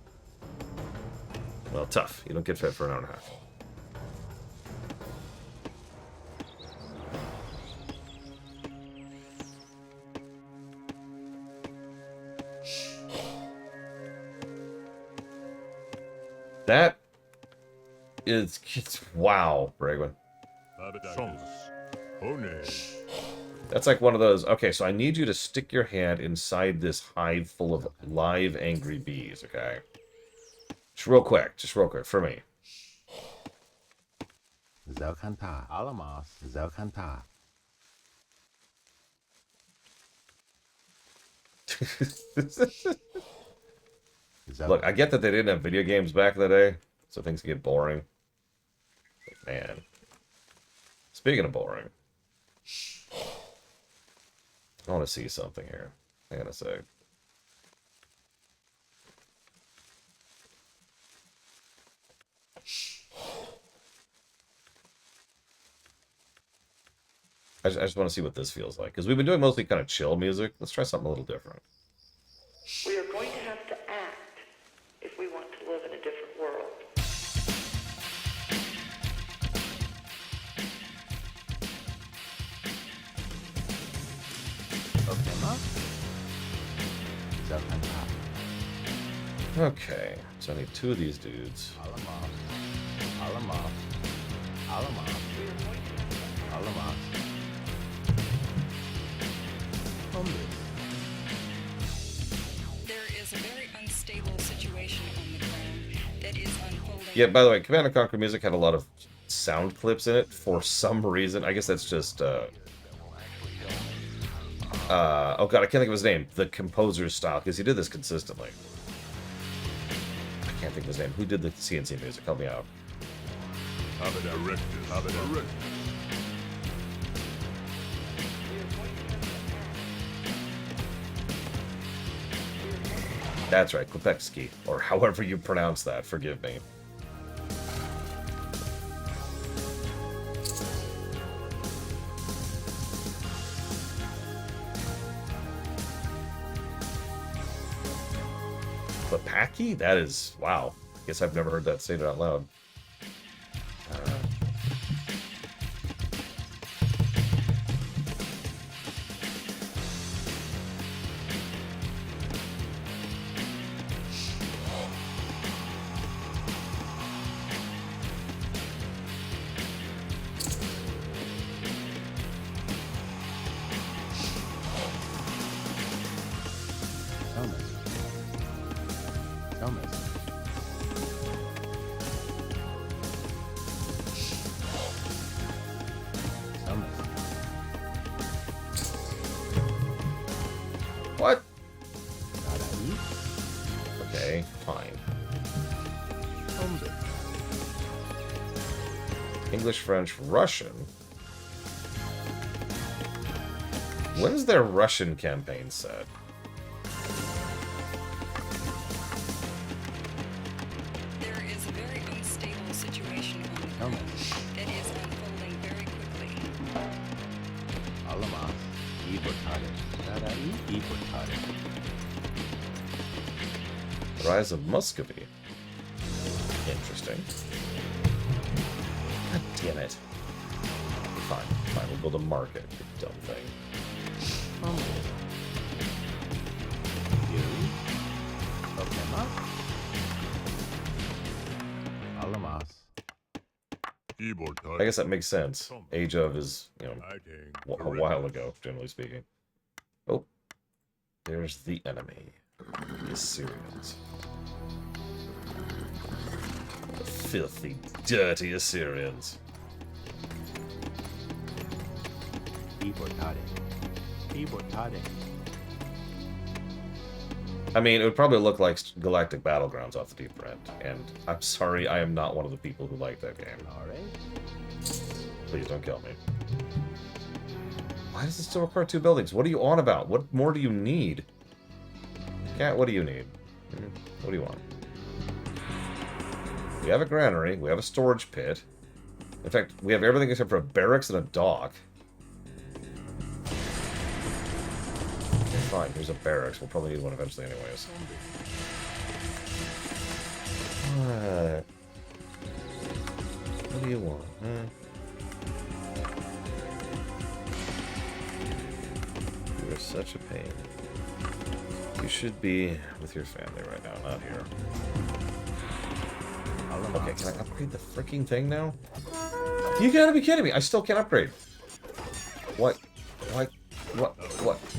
Well, tough. You don't get fed for an hour and a half. That is... Wow, Bragwin. That's like one of those... Okay, so I need you to stick your hand inside this hive full of live angry bees, okay? Just real quick, for me. Zelkanta. Alamas. Zelkanta. Look, I get that they didn't have video games back in the day, so things get boring. But man. Speaking of boring, I want to see something here. Hang on a sec. I just want to see what this feels like. Because we've been doing mostly kind of chill music. Let's try something a little different. We are going to have to act if we want to live in a different world. Okay, so I need 2 of these dudes. There is a very unstable situation on the ground that is unfolding. Yeah, by the way, Command & Conquer Music had a lot of sound clips in it for some reason. I guess that's just, oh god, I can't think of his name. The composer's style, because he did this consistently. I can't think of his name. Who did the CNC music? Help me out. That's right, Klipekski, or however you pronounce that. Forgive me. Klipaki? That is, wow. Guess I've never heard that stated out loud. What? Okay, fine. English, French, Russian. When's their Russian campaign set? There is a very unstable situation on the ground that is unfolding very quickly. The Rise of Muscovy. Interesting. God damn it. Fine, fine, we'll build a market, you dumb thing. I guess that makes sense. Age of is, you know, a while ago, generally speaking. Oh, there's the enemy. The Assyrians. The filthy, dirty Assyrians. I mean, it would probably look like Galactic Battlegrounds off the deep end, and I'm sorry, I am not one of the people who like that game. Please don't kill me. Why does it still require 2 buildings? What are you on about? What more do you need? Cat, what do you need? What do you want? We have a granary, we have a storage pit. In fact, we have everything except for a barracks and a dock. Okay, fine, here's a barracks. We'll probably need one eventually anyways. What do you want? You are such a pain. You should be with your family right now, not here. Okay, can I upgrade the freaking thing now? You gotta be kidding me! I still can't upgrade. What? Why? What?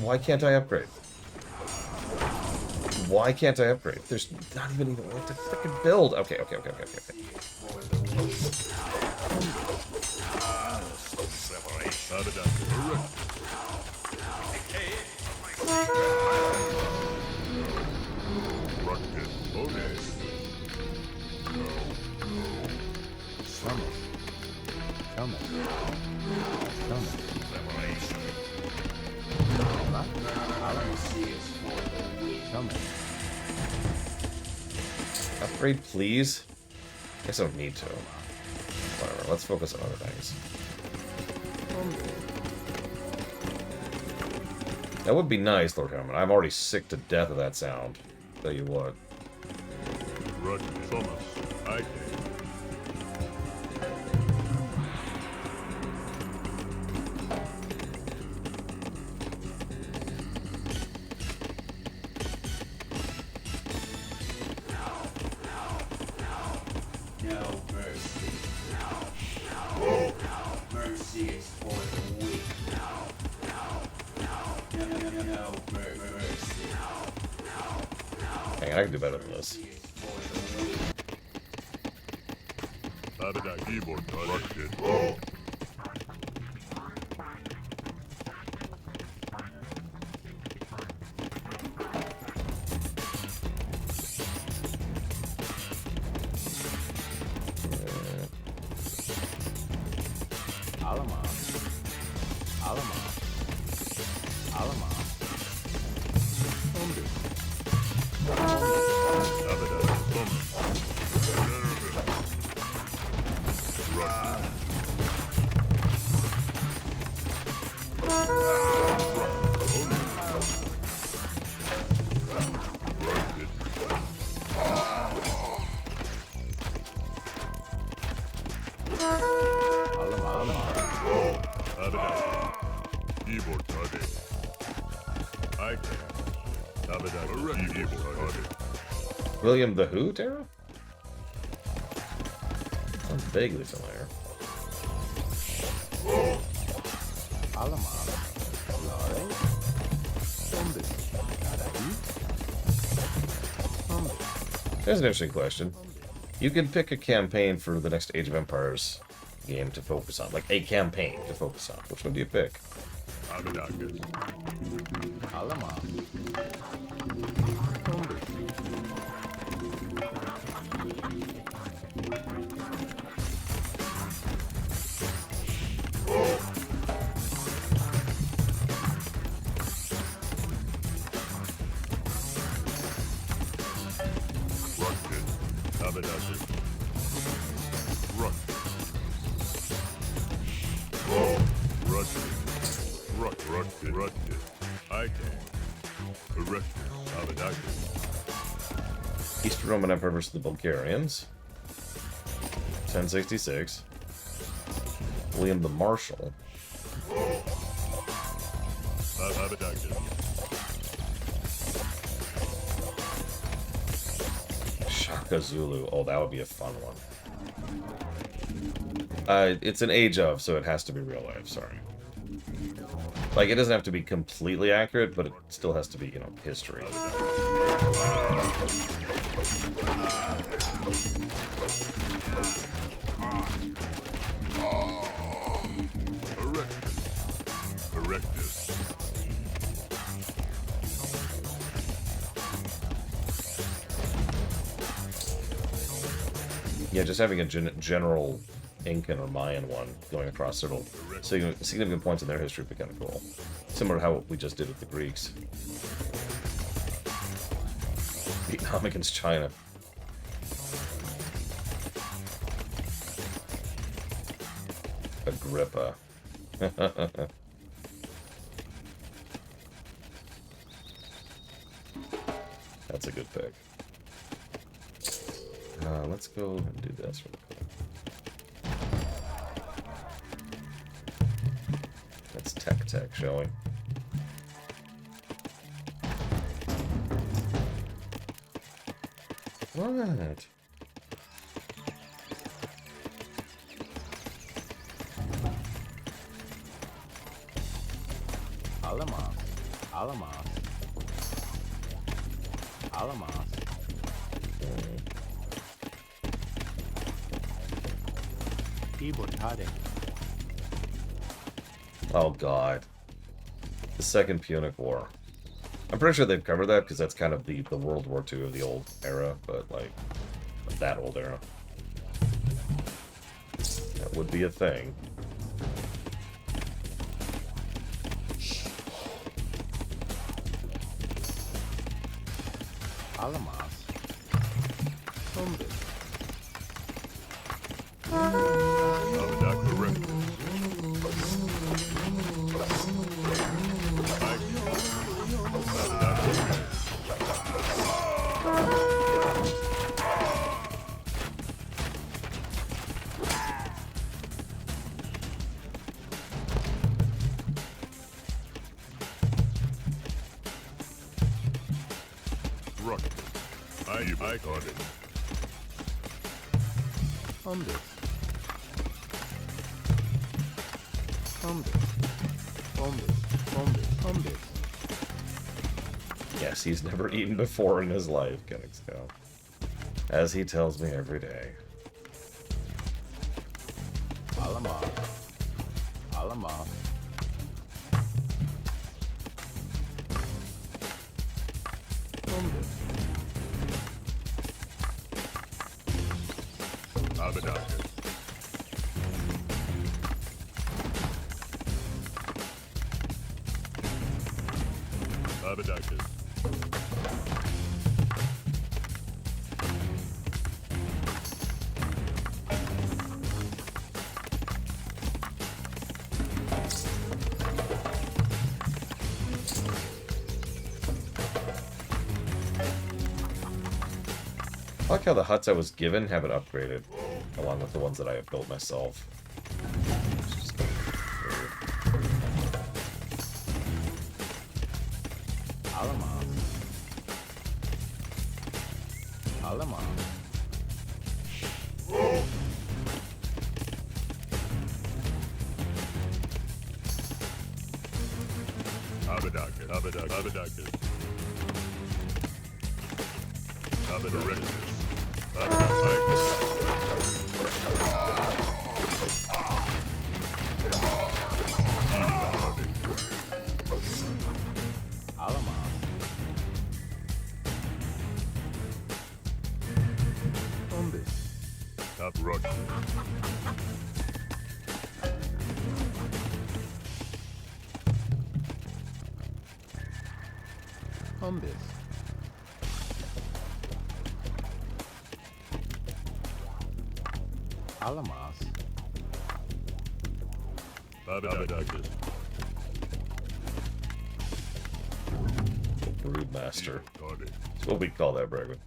Why can't I upgrade? Why can't I upgrade? There's not even what to freaking build. Okay. Upgrade, please? Guess I don't need to. Whatever, let's focus on other things. That would be nice, Lord Helmet. I'm already sick to death of that sound. Tell you what. Roger, Thomas. I No mercy. Mercy is for the weak. No mercy. Hang on, I can do better than this. Abada keyboard corrupted. Alama. Alama. Alama. Umbus. Abada Thomas. Alama. Alama. Abada. Keyboard target. I can. Abada keyboard target. William the Who, Tara? Sounds vaguely familiar. Alama. Lore. Umbus. Karahi. Umbus. There's an interesting question. You can pick a campaign for the next Age of Empires game to focus on. Like, a campaign to focus on. Which one do you pick? Abada. Alama. Umbus. Rushted. Abada. Rush. Rushted. Rushted. I can. Arrested. Abada. Eastern Roman Empire versus the Bulgarians. 1066. William the Marshal. Abada. Shaka Zulu. Oh, that would be a fun one. It's an age of, so it has to be real life, sorry. Like, it doesn't have to be completely accurate, but it still has to be, you know, history. Erected. Yeah, just having a general Incan or Mayan one going across several significant points in their history would be kind of cool. Similar to how we just did with the Greeks. Vietnam against China. Agrippa. That's a good pick. Let's go and do this real quick. That's tech, shall we? What? Alama. Alama. Alama. Keyboard target. Oh god. The Second Punic War. I'm pretty sure they've covered that because that's kind of the World War II of the old era, but like that old era. That would be a thing. Alamas. Umbus. Abadak erectus. Ruckus. I got it. Umbus. Umbus. Umbus. Umbus. Umbus. Yes, he's never eaten before in his life, Kenixco. As he tells me every day. Alama. Alama. Umbus. Abadacus. Abadacus. I like how the huts I was given have it upgraded, along with the ones that I have built myself. It's just weird. Alama. Alama. Abadacus. Abadacus. Abadacus. Abadacus. Alama. Umbus. Top Ruckus. Umbus. Alamas. Abadacus. Broodmaster. Got it. That's what we call that, Bregman.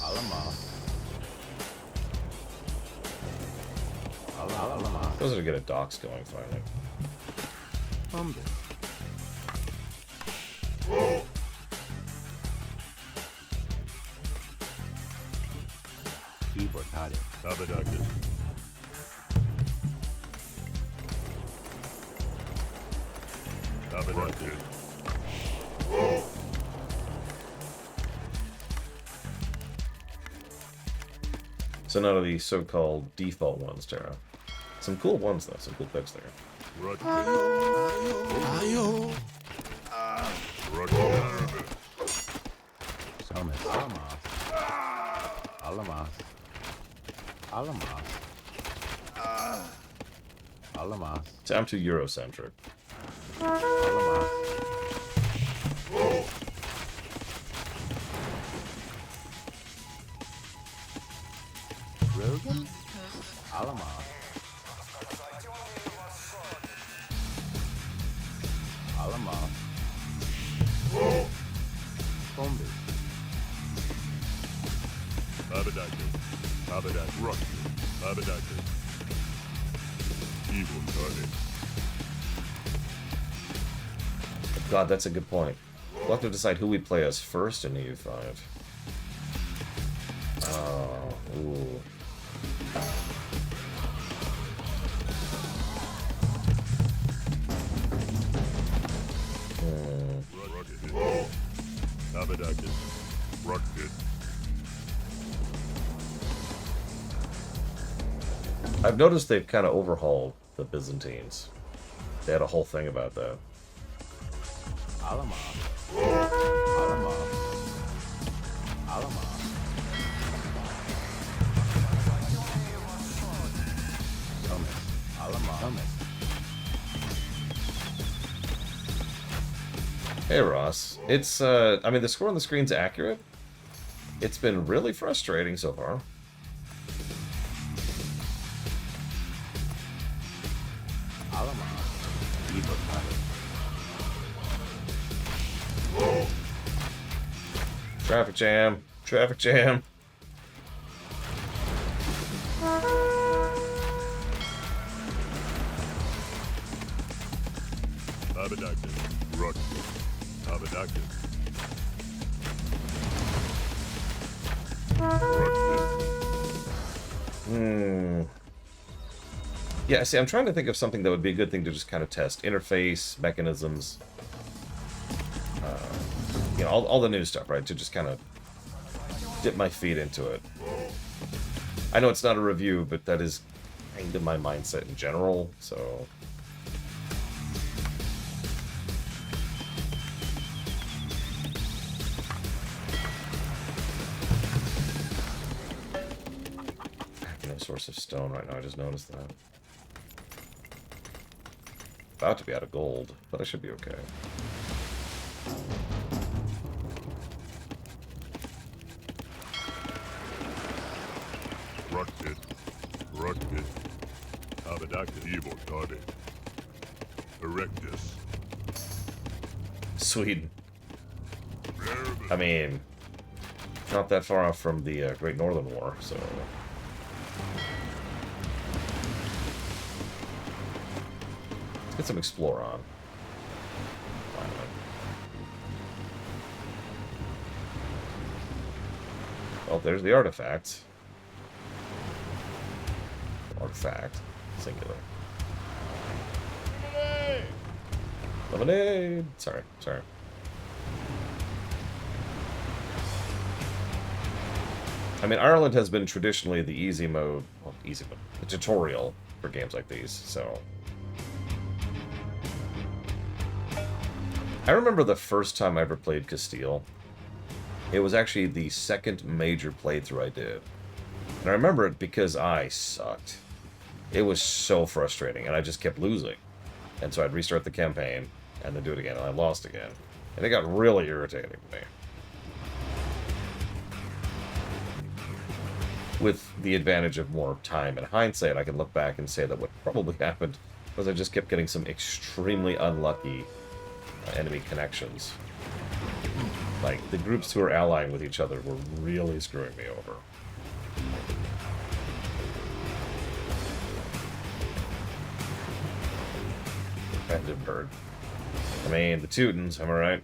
Alama. Alama. Those are to get a docks going finally. Umbus. Iportare. Abadacus. Abadacus. So none of the so-called default ones, Tara. Some cool ones though, some cool picks there. Ruckus. Ayo. Ruckus. Summit. Alamas. Alamas. Alamas. Alamas. See, I'm too Eurocentric. Alamas. Rogan? Alamas. Alamas. Bombi. Abadacus. Abadacus. Ruckus. Abadacus. Evil target. God, that's a good point. We'll have to decide who we play as first in EU5. Oh, ooh. Ruckus. Abadacus. Ruckus. I've noticed they've kind of overhauled the Byzantines. They had a whole thing about that. Alama. Alama. Alama. Thomas. Alama. Thomas. Hey Ross, it's I mean the score on the screen's accurate. It's been really frustrating so far. Alama. Evil Thomas. Traffic jam, traffic jam. Abadacus. Rock. Abadacus. Yeah, see, I'm trying to think of something that would be a good thing to just kind of test. Interface, mechanisms, you know, all the new stuff, right? To just kind of dip my feet into it. I know it's not a review, but that is kind of my mindset in general, so... No source of stone right now, I just noticed that. About to be out of gold, but I should be okay. Rocket. Rocket. Abadacus. Evil Toddy. Erectus. Sweden. I mean, not that far off from the Great Northern War, so... Let's get some Explore on. Finally. Well, there's the artifact. Artifact. Singular. Lemonade! Sorry. I mean, Ireland has been traditionally the easy mode, well, the tutorial for games like these, so... I remember the first time I ever played Castile. It was actually the second major playthrough I did. And I remember it because I sucked. It was so frustrating, and I just kept losing. And so I'd restart the campaign, and then do it again, and I lost again. And it got really irritating to me. With the advantage of more time and hindsight, I can look back and say that what probably happened was I just kept getting some extremely unlucky enemy connections. Like, the groups who were allying with each other were really screwing me over. Effective bird. I mean, the Teutons, am I right?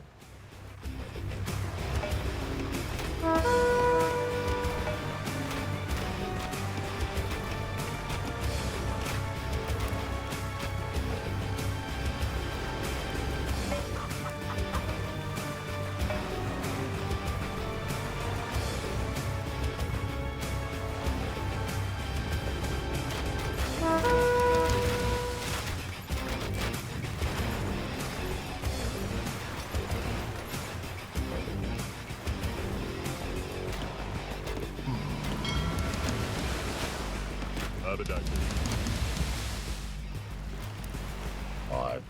Odd.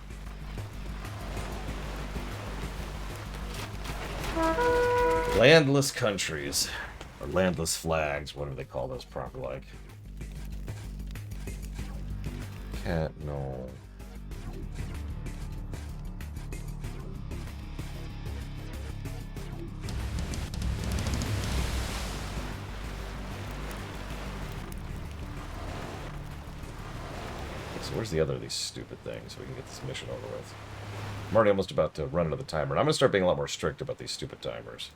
Landless countries. Or landless flags, whatever they call those proper like. Cat, no. So where's the other of these stupid things so we can get this mission over with? I'm already almost about to run into the timer, and I'm going to start being a lot more strict about these stupid timers.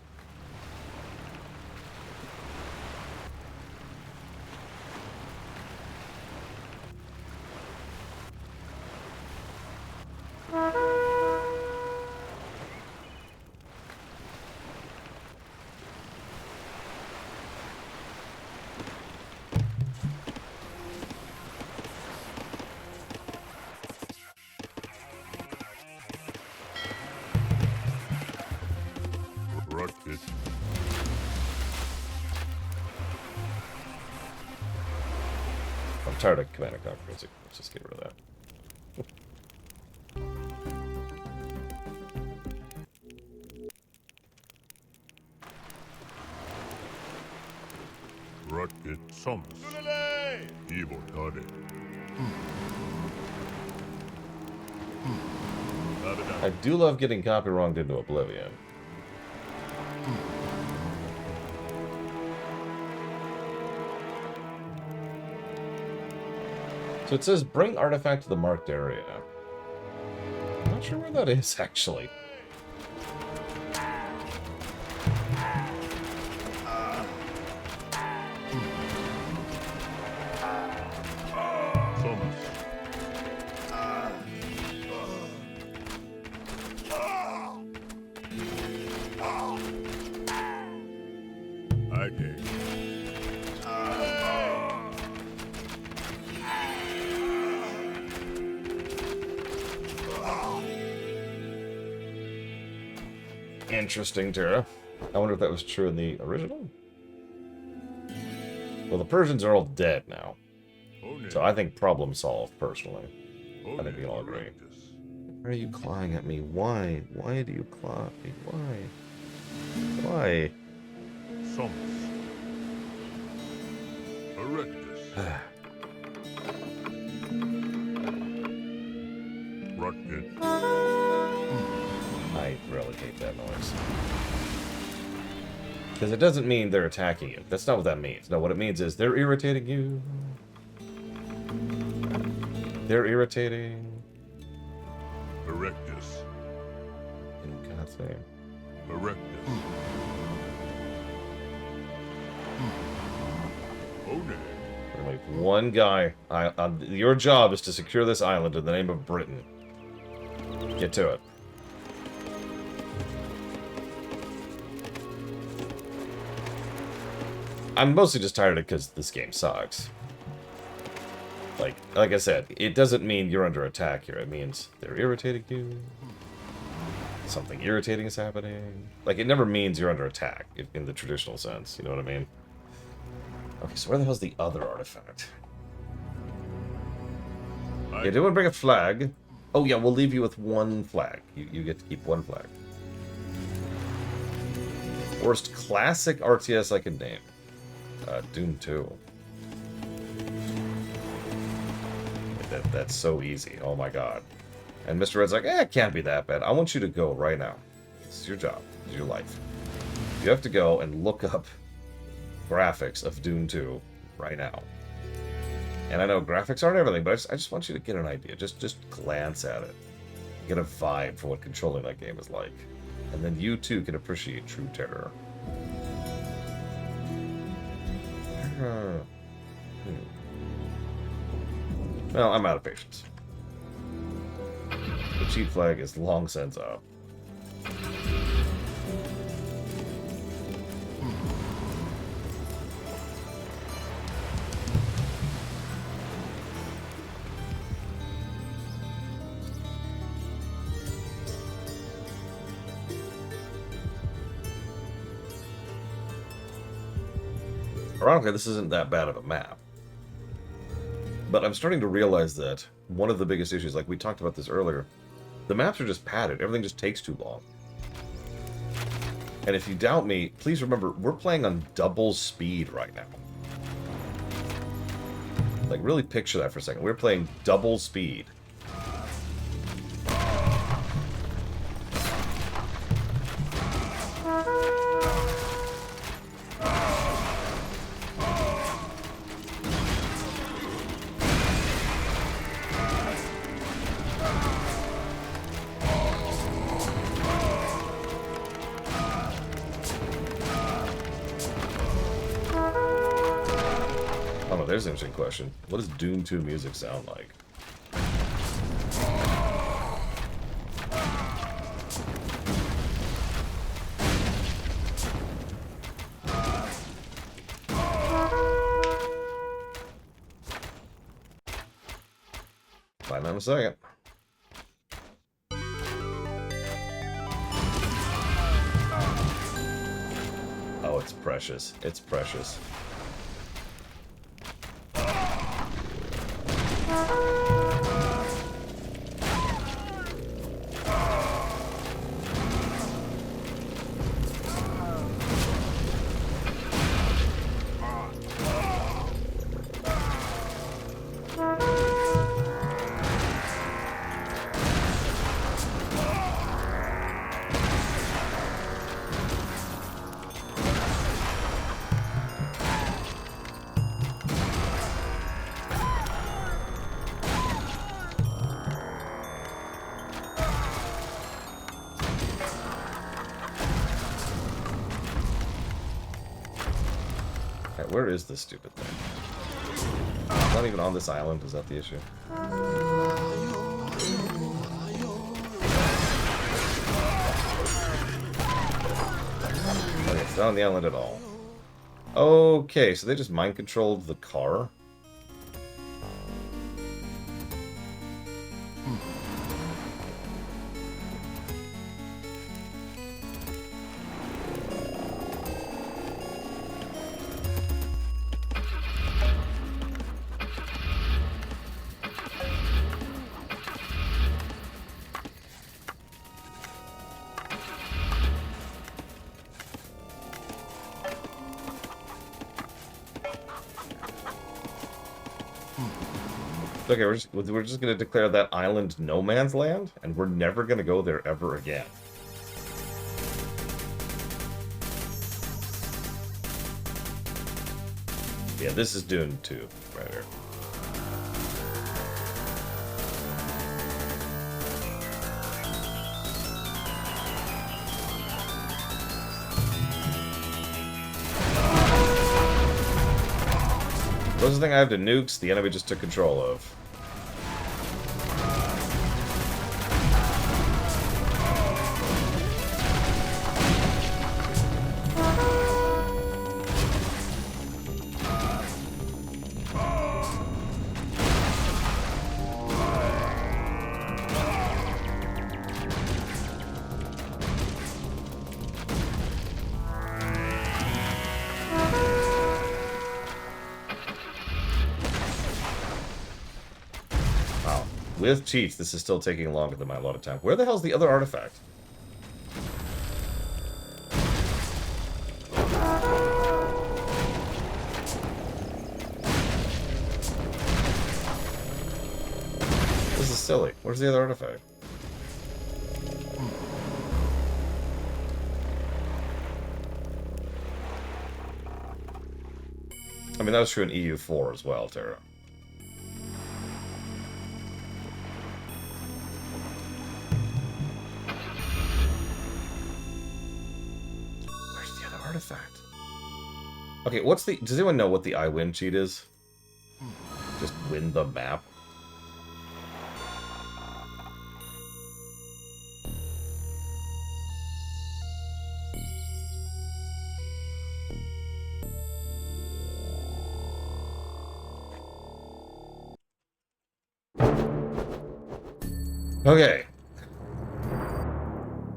tired of Command and Conquer music. Let's just get rid of that. Rocket Soms. Evil Toddy. I do love getting copy wronged into oblivion. So it says bring artifact to the marked area. I'm not sure where that is, actually. Soms. Okay. Interesting, Tara. I wonder if that was true in the original? Well, the Persians are all dead now. So I think problem solved, personally. I think we can all agree. Why are you clawing at me? Why? Why do you claw at me? Why? Why? Soms. Erectus. Rocket. I really hate that noise. Because it doesn't mean they're attacking you. That's not what that means. No, what it means is they're irritating you. They're irritating. Erectus. In God's name. Erectus. One. Like one guy. Your job is to secure this island in the name of Britain. Get to it. I'm mostly just tired of it because this game sucks. Like I said, it doesn't mean you're under attack here. It means they're irritating you. Something irritating is happening. Like, it never means you're under attack in the traditional sense. You know what I mean? Okay, so where the hell's the other artifact? Yeah, do you want to bring a flag? Oh, yeah, we'll leave you with one flag. You get to keep one flag. Worst classic RTS I can name. Doom 2. That's so easy. Oh my god. And Mr. Red's like, it can't be that bad. I want you to go right now. This is your job. This is your life. You have to go and look up graphics of Doom 2 right now. And I know graphics aren't everything, but I just want you to get an idea. Just glance at it. Get a vibe for what controlling that game is like. And then you too can appreciate true terror. Well, I'm out of patience. The cheat flag is long since up. Ironically, this isn't that bad of a map. But I'm starting to realize that one of the biggest issues, like we talked about this earlier, the maps are just padded. Everything just takes too long. And if you doubt me, please remember, we're playing on double speed right now. Like, really picture that for a second. We're playing double speed. There's an interesting question. What does Doom 2 music sound like? Find out in a second. Oh, it's precious. It's precious. where is this stupid thing? It's not even on this island, is that the issue? Okay, it's not on the island at all. Okay, so they just mind-controlled the car? Okay, we're just gonna declare that island no man's land, and we're never gonna go there ever again. Yeah, this is Dune 2, right here. Closest thing I have to nukes, the enemy just took control of. With cheats, this is still taking longer than my allotted time. Where the hell's the other artifact? This is silly. Where's the other artifact? I mean, that was true in EU4 as well, Terra. Artifact. Okay, does anyone know what the I win cheat is? Just win the map. Okay.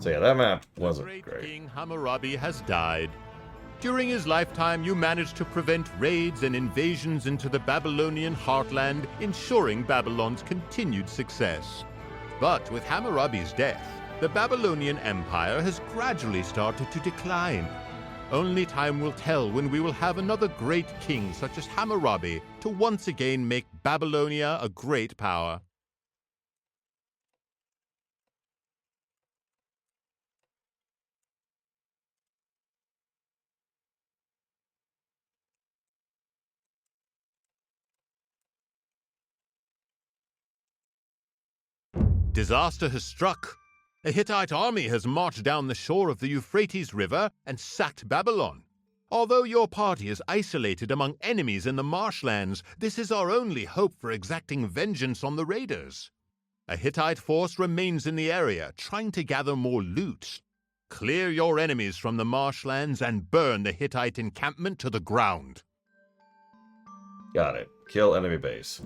So yeah, that map wasn't great. great. King Hammurabi has died. During his lifetime, you managed to prevent raids and invasions into the Babylonian heartland, ensuring Babylon's continued success. But with Hammurabi's death, the Babylonian Empire has gradually started to decline. Only time will tell when we will have another great king such as Hammurabi to once again make Babylonia a great power. Disaster has struck. A Hittite army has marched down the shore of the Euphrates River and sacked Babylon. Although your party is isolated among enemies in the marshlands, this is our only hope for exacting vengeance on the raiders. A Hittite force remains in the area, trying to gather more loot. Clear your enemies from the marshlands and burn the Hittite encampment to the ground. Got it. Kill enemy base.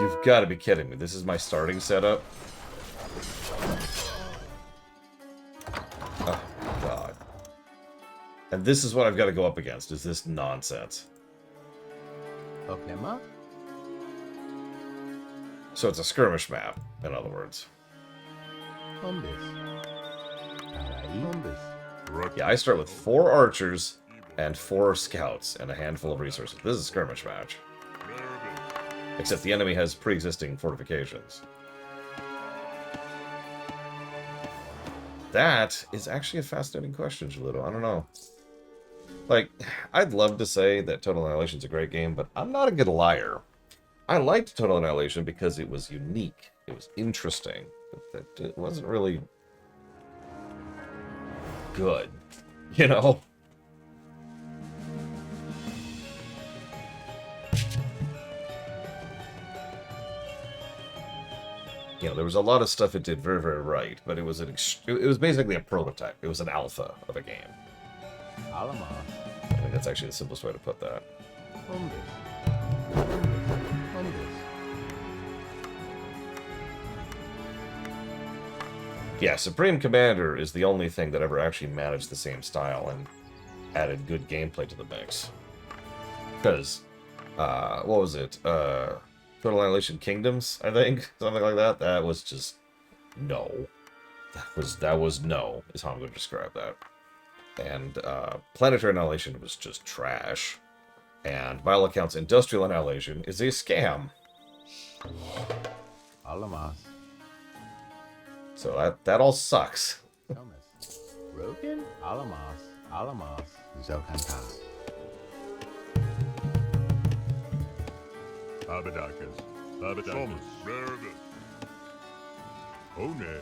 You've got to be kidding me. This is my starting setup? Oh, God. And this is what I've got to go up against, is this nonsense. Okay, ma? So it's a skirmish map, in other words. Yeah, I start with 4 archers and 4 scouts and a handful of resources. This is a skirmish match. Except the enemy has pre-existing fortifications. That is actually a fascinating question, Jalito. I don't know. Like, I'd love to say that Total Annihilation's a great game, but I'm not a good liar. I liked Total Annihilation because it was unique. It was interesting. But it wasn't really good, you know? You know, there was a lot of stuff it did very, very right, but it was it was basically a prototype. It was an alpha of a game. Alama. I think that's actually the simplest way to put that. Yeah, Supreme Commander is the only thing that ever actually managed the same style and added good gameplay to the mix. Because, what was it? Total Annihilation Kingdoms, I think? Something like that? That was just... no. That was no, is how I'm going to describe that. And, Planetary Annihilation was just trash. And, by all accounts, Industrial Annihilation is a scam. Alamas. So that all sucks. Thomas. Rogan? Alamas. Alamas. Zokanta. Abaddacus. Abaddacus. Raribus. One.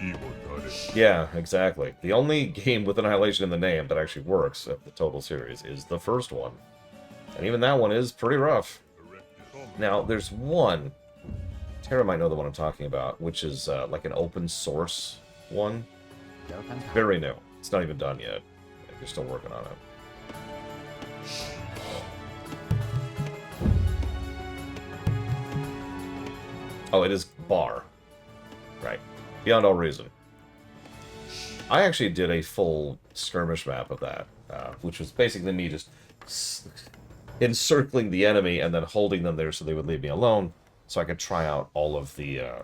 Evil Goddess. Yeah, exactly. The only game with Annihilation in the name that actually works of the total series is the first one. And even that one is pretty rough. Now, there's one, Tara might know the one I'm talking about, which is like an open source one. Zokanta. Very new. It's not even done yet. They're still working on it. Oh, it is Bar. Right. Beyond All Reason. I actually did a full skirmish map of that, which was basically me just encircling the enemy and then holding them there so they would leave me alone, so I could try out all of the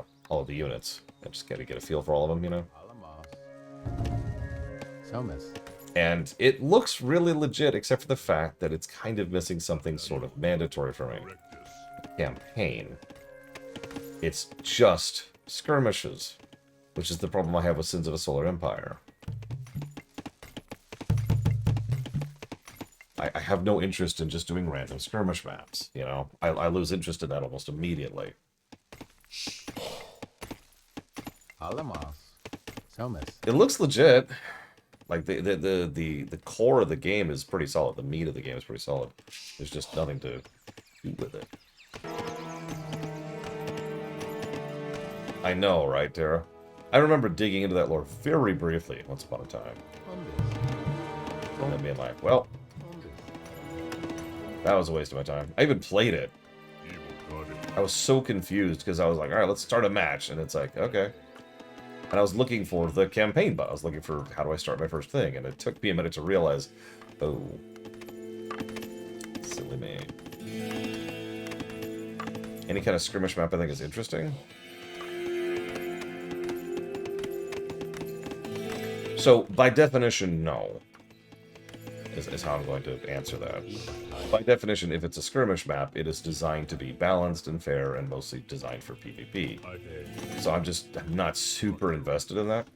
units. I just gotta get a feel for all of them, you know. Alamas. Thomas. And it looks really legit, except for the fact that it's kind of missing something sort of mandatory for me. Campaign. It's just skirmishes, which is the problem I have with Sins of a Solar Empire. I have no interest in just doing random skirmish maps, you know? I lose interest in that almost immediately. Alamas. Thomas. It looks legit. Like, the core of the game is pretty solid. The meat of the game is pretty solid. There's just nothing to do with it. I know, right, Tara? I remember digging into that lore very briefly once upon a time. And then being like, well, that was a waste of my time. I even played it. Evil Goddess. I was so confused because I was like, alright, let's start a match. And it's like, okay. And I was looking for the campaign button. I was looking for how do I start my first thing. And it took me a minute to realize, oh, silly me. Any kind of skirmish map I think is interesting. So, by definition, no, is how I'm going to answer that. By definition, if it's a skirmish map, it is designed to be balanced and fair and mostly designed for PvP. So I'm not super invested in that.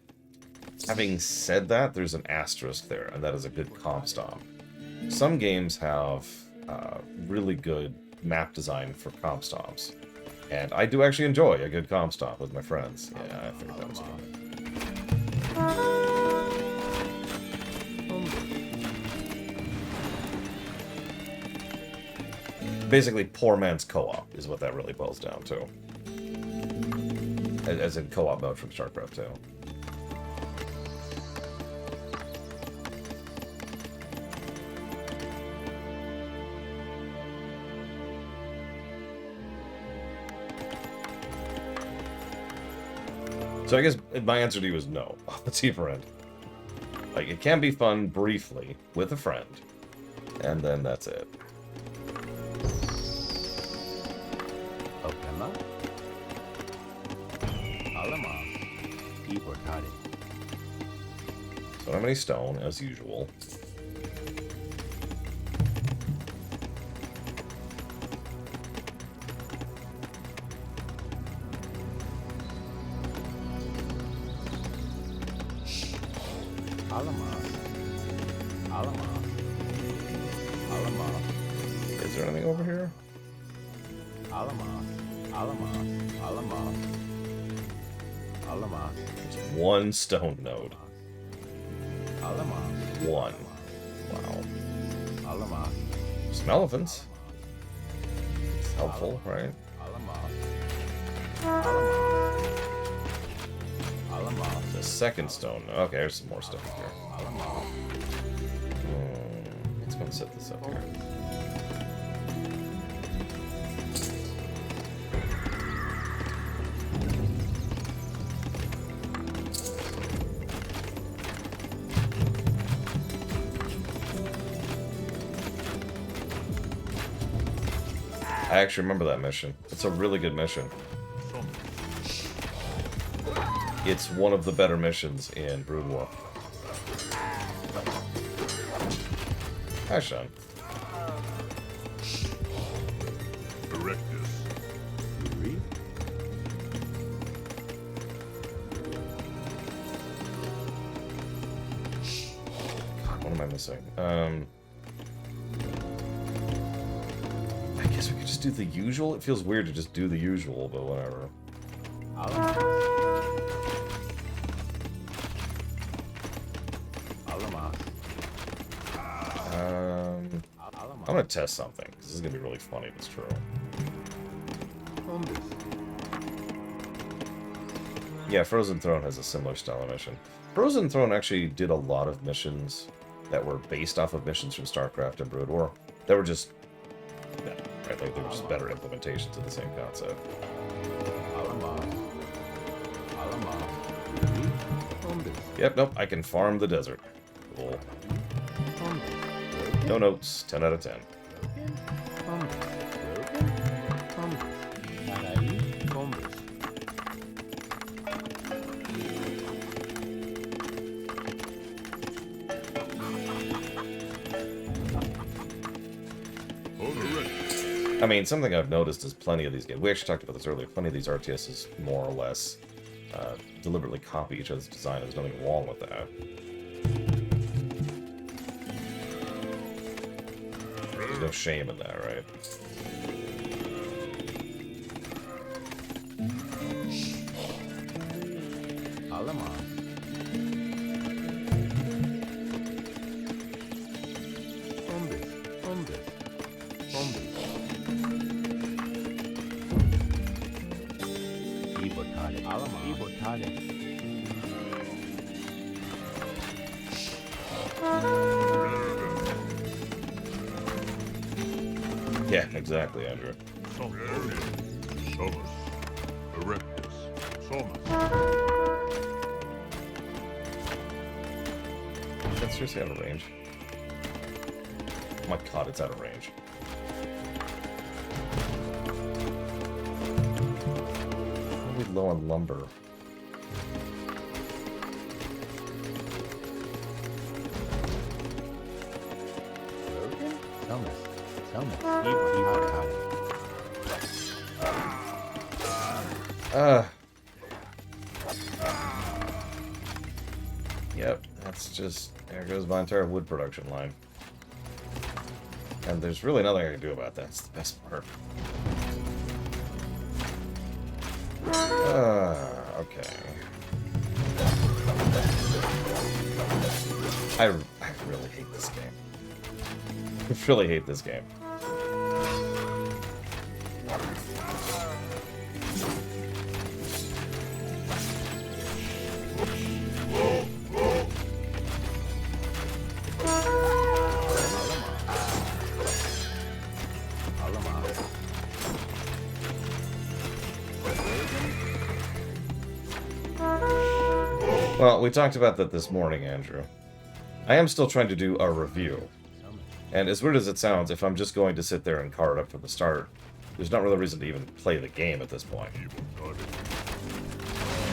Having said that, there's an asterisk there, and that is a good comp stomp. Some games have really good map design for comp stomps. And I do actually enjoy a good comp stomp with my friends. Yeah, I figured that was coming. Basically, poor man's co-op is what that really boils down to. As in co-op mode from StarCraft 2. So I guess my answer to you is no. Let's see, friend. Like, it can be fun briefly with a friend, and then that's it. Okema. Alamas. Ibortadi. So don't have any stone, as usual. Alamas. Alamas. Alamas. Is there anything over here? Alamas. Alamas. Alamas. Alamas. Just one stone node. Alamas. One. Wow. Alamas. Some elephants. It's helpful, right? Alamas. Alamas. Alamas. The second stone. Okay, there's some more stuff here. Alamas. Let's go and set this up here. I actually remember that mission. It's a really good mission. It's one of the better missions in Brood War. Hi, Sean. Erectus. Read. What am I missing? I guess we could just do the usual. It feels weird to just do the usual, but whatever. Alamas. Alamas. I'm gonna test something, because this is gonna be really funny if it's true. Hombres. Yeah, Frozen Throne has a similar style of mission. Frozen Throne actually did a lot of missions that were based off of missions from StarCraft and Brood War. They were just, yeah, right, like they were just better implementations of the same concept. Alamas. Alamas. Read. Hombres. Yep, nope, I can farm the desert. Cool. Hombres. No notes, 10 out of 10. Hombres. Hombres. Naraí. Hombres. I mean, something I've noticed is plenty of these games. We actually talked about this earlier. Plenty of these RTSs more or less deliberately copy each other's design. There's nothing wrong with that. There's no shame in that, right? Alamas. Hombres. Hombres. Hombres. Ibotade. Alamas. Ibotade. Yeah, exactly, Andrew. Somus. Erectus. Somus. That's seriously out of range. Oh my god, it's out of range. Probably low on lumber. Thomas. Thomas. Ibotade. Yep, that's just... There goes my entire wood production line. And there's really nothing I can do about that. It's the best part. Okay. I really hate this game. I really hate this game. Well, we talked about that this morning, Andrew. I am still trying to do a review. And as weird as it sounds, if I'm just going to sit there and card up from the start, there's not really a reason to even play the game at this point.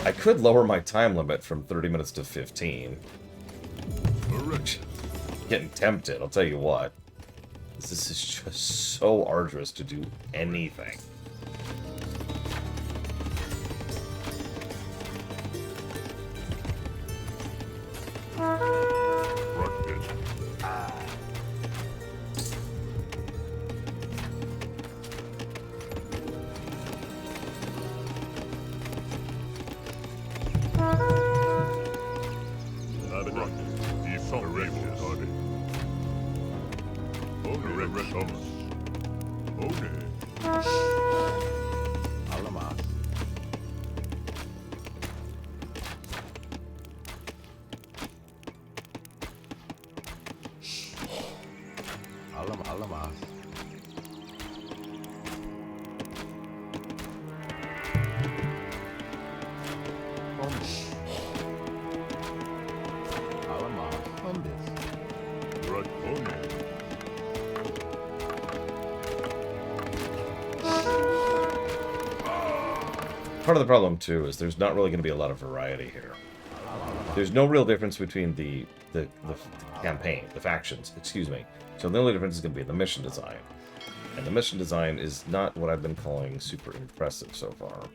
I could lower my time limit from 30 minutes to 15. Getting tempted, I'll tell you what. This is just so arduous to do anything. study. One. Thomas. One. Alamas. Alamas. Hombres. Alamas. Hombres. Right. One. Part of the problem, too, is there's not really going to be a lot of variety here. There's no real difference between the campaign, the factions, excuse me. So the only difference is going to be the mission design. And the mission design is not what I've been calling super impressive so far.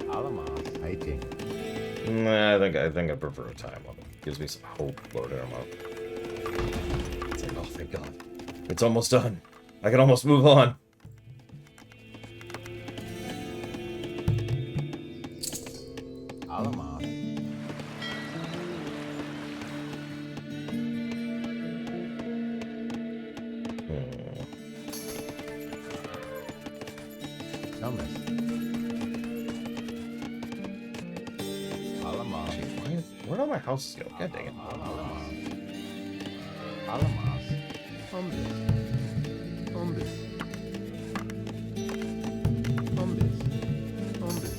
Alamas. Fighting. Nah, I think I prefer a time limit. Gives me some hope loading them up. It's like, oh, thank God. It's almost done. I can almost move on. Alamas. Thomas. Alamas. Where do my houses go? God dang it. Alamas. Hombres. Hombres. Hombres. Hombres.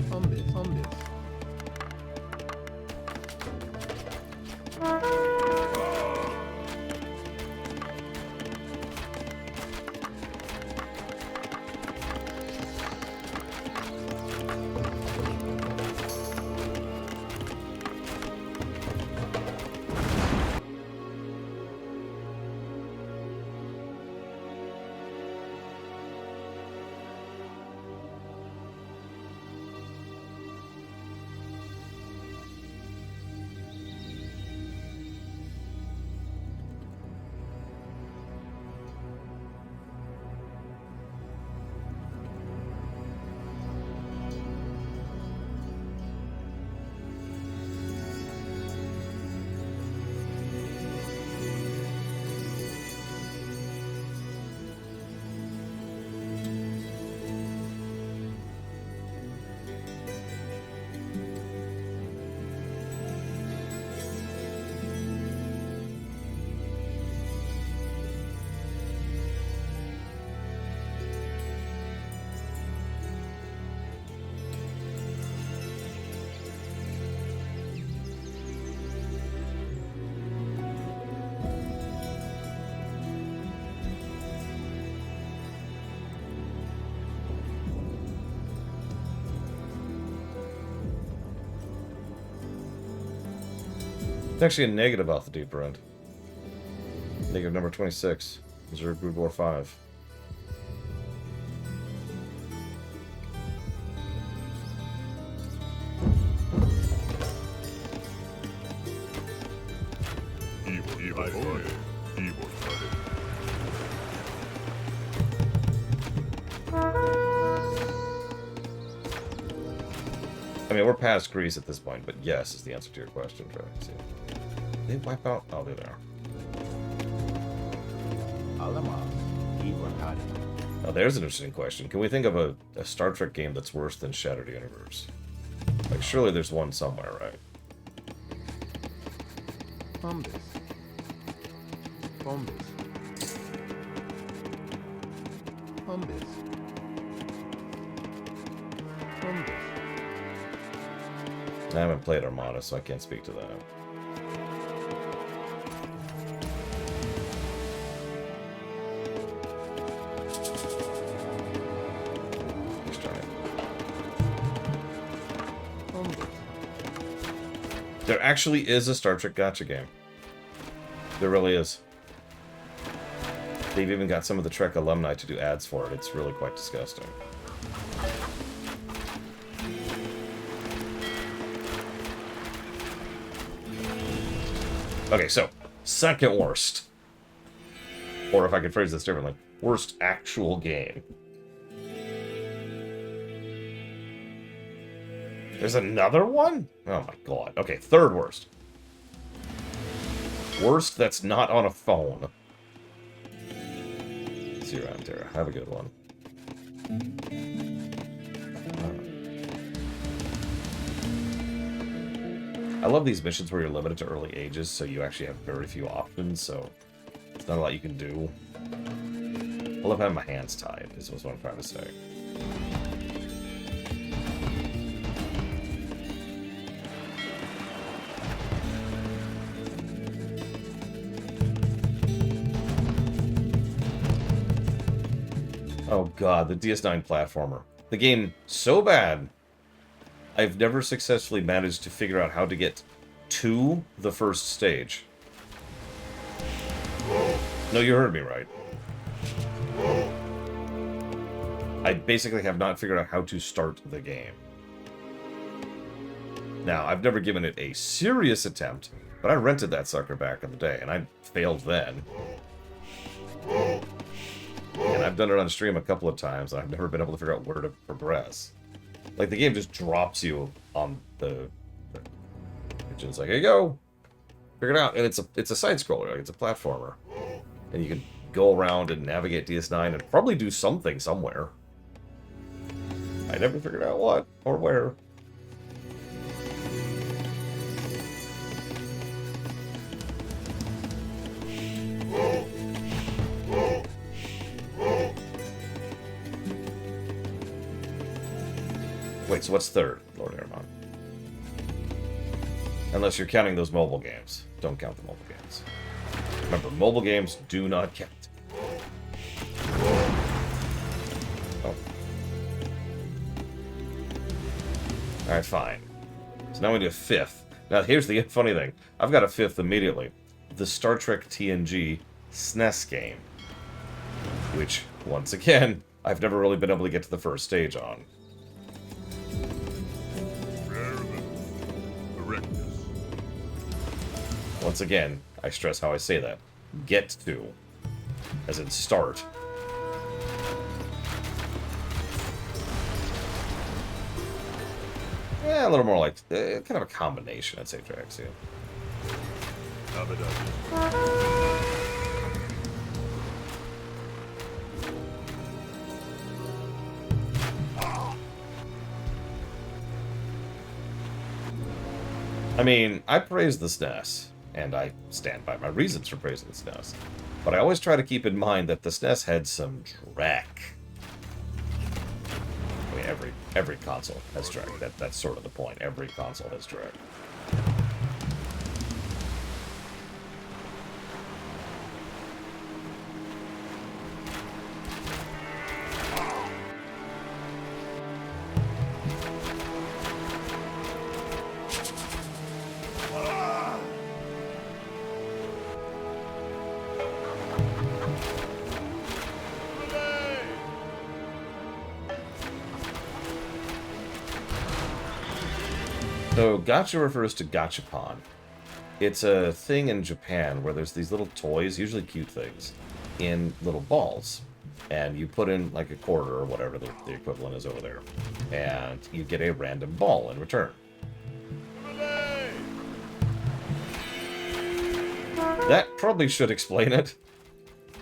Hombres. Hombres. It's actually a negative off the deeper end. Negative number 26. Missouri Brood War 5. Evil study. Evil study. I mean, we're past Greece at this point, but yes is the answer to your question, Trey. See. They wipe out? Oh, they're there. Alamas. Iwatani. Now, there's an interesting question. Can we think of a Star Trek game that's worse than Shattered Universe? Like, surely there's one somewhere, right? Hombres. Hombres. Hombres. Hombres. I haven't played Armada, so I can't speak to that. Let's try it. Hombres. There actually is a Star Trek gacha game. There really is. They've even got some of the Trek alumni to do ads for it. It's really quite disgusting. Okay, so, second worst. Or if I could phrase this differently, worst actual game. There's another one? Oh my god. Okay, third worst. Worst that's not on a phone. See you around, Tara. Have a good one. I love these missions where you're limited to early ages, so you actually have very few options, so it's not a lot you can do. I love having my hands tied, is what I'm trying to say. Oh god, the DS9 platformer. The game so bad, I've never successfully managed to figure out how to get to the first stage. No, you heard me right. I basically have not figured out how to start the game. Now, I've never given it a serious attempt, but I rented that sucker back in the day, and I failed then. And I've done it on stream a couple of times, and I've never been able to figure out where to progress. Like, the game just drops you on the... It's just like, here you go! Figure it out. And it's a side-scroller, like, it's a platformer. And you can go around and navigate DS9 and probably do something somewhere. I never figured out what or where. Wait, so what's third, Lord Aramon? Unless you're counting those mobile games. Don't count the mobile games. Remember, mobile games do not count. Oh. Alright, fine. So now we do a fifth. Now, here's the funny thing. I've got a fifth immediately. The Star Trek TNG SNES game. Which, once again, I've never really been able to get to the first stage on. Once again, I stress how I say that. Get to. As in start. Yeah, a little more like... kind of a combination, I'd say, Drax, yeah. I mean, I praise the SNES. And I stand by my reasons for praising the SNES. But I always try to keep in mind that the SNES had some drag. I mean, every console has drag. That's sort of the point. Every console has drag. So, gacha refers to gachapon. It's a thing in Japan where there's these little toys, usually cute things, in little balls. And you put in like a quarter or whatever the equivalent is over there. And you get a random ball in return. That probably should explain it.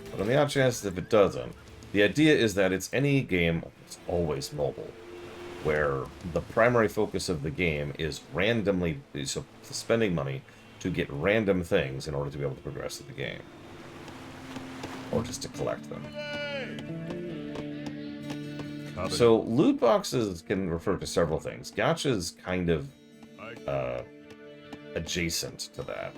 But on the odd chance if it doesn't, the idea is that it's any game, it's always mobile, where the primary focus of the game is randomly so spending money to get random things in order to be able to progress through the game. Or just to collect them. So, loot boxes can refer to several things. Gacha is kind of adjacent to that.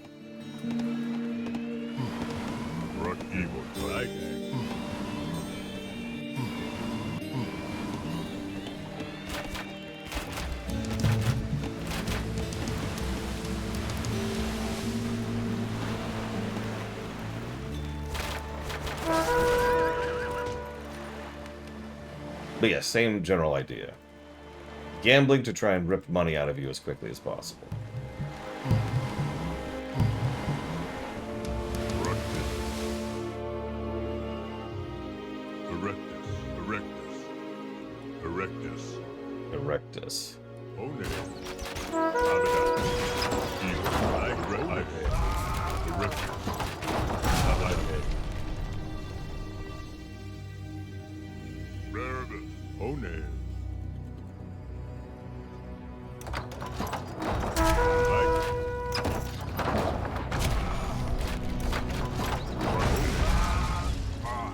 But yeah, same general idea. Gambling to try and rip money out of you as quickly as possible. Erectus. Erectus. One. Habitat. Evil. Erectus. Habitat. Raribus. One.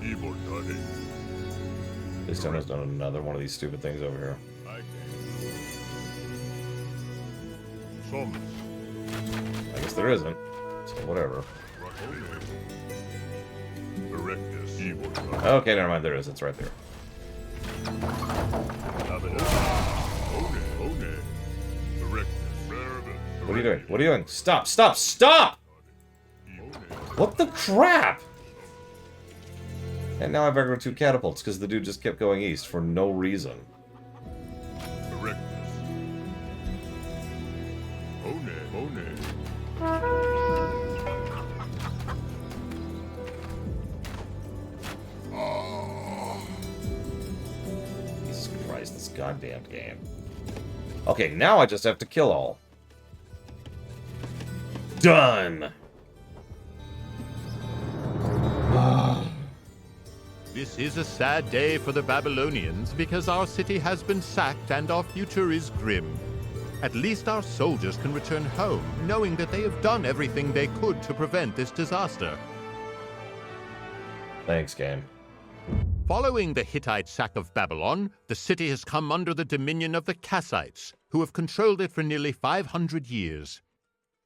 Evil Daddy. This time has done another one of these stupid things over here. Somus. I guess there isn't. So whatever. Erectus. Evil Daddy. Okay, never mind. There is. It's right there. What are you doing? What are you doing? Stop! Stop! Stop! What the crap? And now I've aggroed 2 catapults because the dude just kept going east for no reason. Jesus Christ, this goddamn game. Okay, now I just have to kill all. Done! This is a sad day for the Babylonians because our city has been sacked and our future is grim. At least our soldiers can return home, knowing that they have done everything they could to prevent this disaster. Thanks, game. Following the Hittite sack of Babylon, the city has come under the dominion of the Kassites, who have controlled it for nearly 500 years.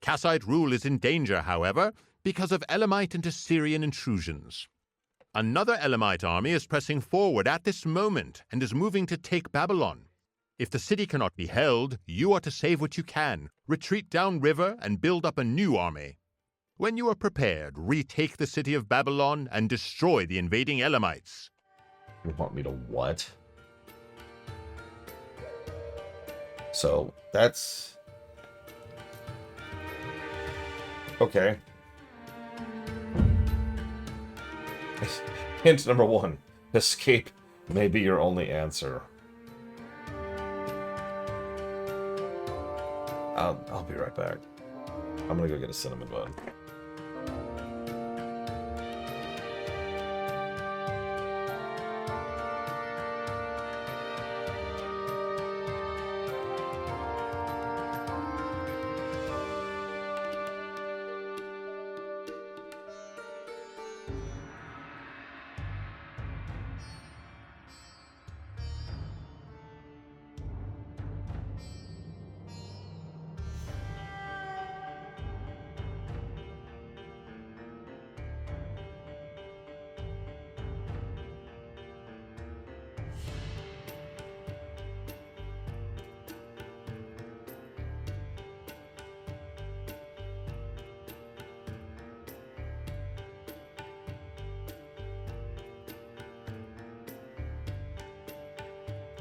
Kassite rule is in danger, however, because of Elamite and Assyrian intrusions. Another Elamite army is pressing forward at this moment and is moving to take Babylon. If the city cannot be held, you are to save what you can, retreat downriver, and build up a new army. When you are prepared, retake the city of Babylon and destroy the invading Elamites. You want me to what? So, that's... okay. Hint number 1. Escape may be your only answer. I'll be right back. I'm gonna go get a cinnamon bun.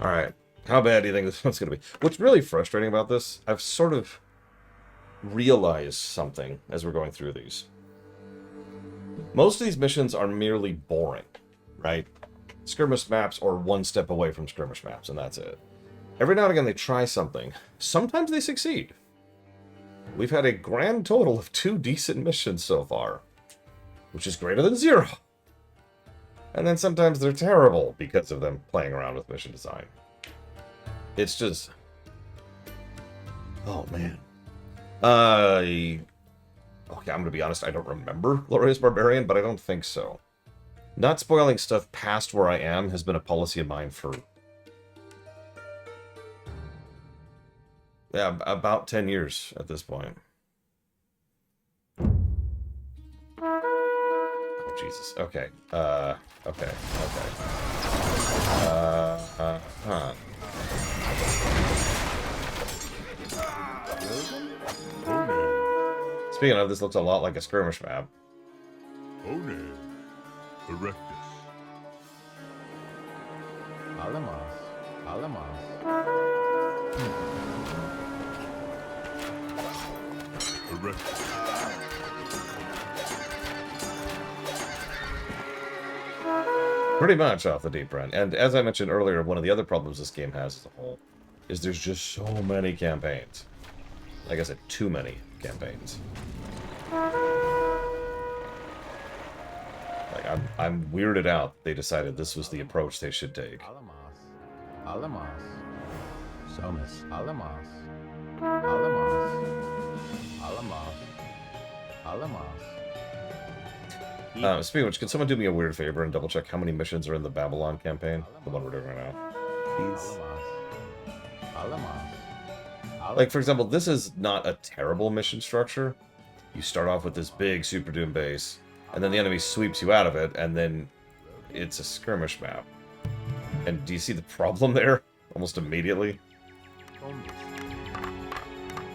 Alright, how bad do you think this one's going to be? What's really frustrating about this, I've sort of realized something as we're going through these. Most of these missions are merely boring, right? Skirmish maps or one step away from skirmish maps, and that's it. Every now and again they try something. Sometimes they succeed. We've had a grand total of 2 decent missions so far, which is greater than 0. And then sometimes they're terrible because of them playing around with mission design. It's just... oh, man. Okay, I'm going to be honest, I don't remember Glorious Barbarian, but I don't think so. Not spoiling stuff past where I am has been a policy of mine for... yeah, about 10 years at this point. Oh, Jesus. Okay. Okay. Huh. Speaking of, this looks a lot like a skirmish map. One. Erectus. Alamos. Alamos. Erectus. Pretty much off the deep end. And as I mentioned earlier, one of the other problems this game has as a whole is there's just so many campaigns. Like I said, too many campaigns. Like, I'm weirded out they decided this was the approach they should take. Alamos. Alamos. Somas. Alamos. Alamos. Alamos. Alamos. Speaking of which, can someone do me a weird favor and double check how many missions are in the Babylon campaign? The one we're doing right now. Alamos. Alamos. Like, for example, this is not a terrible mission structure. You start off with this big Super Doom base, and then the enemy sweeps you out of it, and then it's a skirmish map. And do you see the problem there? Almost immediately?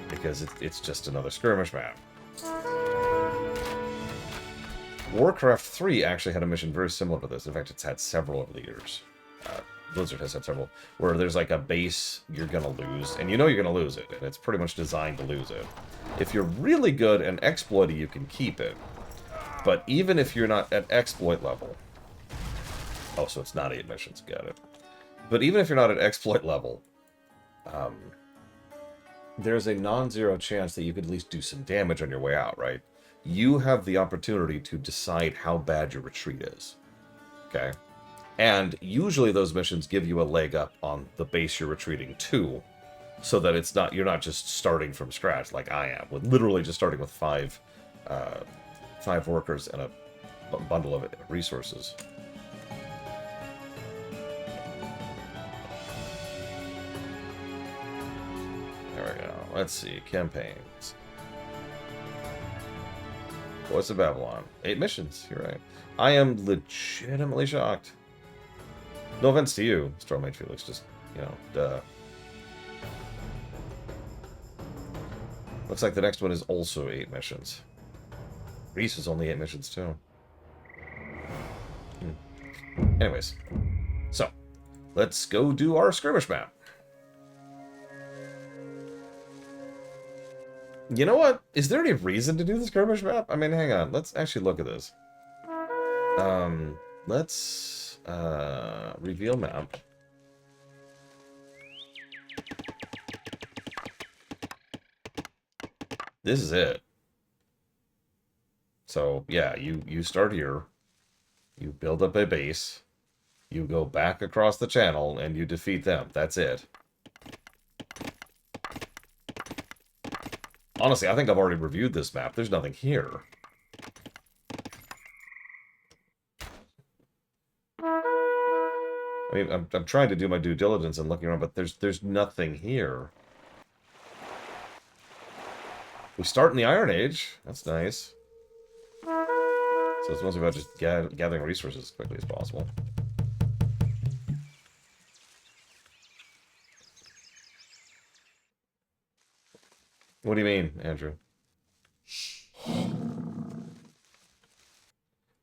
Because it's just another skirmish map. Warcraft 3 actually had a mission very similar to this. In fact, it's had several over the years. Blizzard has had several, where there's like a base you're gonna lose, and you know you're gonna lose it, and it's pretty much designed to lose it. If you're really good and exploity, you can keep it. But even if you're not at exploit level... Oh, so it's not 8 missions, got it. But even if you're not at exploit level, there's a non-zero chance that you could at least do some damage on your way out, right? You have the opportunity to decide how bad your retreat is. Okay? And usually those missions give you a leg up on the base you're retreating to, so that it's not, you're not just starting from scratch like I am, with literally just starting with five workers and a bundle of resources. There we go. Let's see. Campaigns. What's of Babylon? 8 missions. You're right. I am legitimately shocked. No offense to you, Stormlight Felix, just, you know, duh. Looks like the next one is also 8 missions. Greece is only 8 missions, too. Anyways. So, let's go do our skirmish map. You know what? Is there any reason to do the skirmish map? I mean, hang on. Let's actually look at this. Let's... reveal map. This is it. So, yeah, you start here. You build up a base. You go back across the channel, and you defeat them. That's it. Honestly, I think I've already reviewed this map. There's nothing here. I mean, I'm trying to do my due diligence and looking around, but there's nothing here. We start in the Iron Age. That's nice. So it's mostly about just gathering resources as quickly as possible. What do you mean, Andrew?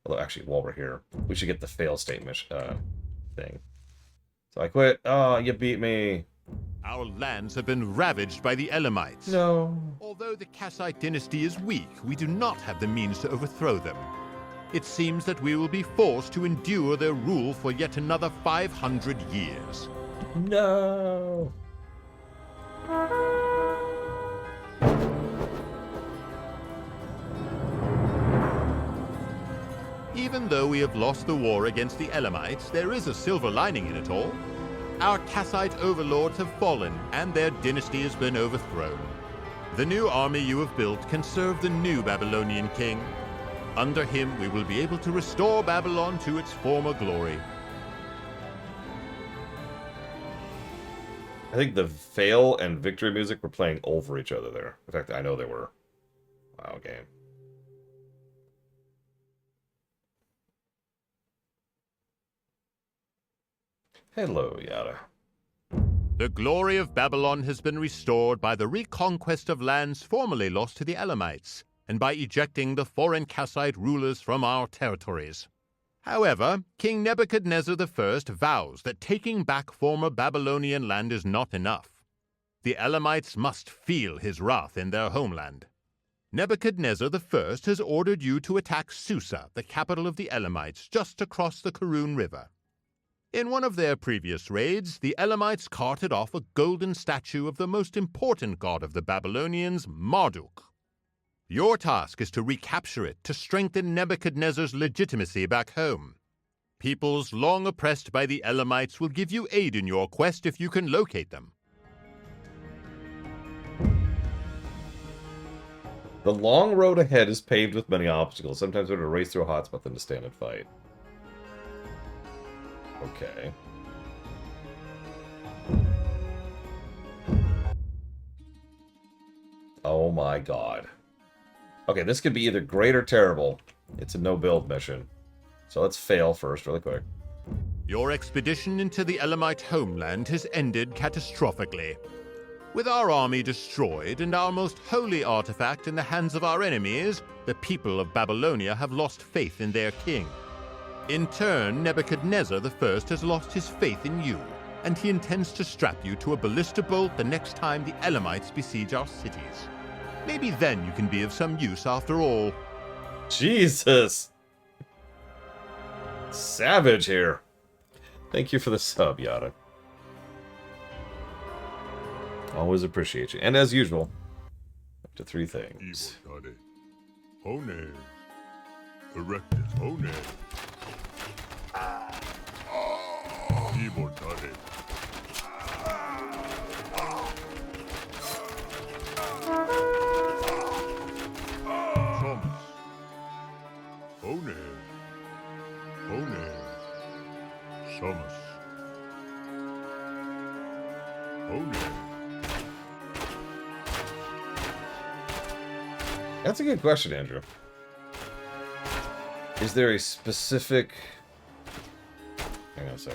Although, actually, while we're here, we should get the fail state mission thing. So I quit. Oh, you beat me. Our lands have been ravaged by the Elamites. No. Although the Kassite dynasty is weak, we do not have the means to overthrow them. It seems that we will be forced to endure their rule for yet another 500 years. No. Even though we have lost the war against the Elamites, there is a silver lining in it all. Our Kassite overlords have fallen, and their dynasty has been overthrown. The new army you have built can serve the new Babylonian king. Under him, we will be able to restore Babylon to its former glory. I think the fail and victory music were playing over each other there. In fact, I know they were. Wow, game. Hello, Yada. The glory of Babylon has been restored by the reconquest of lands formerly lost to the Elamites, and by ejecting the foreign Kassite rulers from our territories. However, King Nebuchadnezzar I vows that taking back former Babylonian land is not enough. The Elamites must feel his wrath in their homeland. Nebuchadnezzar I has ordered you to attack Susa, the capital of the Elamites, just across the Karun River. In one of their previous raids, the Elamites carted off a golden statue of the most important god of the Babylonians, Marduk. Your task is to recapture it to strengthen Nebuchadnezzar's legitimacy back home. Peoples long oppressed by the Elamites will give you aid in your quest if you can locate them. The long road ahead is paved with many obstacles. Sometimes better to race through a hotspot than to stand and fight. Okay. Oh my god. Okay, this could be either great or terrible. It's a no-build mission. So let's fail first, really quick. Your expedition into the Elamite homeland has ended catastrophically. With our army destroyed and our most holy artifact in the hands of our enemies, the people of Babylonia have lost faith in their king. In turn, Nebuchadnezzar I has lost his faith in you, and he intends to strap you to a ballista bolt the next time the Elamites besiege our cities. Maybe then you can be of some use after all. Jesus! Savage here. Thank you for the sub, Yada. Always appreciate you. And as usual, up to 3 things. Ibotade. Hone. Erectus. Hone. Ibotade. Somus. Hone. Hone. Somus. Hone. That's a good question, Andrew. Is there a specific... Hang on a sec.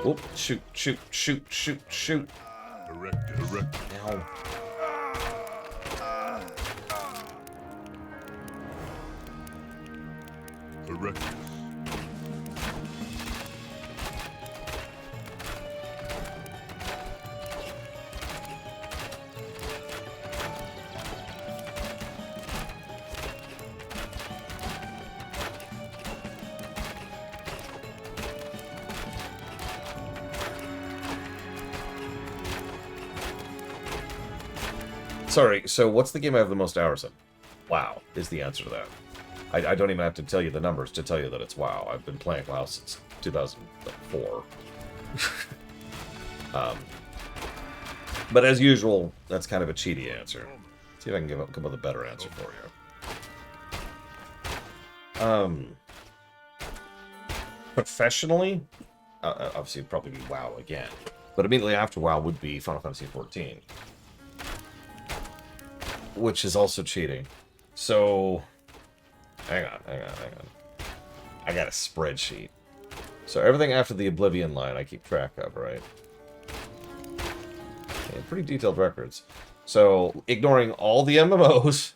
Oop, shoot, shoot, shoot, shoot, shoot. Erectus. Erectus. Ow. Erectus. Sorry, so what's the game I have the most hours in? WoW is the answer to that. I don't even have to tell you the numbers to tell you that it's WoW. I've been playing WoW since 2004. But as usual, that's kind of a cheaty answer. See if I can come up with a better answer for you. Professionally, obviously it'd probably be WoW again. But immediately after WoW would be Final Fantasy XIV. Which is also cheating. So, hang on. I got a spreadsheet. So everything after the Oblivion line I keep track of, right? Yeah, pretty detailed records. So, ignoring all the MMOs,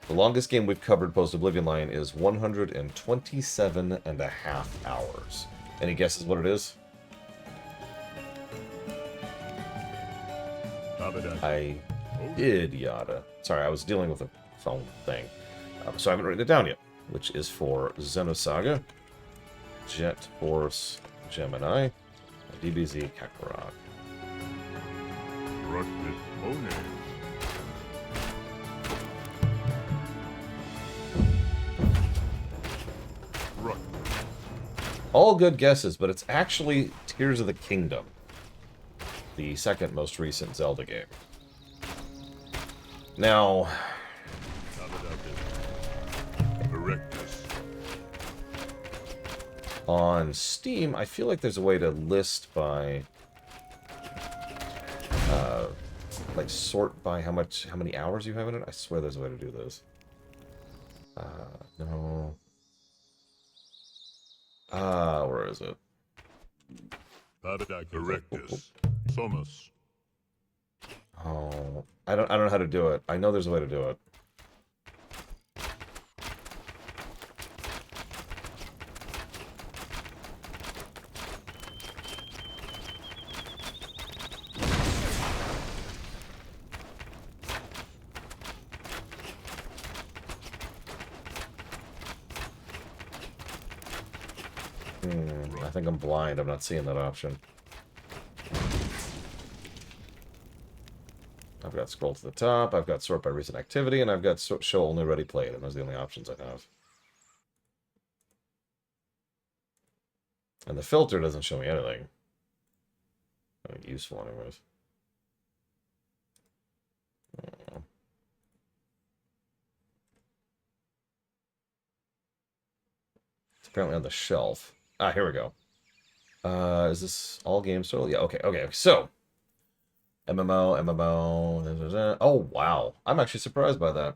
the longest game we've covered post-Oblivion line is 127.5 hours. Any guesses what it is? I did, Yada. Sorry, I was dealing with a phone thing. So I haven't written it down yet, which is for Xenosaga, Jet Force Gemini, DBZ Kakarot. Erectus. Hone. All good guesses, but it's actually Tears of the Kingdom, the second most recent Zelda game. Now, Erectus. on Steam, I feel like there's a way to list by, like sort by how many hours you have in it. I swear there's a way to do this. No. Where is it? Erectus. Somus. Oh, I don't know how to do it. I know there's a way to do it. I think I'm blind. I'm not seeing that option. I've got scroll to the top, I've got sort by recent activity, and I've got show only ready played, and those are the only options I have. And the filter doesn't show me anything. Not useful anyways. It's apparently on the shelf. Ah, here we go. Is this all games total? Yeah, okay. So, MMO. Oh, wow. I'm actually surprised by that.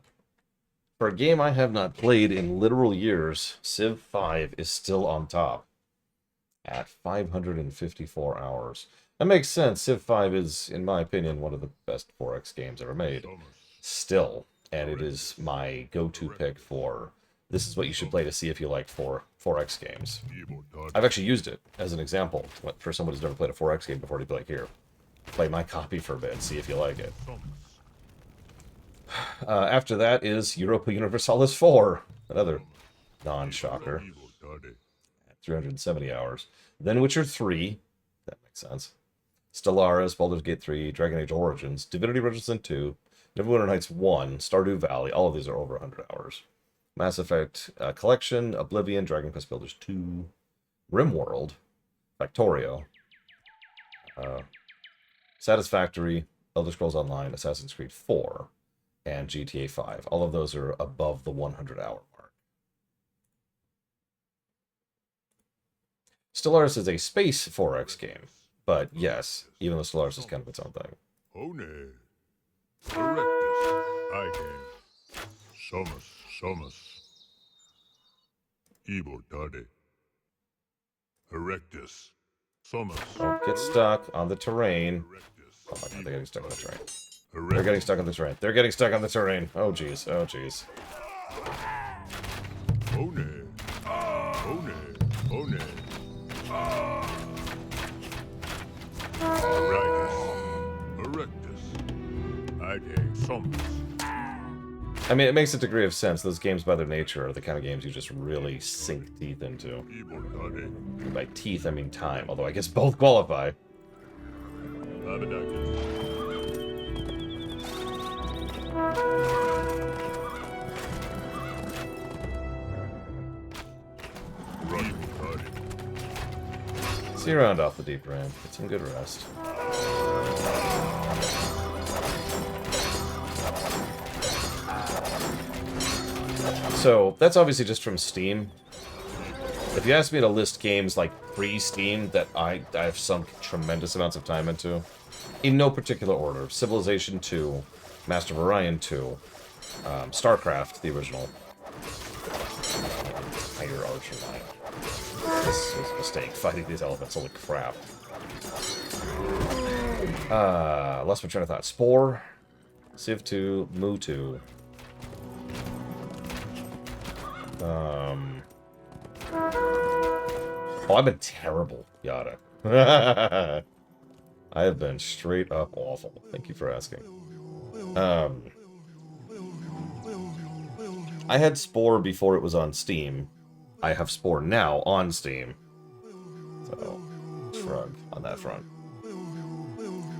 For a game I have not played in literal years, Civ 5 is still on top at 554 hours. That makes sense. Civ 5 is, in my opinion, one of the best 4X games ever made. Still. And it is my go-to pick for this is what you should play to see if you like 4X games. I've actually used it as an example for someone who's never played a 4X game before to be like, here, play my copy for a bit, see if you like it. After that is Europa Universalis 4, another non-shocker, at 370 hours. Then Witcher 3, that makes sense. Stellaris, Baldur's Gate 3, Dragon Age Origins, Divinity Original Sin 2, Neverwinter Nights 1, Stardew Valley, all of these are over 100 hours. Mass Effect Collection, Oblivion, Dragon Quest Builders 2, RimWorld, Factorio, Satisfactory, Elder Scrolls Online, Assassin's Creed 4, and GTA 5. All of those are above the 100-hour mark. Stellaris is a space 4X game, but yes, even though Stellaris is kind of its own thing. One. Erectus. Ide. Somus. Ibotade. Erectus. Somus. Don't get stuck on the terrain. Erectus. Oh my god, they're getting stuck on the terrain. They're Erectus. getting stuck on the terrain. They're getting stuck on the terrain. Oh jeez. Oh jeez. One. Erectus. Erectus. Ide. Somus. I mean, it makes a degree of sense. Those games, by their nature, are the kind of games you just really sink teeth into. Ibotade. And by teeth, I mean time. Although I guess both qualify. Labadakis. Ibotade. See you around off the deep ramp. Get some good rest. So, that's obviously just from Steam. If you ask me to list games like pre-Steam that I've sunk tremendous amounts of time into, in no particular order, Civilization 2, Master of Orion 2, StarCraft, the original. Tiger Archer line. This was a mistake, fighting these elephants, holy crap. Lost my train of thought. Spore, Civ 2, Mu 2. Oh, I've been terrible, Yada. I have been straight up awful. Thank you for asking. I had Spore before it was on Steam. I have Spore now on Steam. So, shrug on that front.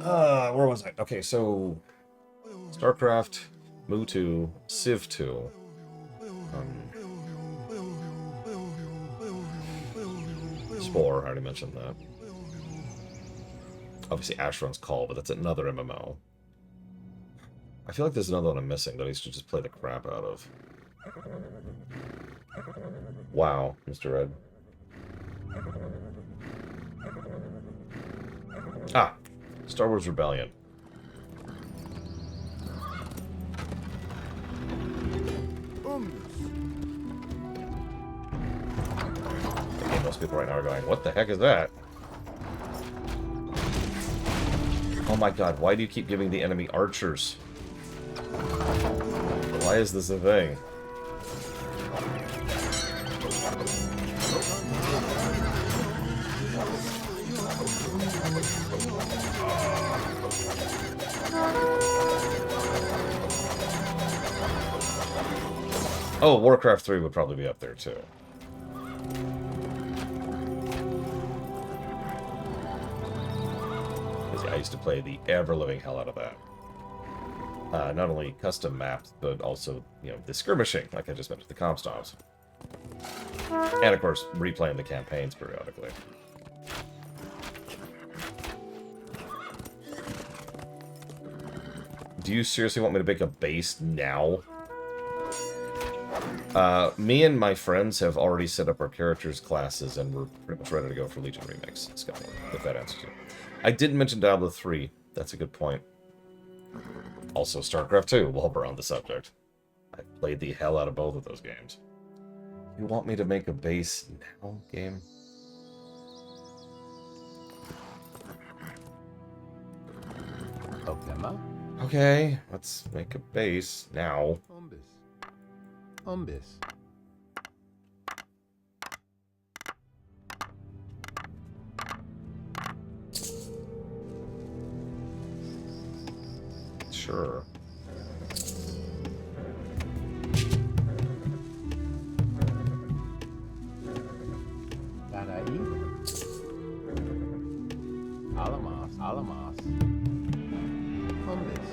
Where was I? Okay, so StarCraft, Mu 2, Civ 2. Spore, I already mentioned that. Obviously Asheron's Call, but that's another MMO. I feel like there's another one I'm missing that I used to just play the crap out of. Wow, Mr. Red. Ah! Star Wars Rebellion. Okay, most people right now are going, what the heck is that? Oh my god, why do you keep giving the enemy archers? Why is this a thing? Oh, Warcraft 3 would probably be up there too. Yeah, I used to play the ever-living hell out of that. Not only custom maps, but also, you know, the skirmishing, like I just mentioned, the comp stops. And, of course, replaying the campaigns periodically. Do you seriously want me to make a base now? Me and my friends have already set up our characters' classes, and we're pretty much ready to go for Legion Remix, Scott, if that answers you. I didn't mention Diablo 3. That's a good point. Also, StarCraft 2, while we're on the subject. I played the hell out of both of those games. You want me to make a base now, game? Okema? Okay, let's make a base now. Umbis. Umbis. Sure. Darai. Alamos. Alamos. Umbis.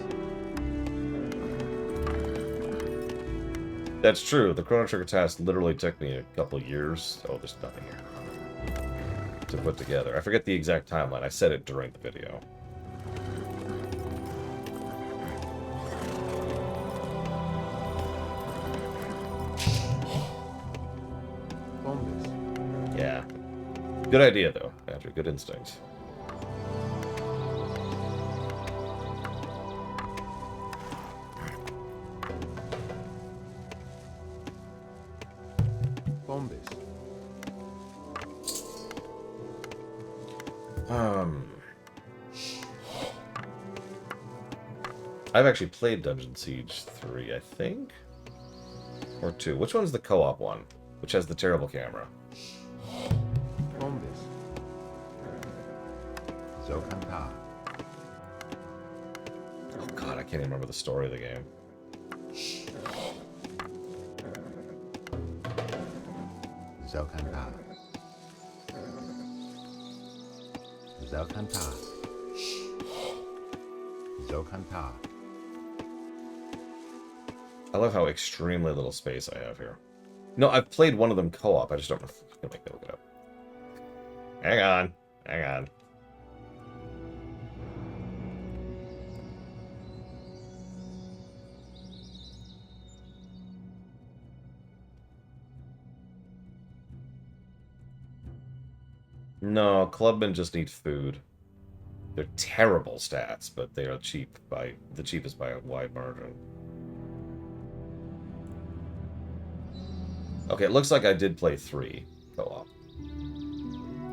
That's true. The Chrono Trigger task literally took me a couple years. Oh, there's nothing here. To put together. I forget the exact timeline. I said it during the video. Umbis. Yeah. Good idea, though, Andrew. Good instinct. Umbis. I've actually played Dungeon Siege 3, I think? Or 2. Which one's the co-op one? Which has the terrible camera? Umbis. Zokanta. Oh god, I can't even remember the story of the game. Zokanta. Zokanta. Zokanta. I love how extremely little space I have here. No, I've played one of them co-op. I just don't know if I'm gonna make me look it up. Hang on. Hang on. No, clubmen just need food. They're terrible stats, but they are cheap by the cheapest by a wide margin. Okay, it looks like I did play 3 co-op.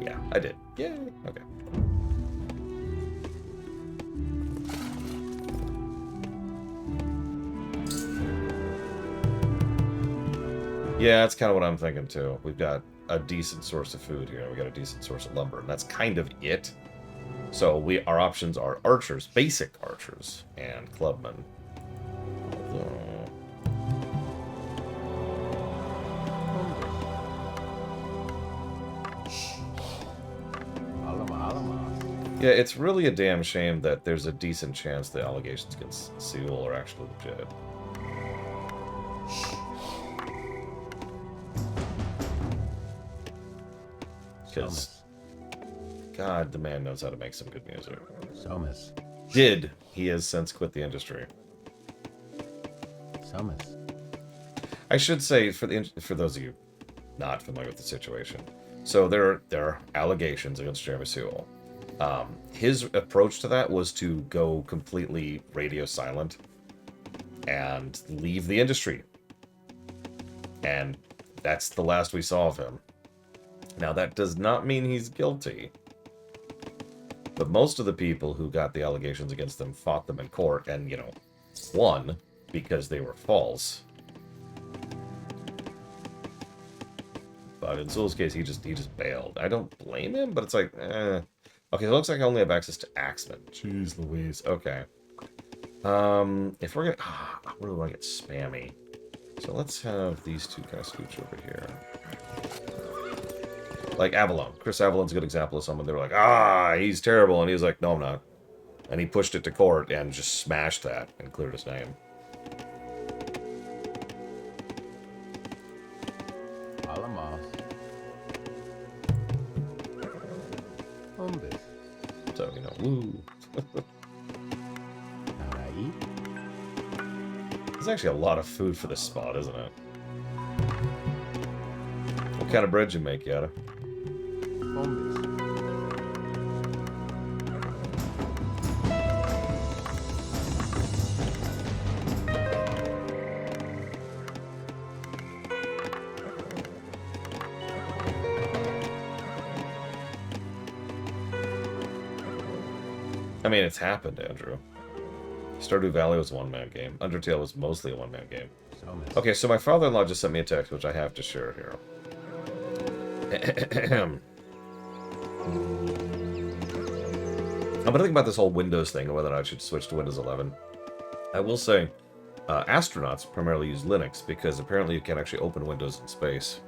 Yeah, I did. Yay! Okay. Yeah, that's kind of what I'm thinking too. We've got a decent source of food here. We got a decent source of lumber, and that's kind of it. So our options are archers, basic archers, and clubmen. Yeah, it's really a damn shame that there's a decent chance the allegations against Seoul are actually legit. Because, God, the man knows how to make some good music. Somas. He has since quit the industry. Somas. I should say, for those of you not familiar with the situation, so there are allegations against Jeremy Sewell. His approach to that was to go completely radio silent and leave the industry. And that's the last we saw of him. Now, that does not mean he's guilty. But most of the people who got the allegations against them fought them in court and, you know, won because they were false. But in Sewell's case, he just bailed. I don't blame him, but it's like, eh. Okay, it looks like I only have access to Axeman. Jeez Louise. Okay. If we're gonna... I really want to get spammy. So let's have these two guys scooch over here. Like Avalon. Chris Avalon's a good example of someone they were like, he's terrible. And he was like, no, I'm not. And he pushed it to court and just smashed that and cleared his name. Alamos. Hombres. So, you know, woo. Naraí. There's actually a lot of food for this spot, isn't it? What kind of bread you make, Yada? Hombres. I mean, it's happened, Andrew. Stardew Valley was a one-man game. Undertale was mostly a one-man game. Somas. Okay, so my father-in-law just sent me a text, which I have to share here. I'm gonna think about this whole Windows thing and whether or not I should switch to Windows 11. I will say, astronauts primarily use Linux because apparently you can actually open Windows in space.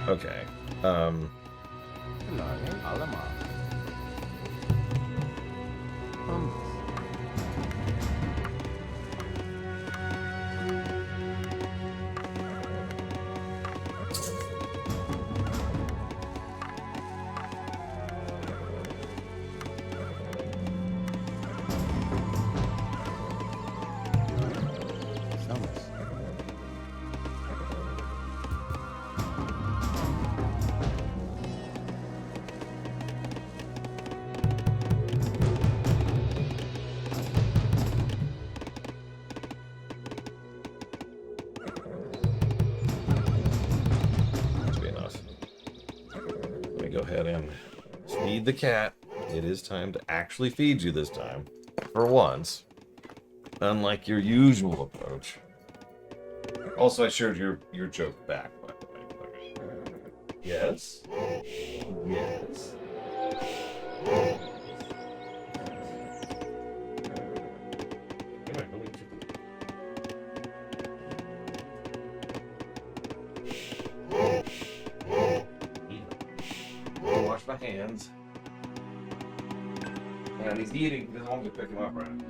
Okay. Alamos. Hombres. Somas. Must be enough. Let me go ahead and feed the cat. It is time to actually feed you this time. For once. Unlike your usual approach. Also, I shared your joke back, by the way. Yes? Yes. Come on, go eat your- Wash my hands. And he's eating because I want me to pick him up right now.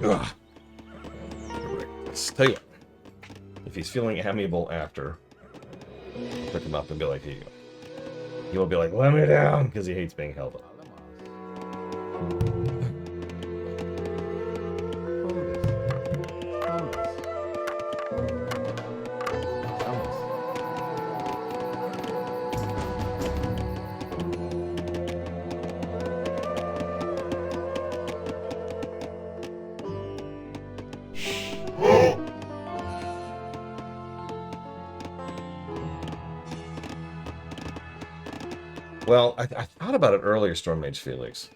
Ugh. Let's tell you what. If he's feeling amiable after, pick him up and be like, here you go. He will be like, let me down, because he hates being held up. Well, I thought about it earlier, Storm Mage Felix.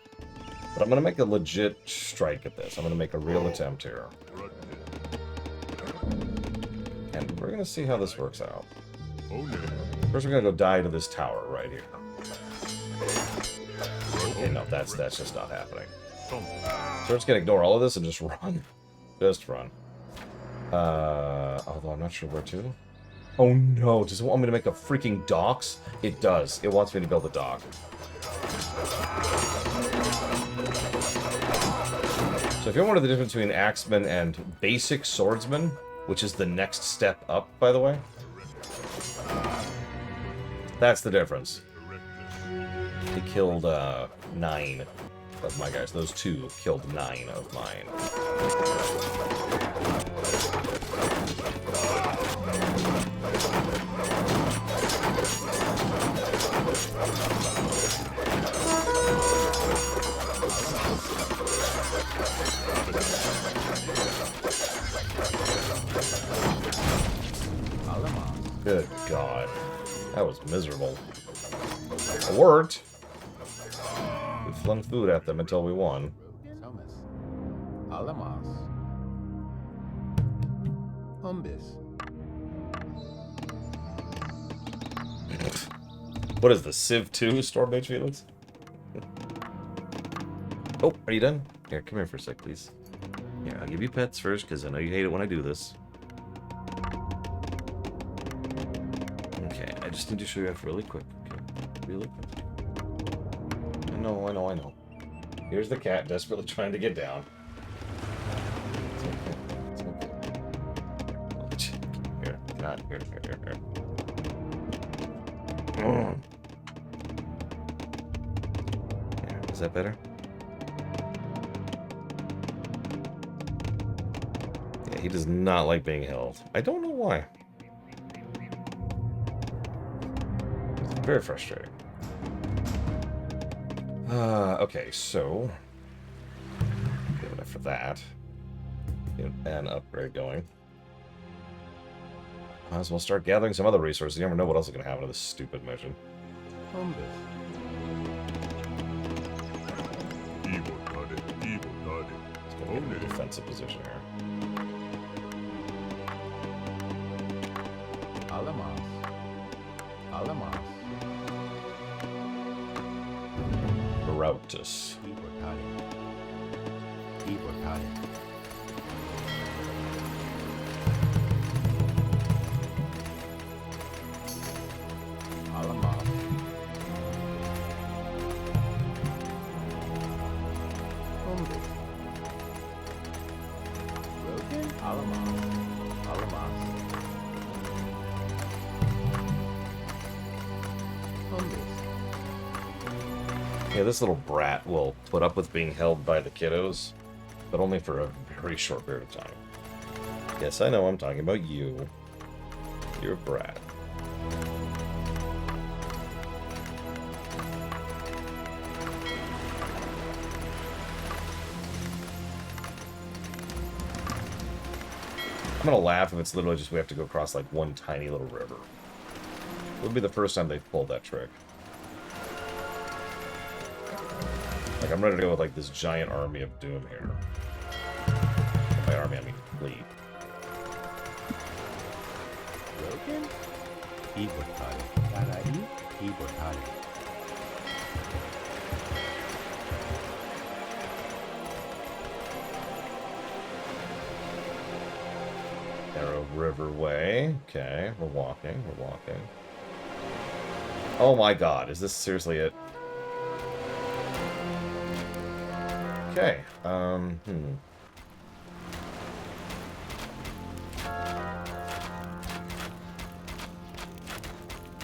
But I'm going to make a legit strike at this. I'm going to make a real attempt here. And we're going to see how this works out. First, we're going to go die to this tower right here. Okay, no, that's just not happening. So we're just going to ignore all of this and just run. Just run. Although I'm not sure where to. Oh no, does it want me to make a freaking docks? It does. It wants me to build a dock. So if you're wondering the difference between axeman and basic swordsman, which is the next step up, by the way, that's the difference. He killed 9 of my guys. Those 2 killed 9 of mine. Good God. That was miserable. It worked. We flung food at them until we won. Thomas. Alamas. Umbis. What is this, Civ 2, Stormage Felix? Oh, are you done? Here, come here for a sec, please. Here, I'll give you pets first, because I know you hate it when I do this. Okay, I just need to show you off really quick. Okay, really quick. I know. Here's the cat desperately trying to get down. It's okay. Here, not here. There. Is that better? Yeah, he does not like being held. I don't know why. It's very frustrating. Okay, so good enough for that. Get an upgrade going. Might as well start gathering some other resources. You never know what else is going to happen to this stupid mission. Umbis. Evil got it. Evil got it. It's going to be in a defensive position here. Alamas. Alamas. Berautus. Ibortade. Ibortade. Alamas. Umbis. Broken? Alamas. Alamas. Umbis. Yeah, this little brat will put up with being held by the kiddos, but only for a very short period of time. Yes, I know I'm talking about you. You're a brat. I'm gonna laugh if it's literally just we have to go across like one tiny little river. It would be the first time they've pulled that trick. Like, I'm ready to go with, like, this giant army of doom here. By army, I mean fleet. Broken? Ibortade. Tarai? Ibortade. Arrow River Way. Okay, we're walking. Oh my god, is this seriously it? Okay,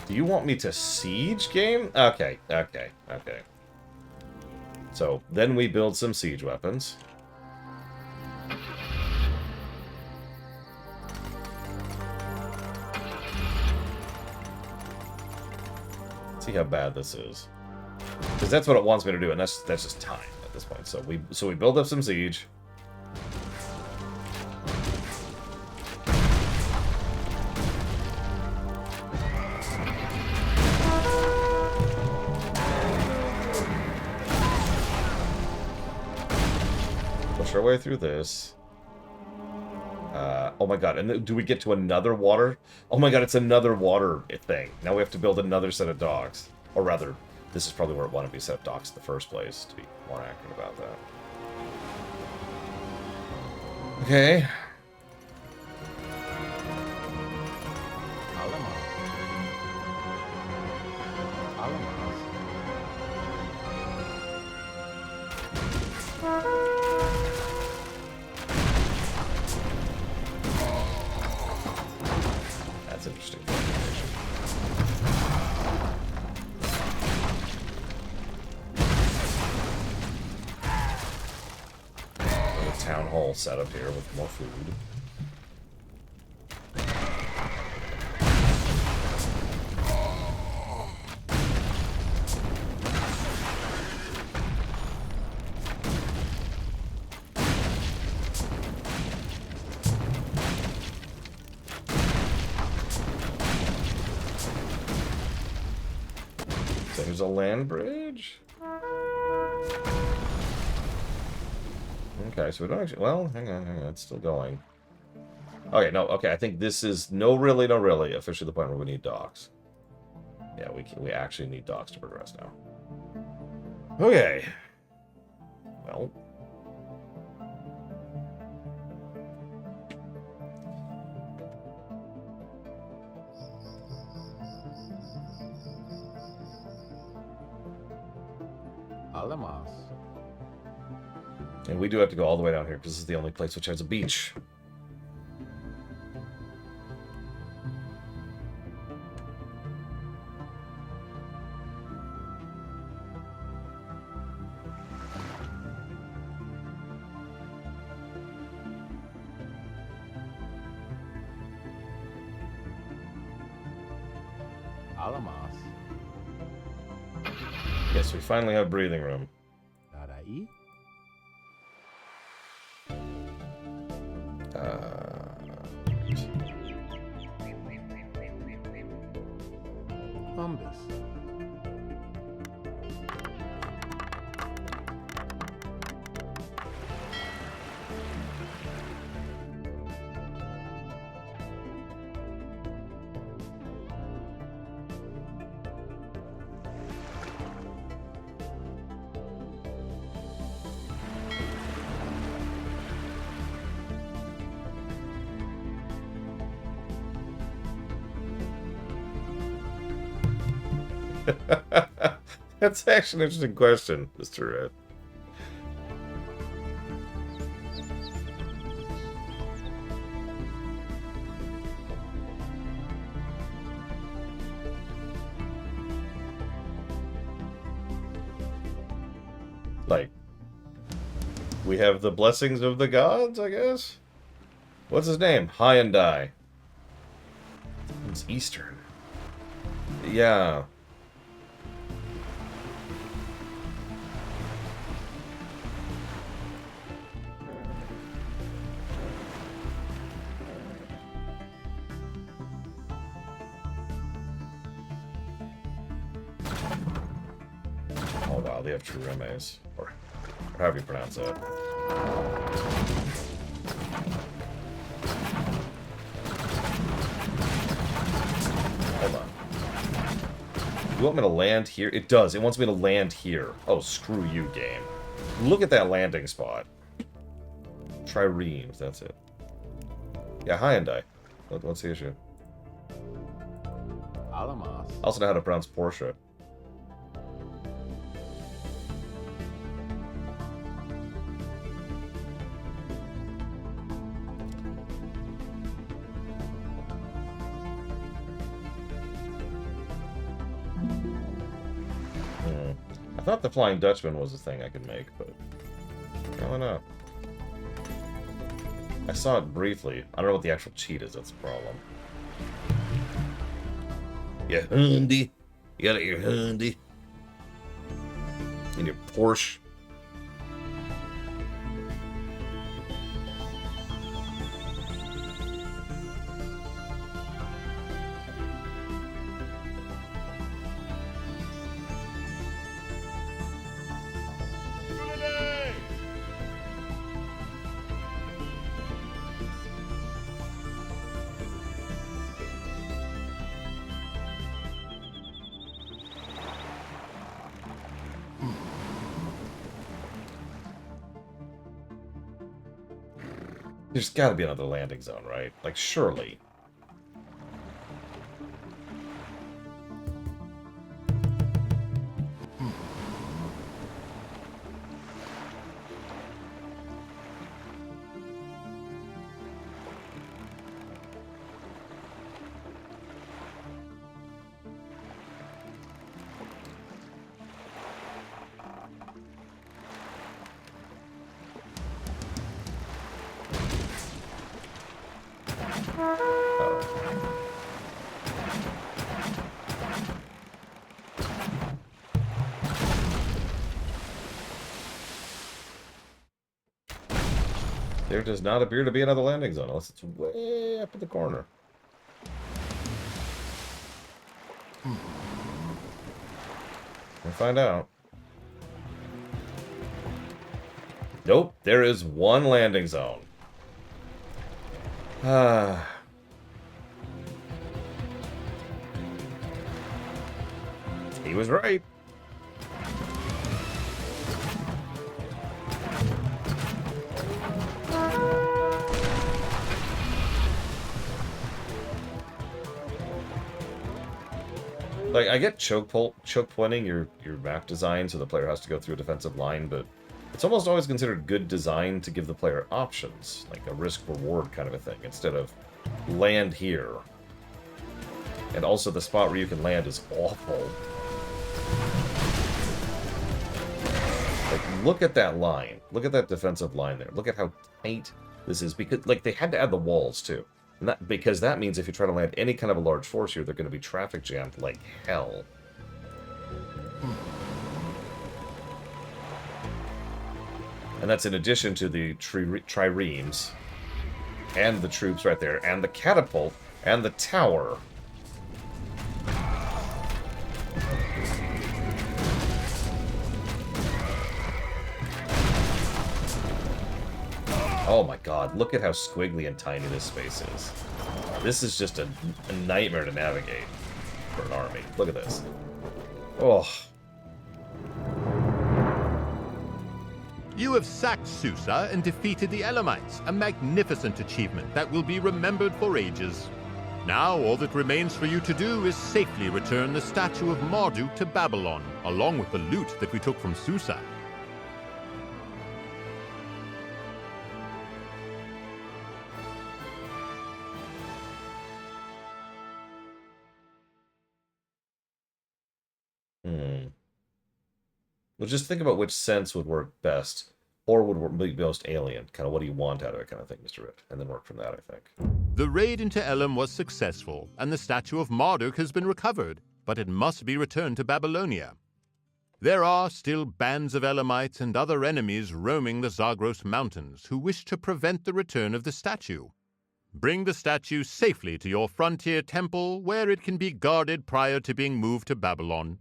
Do you want me to siege game? Okay. So, then we build some siege weapons. See how bad this is. Because that's what it wants me to do, and that's just time at this point. So we build up some siege. Push our way through this. Oh my god, and do we get to another water? Oh my god, it's another water thing. Now we have to build another set of docks. Or rather, this is probably where it wanted to be set of docks in the first place, to be more accurate about that. Okay. Alamas. Alamas. town hall setup here with more food. So there's a land bridge? Okay, so we don't actually... Well, hang on, it's still going. Okay, no, okay, I think this is no really, officially the point where we need docks. Yeah, we actually need docks to progress now. Okay. Well. Alamas. And we do have to go all the way down here, because this is the only place which has a beach. Alamas. Yes, we finally have breathing room. Darai. Umbus. That's actually an interesting question, Mr. Red. Like, we have the blessings of the gods, I guess? What's his name? Hyundai. It's Eastern. Yeah. Oh wow, they have true remes. Or however you pronounce that. Hold on. You want me to land here? It does. It wants me to land here. Oh, screw you, game. Look at that landing spot. Triremes, that's it. Yeah, Hyundai. What's the issue? Alamas. I also know how to pronounce Porsche. I thought the Flying Dutchman was a thing I could make, but I don't know. I saw it briefly. I don't know what the actual cheat is, that's the problem. Yeah, Hyundai. You got your Hyundai. And your Porsche. There's gotta be another landing zone, right? Like, surely. There does not appear to be another landing zone, unless it's way up in the corner. We'll find out. Nope, there is one landing zone. He was right. Like, I get choke pointing your map design so the player has to go through a defensive line, but it's almost always considered good design to give the player options, like a risk-reward kind of a thing, instead of land here. And also the spot where you can land is awful. Like, look at that line. Look at that defensive line there. Look at how tight this is, because, like, they had to add the walls, too. And because that means if you try to land any kind of a large force here, they're going to be traffic jammed like hell. And that's in addition to the triremes, and the troops right there, and the catapult, and the tower. Oh my god, look at how squiggly and tiny this space is. This is just a nightmare to navigate for an army. Look at this. Oh. You have sacked Susa and defeated the Elamites, a magnificent achievement that will be remembered for ages. Now all that remains for you to do is safely return the statue of Marduk to Babylon, along with the loot that we took from Susa. Well, just think about which sense would work best, or would be most alien. Kind of what do you want out of it kind of thing, Mr. Rip. And then work from that, I think. The raid into Elam was successful, and the statue of Marduk has been recovered, but it must be returned to Babylonia. There are still bands of Elamites and other enemies roaming the Zagros Mountains who wish to prevent the return of the statue. Bring the statue safely to your frontier temple, where it can be guarded prior to being moved to Babylon.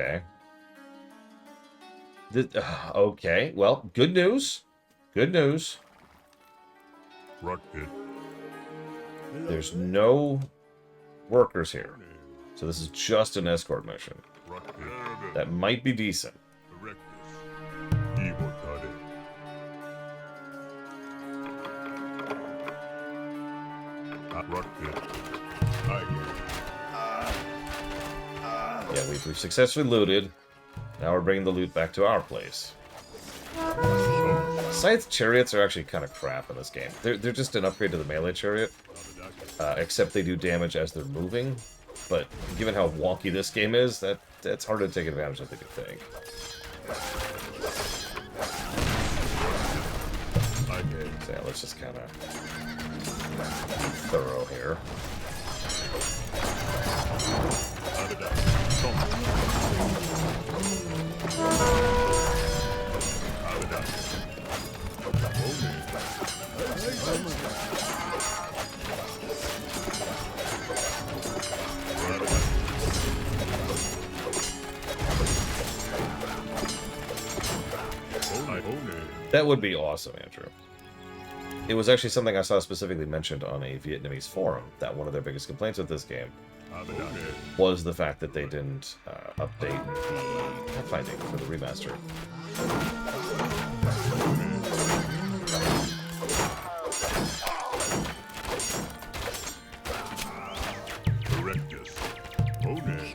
Okay. Okay, well, good news. Good news. Rocket. There's no workers here. So this is just an escort mission. Rocket. That might be decent. Erectus. Ibotade. Rocket. Yeah, we've successfully looted. Now we're bringing the loot back to our place. Scythe chariots are actually kind of crap in this game. They're just an upgrade to the melee chariot. Except they do damage as they're moving. But given how wonky this game is, that's hard to take advantage of, I think. So yeah, let's just kind of thorough here. That would be awesome, Andrew. It was actually something I saw specifically mentioned on a Vietnamese forum, that one of their biggest complaints with this game was the fact that they didn't update the pathfinding for the remaster.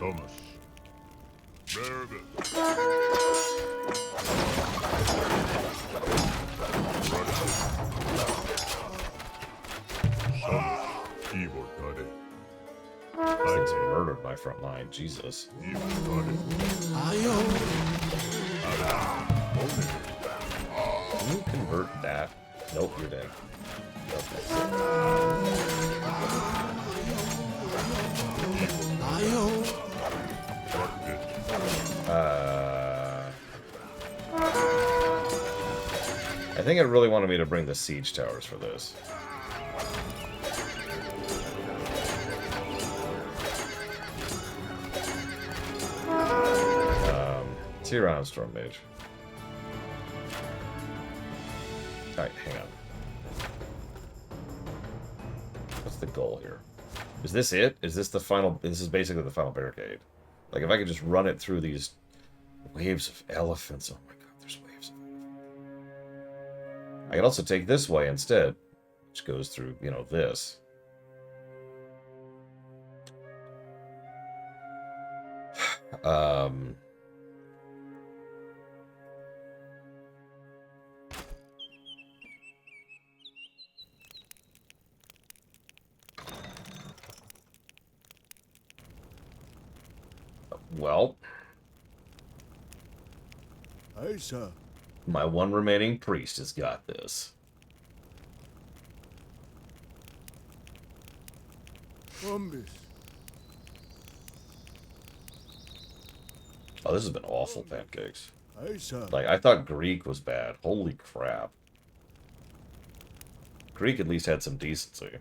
Thomas. Mervin. Evil Daddy. These things murdered my front line. Jesus. Evil Daddy. Ayo. Can you convert that? Nope, you're dead. Okay. Ayo. I think it really wanted me to bring the siege towers for this. Tyrion Storm Mage. Alright, hang on. What's the goal here? Is this it? Is this the final... This is basically the final barricade. Like, if I could just run it through these waves of elephants... Oh my god, there's waves of elephants. I could also take this way instead, which goes through, you know, this. Well, Aye, sir. my one remaining priest has got this. Umbis. Oh, this has been awful, pancakes. Aye, sir. Like, I thought Greek was bad. Holy crap. Greek at least had some decency.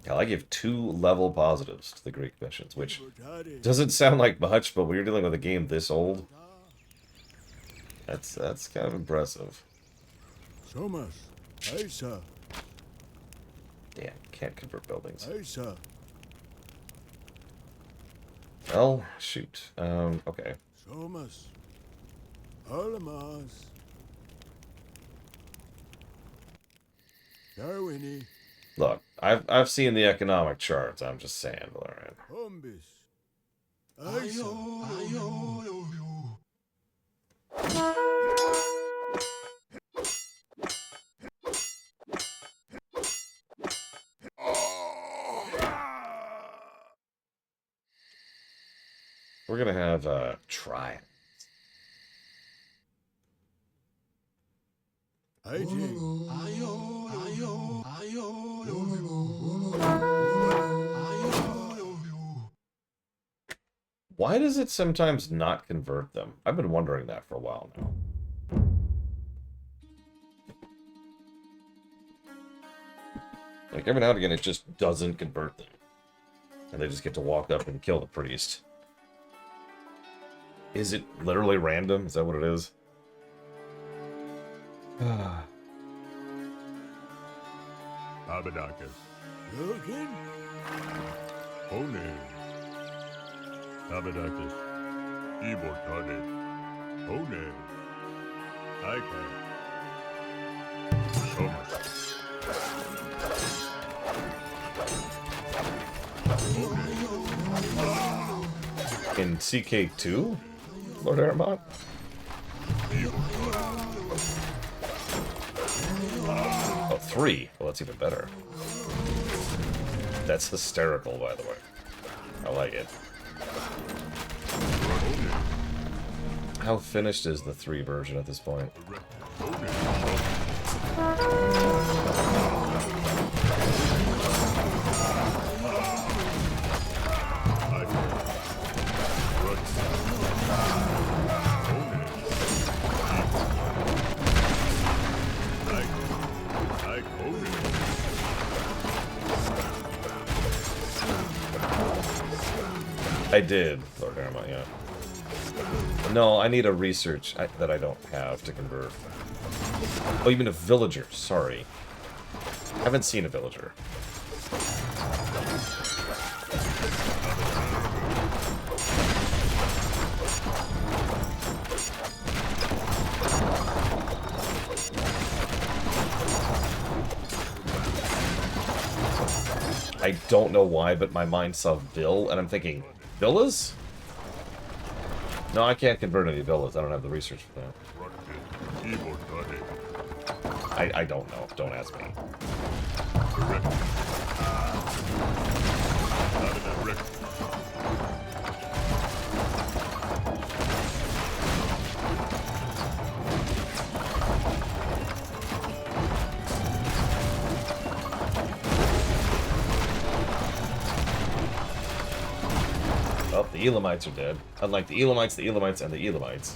Hell, I give 2 level positives to the Greek missions, which doesn't sound like much, but when you're dealing with a game this old, that's kind of impressive. Thomas. Aye, sir. Damn, can't convert buildings. Aye, sir. Well, shoot. Okay. Thomas. Alamas. Darwini. Look, I've seen the economic charts. I'm just saying, Valerian. Umbis. Aye, sir. We're gonna have try. Aye, Jing. Ayo. Ayo. Ayo. Why does it sometimes not convert them? I've been wondering that for a while now. Like, every now and again, it just doesn't convert them. And they just get to walk up and kill the priest. Is it literally random? Is that what it is? Abadakis. Logan. One. Abadakis. Evil Daddy. One. Ika. Thomas. In CK2? Lord Aramont? Oh, 3. Well, that's even better. That's hysterical, by the way. I like it. How finished is the 3 version at this point? I did, Lord Aramont, yeah. No, I need a research that I don't have to convert. Oh, you mean a villager? Sorry. I haven't seen a villager. I don't know why, but my mind saw Vill, and I'm thinking, villas? No, I can't convert any villas. I don't have the research for that. I don't know. Don't ask me. Oh, the Elamites are dead. Unlike the Elamites, and the Elamites.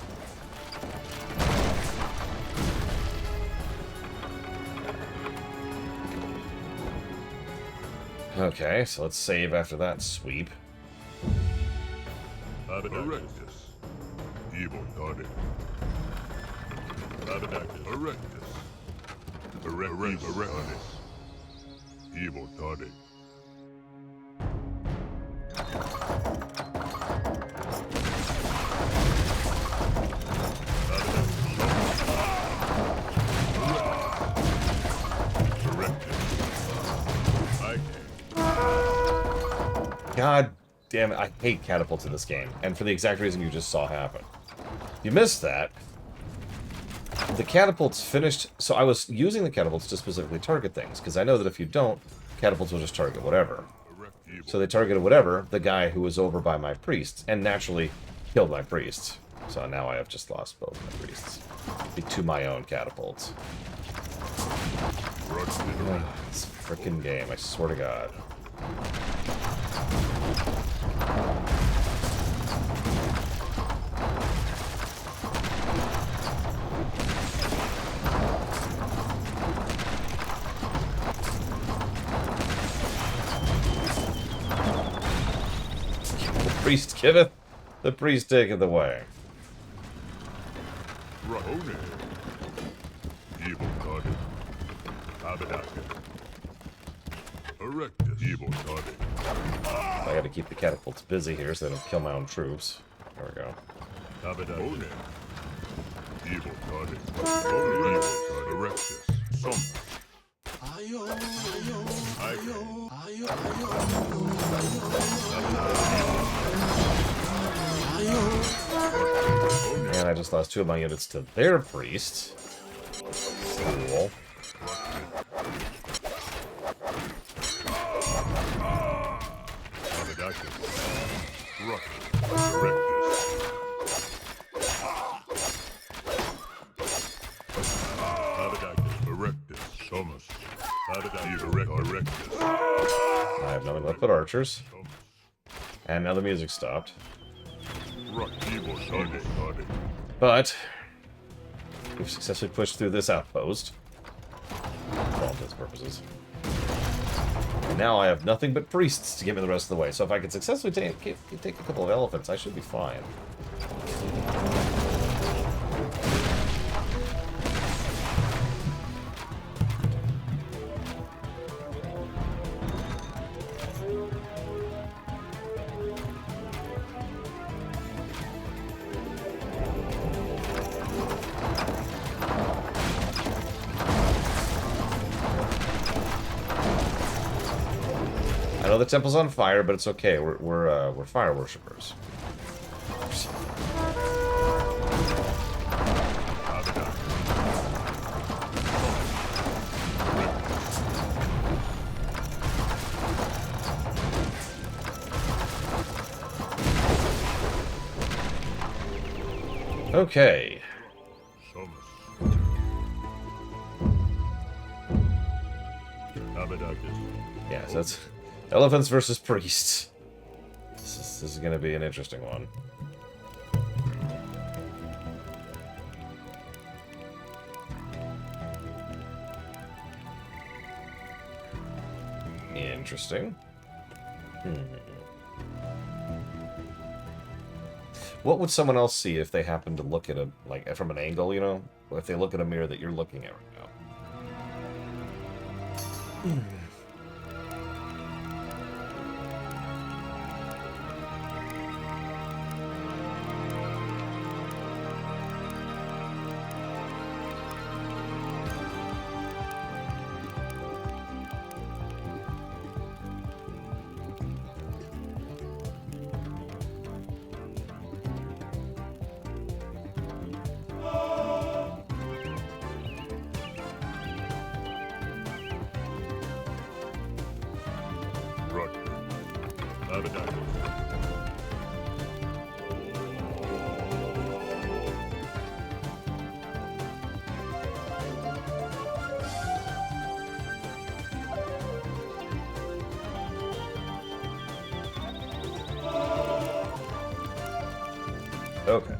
Okay, so let's save after that sweep. Erectus. Evil Toddy. Erectus. Erectus. Evil Toddy. God damn it, I hate catapults in this game, and for the exact reason you just saw happen. You missed that. The catapults finished, so I was using the catapults to specifically target things, because I know that if you don't, catapults will just target whatever. So they targeted whatever, the guy who was over by my priests, and naturally killed my priests. So now I have just lost both my priests. To my own catapults. This frickin' game, I swear to God. The priest giveth, the priest taketh away. Rahone. Evil Toddy. Abadaka. Erectus. Evil Toddy. I gotta keep the catapults busy here so they don't kill my own troops. There we go. Abadaka. Evil Toddy. Evil Toddy. Erectus. Some. Ayo, ayo, ayo, ayo, ayo. And I just lost 2 of my units to their priest. Cool. I have nothing left but archers. And now the music stopped. But we've successfully pushed through this outpost. For all intents and purposes. And now I have nothing but priests to get me the rest of the way. So if I can successfully take a couple of elephants, I should be fine. I know the temple's on fire, but it's okay. We're fire worshippers. Okay. Yeah, so that's elephants versus priests. This is going to be an interesting one. Interesting. What would someone else see if they happen to look at a, like, from an angle, you know? If they look at a mirror that you're looking at right now? Abadai. Okay.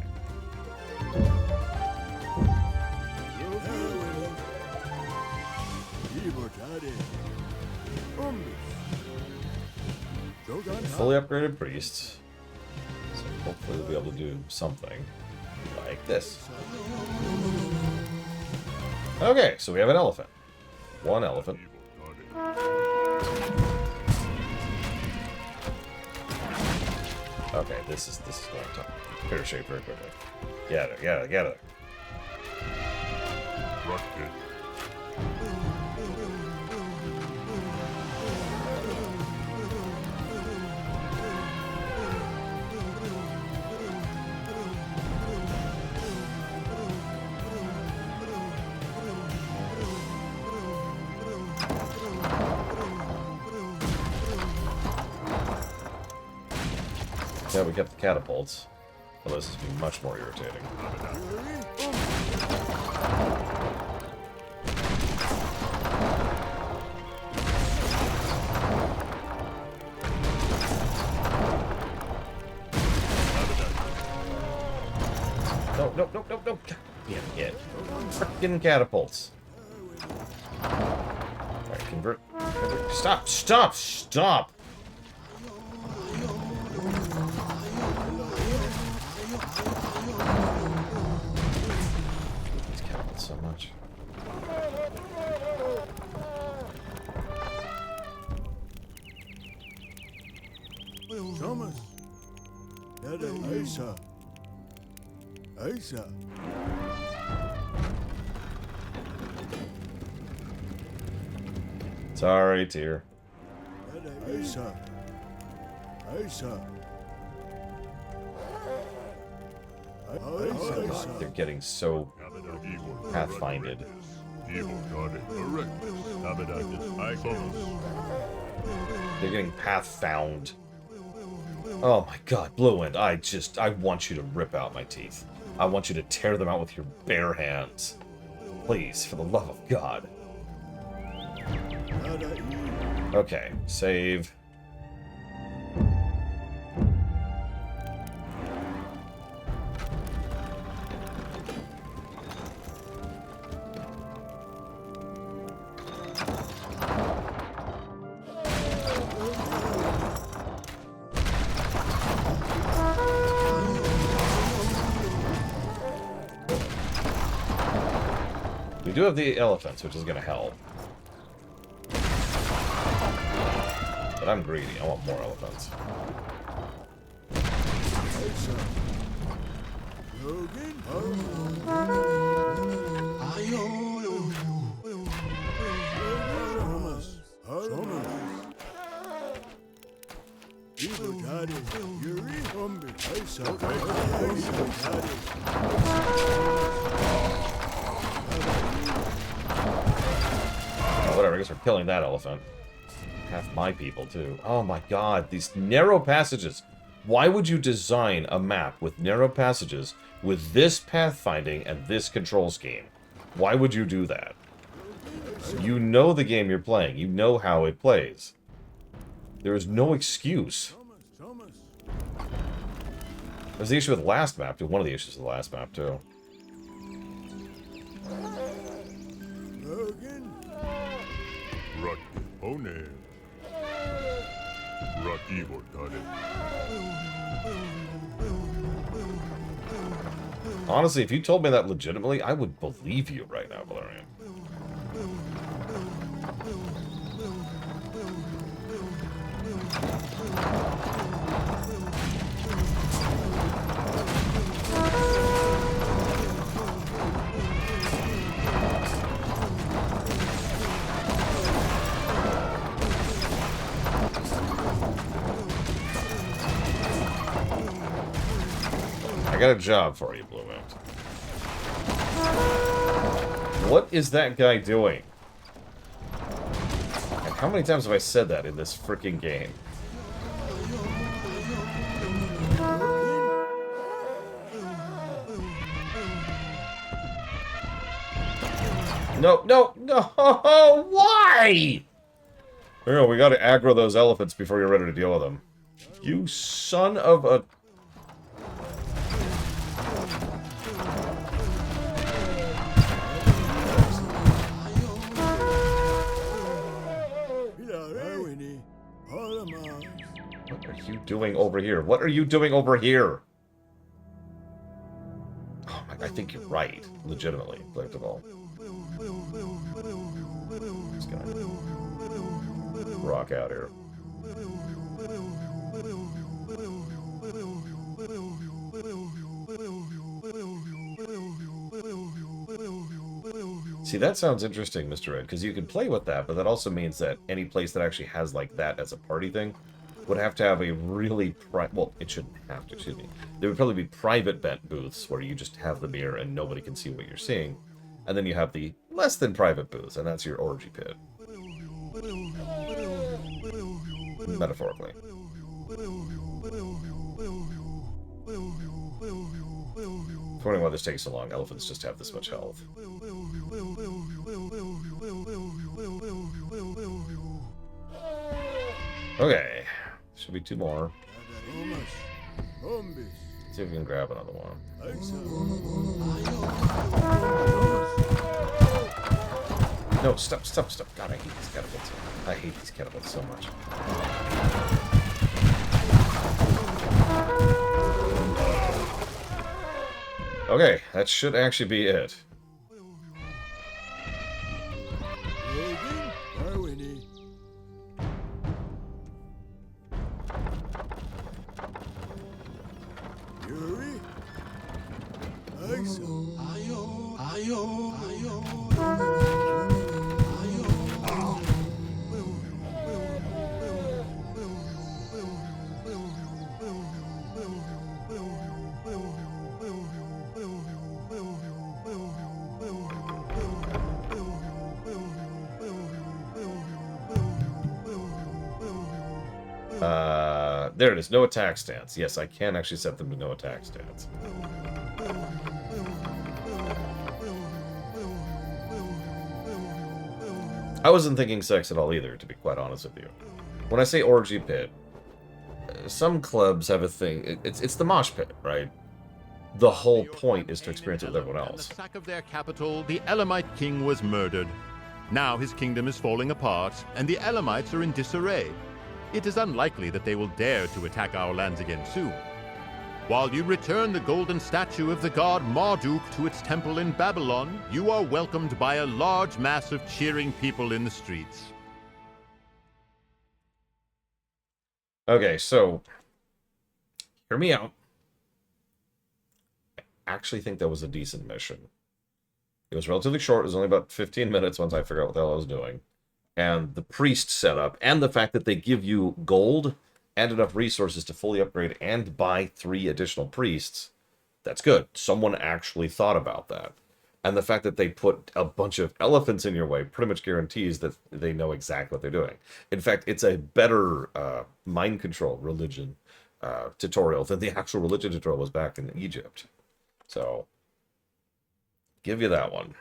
Fully upgraded priest. So hopefully we'll be able to do something like this. Okay, so we have an elephant. One elephant. Okay, this is going to clear shape very quickly. Get it, get it, get it. Rocket. Yeah, we kept the catapults. Although this is being much more irritating. No, no, no, no, no. Damn it. Frickin' catapults. Alright, convert. Stop, stop, stop! These catapults so much. Thomas. That is Asa. Asa. Sorry, Tyr. Asa. Asa. Oh God, they're getting so pathfinded. They're getting path-found. Oh my God, Bluewind, I want you to rip out my teeth. I want you to tear them out with your bare hands. Please, for the love of God. Okay, save. We do have the elephants, which is going to help. But I'm greedy. I want more elephants. Oh, whatever, I guess we're killing that elephant. Half my people, too. Oh my God, these narrow passages. Why would you design a map with narrow passages with this pathfinding and this control scheme? Why would you do that? You know the game you're playing. You know how it plays. There is no excuse. There's the issue with the last map, too. One of the issues with the last map, too. Honestly, if you told me that legitimately, I would believe you right now, Valerian. I got a job for you, Blue Wind. What is that guy doing? And how many times have I said that in this freaking game? No, no, no! Why? No, we gotta aggro those elephants before you're ready to deal with them. You son of a... What are you doing over here? What are you doing over here? Oh my, I think you're right. Legitimately, predictable. Just gonna rock out here. See, that sounds interesting, Mr. Ed, because you can play with that, but that also means that any place that actually has like that as a party thing would have to have a really well, it shouldn't have to, excuse me. There would probably be private vent booths where you just have the beer and nobody can see what you're seeing. And then you have the less than private booths, and that's your orgy pit. Metaphorically. Wondering why this takes so long. Elephants just have this much health. Okay. Should be 2 more. See if we can grab another one. No, stop. God, I hate these catapults. I hate these catapults so much. Okay, that should actually be it. There it is. No attack stance. Yes, I can actually set them to no attack stance. I wasn't thinking sex at all either, to be quite honest with you. When I say orgy pit, some clubs have a thing. It's the mosh pit, right? The whole point is to experience it with everyone else. At the sack of their capital, the Elamite king was murdered. Now his kingdom is falling apart, and the Elamites are in disarray. It is unlikely that they will dare to attack our lands again soon. While you return the golden statue of the god Marduk to its temple in Babylon, you are welcomed by a large mass of cheering people in the streets. Okay, so hear me out. I actually think that was a decent mission. It was relatively short. It was only about 15 minutes once I figured out what the hell I was doing. And the priest setup, and the fact that they give you gold and enough resources to fully upgrade and buy 3 additional priests, that's good. Someone actually thought about that. And the fact that they put a bunch of elephants in your way pretty much guarantees that they know exactly what they're doing. In fact, it's a better mind control religion tutorial than the actual religion tutorial was back in Egypt. So, give you that one.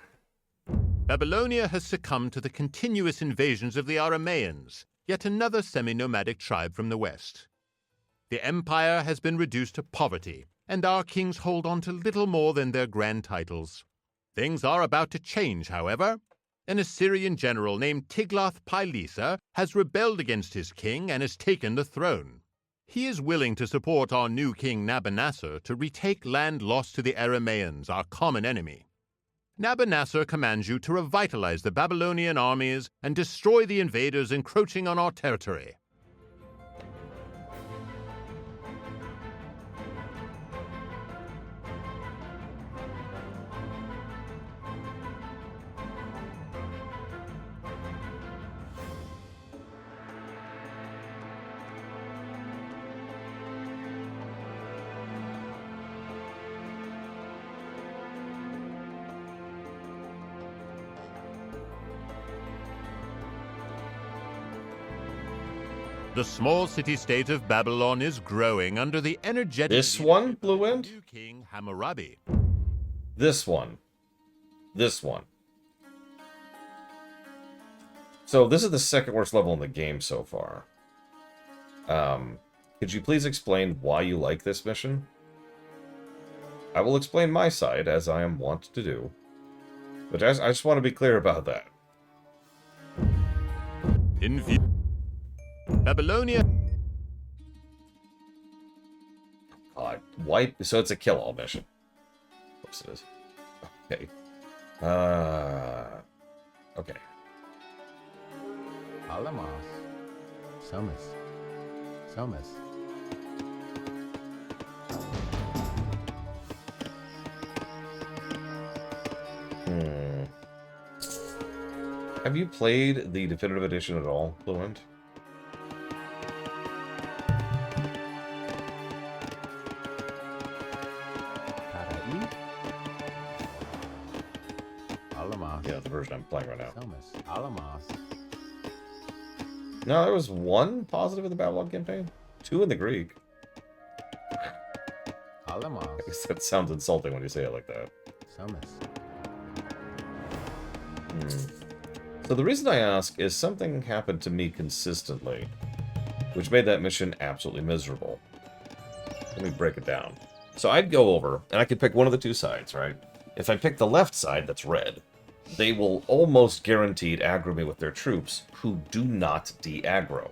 Babylonia has succumbed to the continuous invasions of the Aramaeans, yet another semi-nomadic tribe from the west. The empire has been reduced to poverty, and our kings hold on to little more than their grand titles. Things are about to change, however. An Assyrian general named Tiglath-Pileser has rebelled against his king and has taken the throne. He is willing to support our new king Nabonassar to retake land lost to the Aramaeans, our common enemy. Nabonassar commands you to revitalize the Babylonian armies and destroy the invaders encroaching on our territory. The small city-state of Babylon is growing under the energetic... This one, Blue Wind? New king Hammurabi. This one. This one. So this is the second worst level in the game so far. Could you please explain why you like this mission? I will explain my side, as I am wont to do. But I just want to be clear about that. In view. Babylonia. Wipe. So it's a kill-all mission. Of course it is. Okay. Okay. Alamos. Somas. Somas. Have you played the definitive edition at all, Fluent? Taraí. Alamos. Yeah, the version I'm playing right now. Somas. Alamos. No, there was one positive in the Babylon campaign. 2 in the Greek. Alamos. I guess that sounds insulting when you say it like that. Somas. So the reason I ask is something happened to me consistently, which made that mission absolutely miserable. Let me break it down. So I'd go over, and I could pick one of the two sides, right? If I pick the left side, that's red, they will almost guaranteed aggro me with their troops, who do not de-aggro.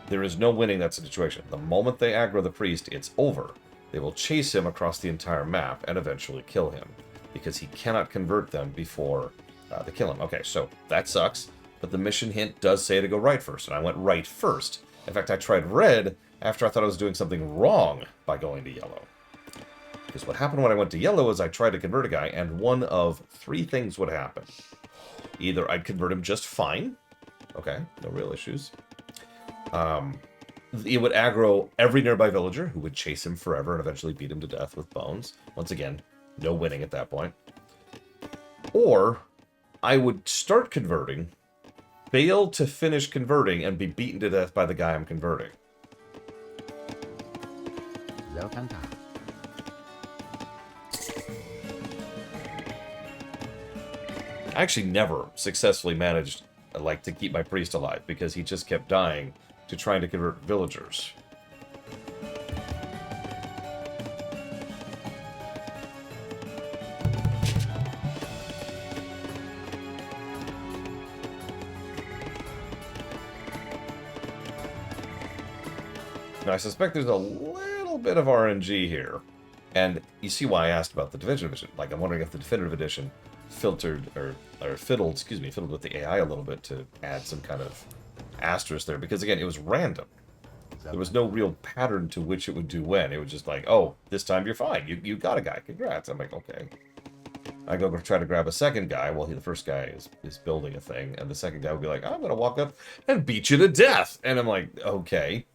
There is no winning that situation. The moment they aggro the priest, it's over. They will chase him across the entire map and eventually kill him, because he cannot convert them before they kill him. Okay, so that sucks, but the mission hint does say to go right first, and I went right first. In fact, I tried red after I thought I was doing something wrong by going to yellow. Because what happened when I went to yellow is I tried to convert a guy, and one of 3 things would happen. Either I'd convert him just fine. Okay, no real issues. It would aggro every nearby villager, who would chase him forever and eventually beat him to death with bones. Once again, no winning at that point. Or I would start converting, fail to finish converting, and be beaten to death by the guy I'm converting. Zelkanta. I actually never successfully managed to keep my priest alive, because he just kept dying to trying to convert villagers. Now, I suspect there's a little bit of RNG here, and you see why I asked about the definitive edition. Like, I'm wondering if the definitive edition fiddled with the AI a little bit to add some kind of asterisk there, because again, it was random. There was no real pattern to which it would do when. It was just like, oh, this time you're fine. You got a guy. Congrats. I'm like, okay. I go try to grab a second guy. Well, the first guy is building a thing, and the second guy would be like, I'm going to walk up and beat you to death. And I'm like, okay.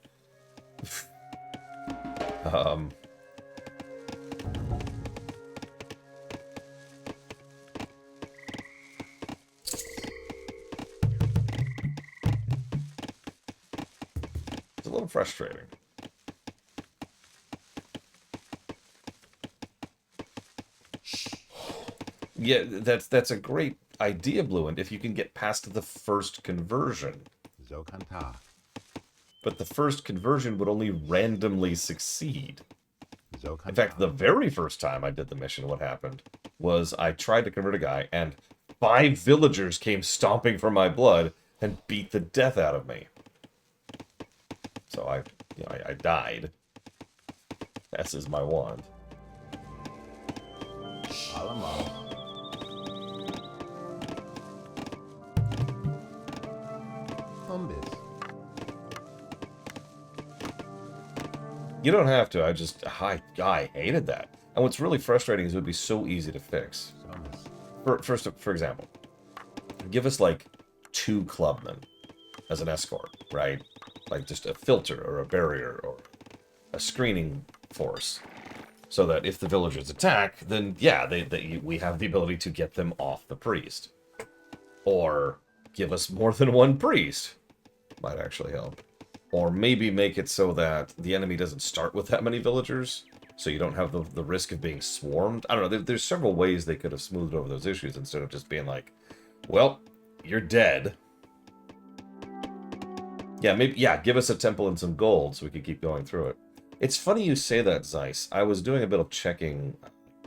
It's a little frustrating. Yeah, that's a great idea, Bluent, if you can get past the first conversion. Zokanta. But the first conversion would only randomly succeed. Zokanta. In fact, the very first time I did the mission, what happened was I tried to convert a guy, and 5 villagers came stomping for my blood and beat the death out of me. So I died. As is my wand. Alamos. Humbis. You don't have to. I hated that. And what's really frustrating is it would be so easy to fix. Somas. For example, give us like 2 clubmen as an escort, right? Like just a filter or a barrier or a screening force, so that if the villagers attack, then yeah, we have the ability to get them off the priest. Or give us more than 1 priest. Might actually help. Or maybe make it so that the enemy doesn't start with that many villagers, so you don't have the risk of being swarmed. I don't know, there's several ways they could have smoothed over those issues instead of just being like, well, you're dead. Yeah, maybe. Yeah, give us a temple and some gold so we could keep going through it. It's funny you say that, Zeiss. I was doing a bit of checking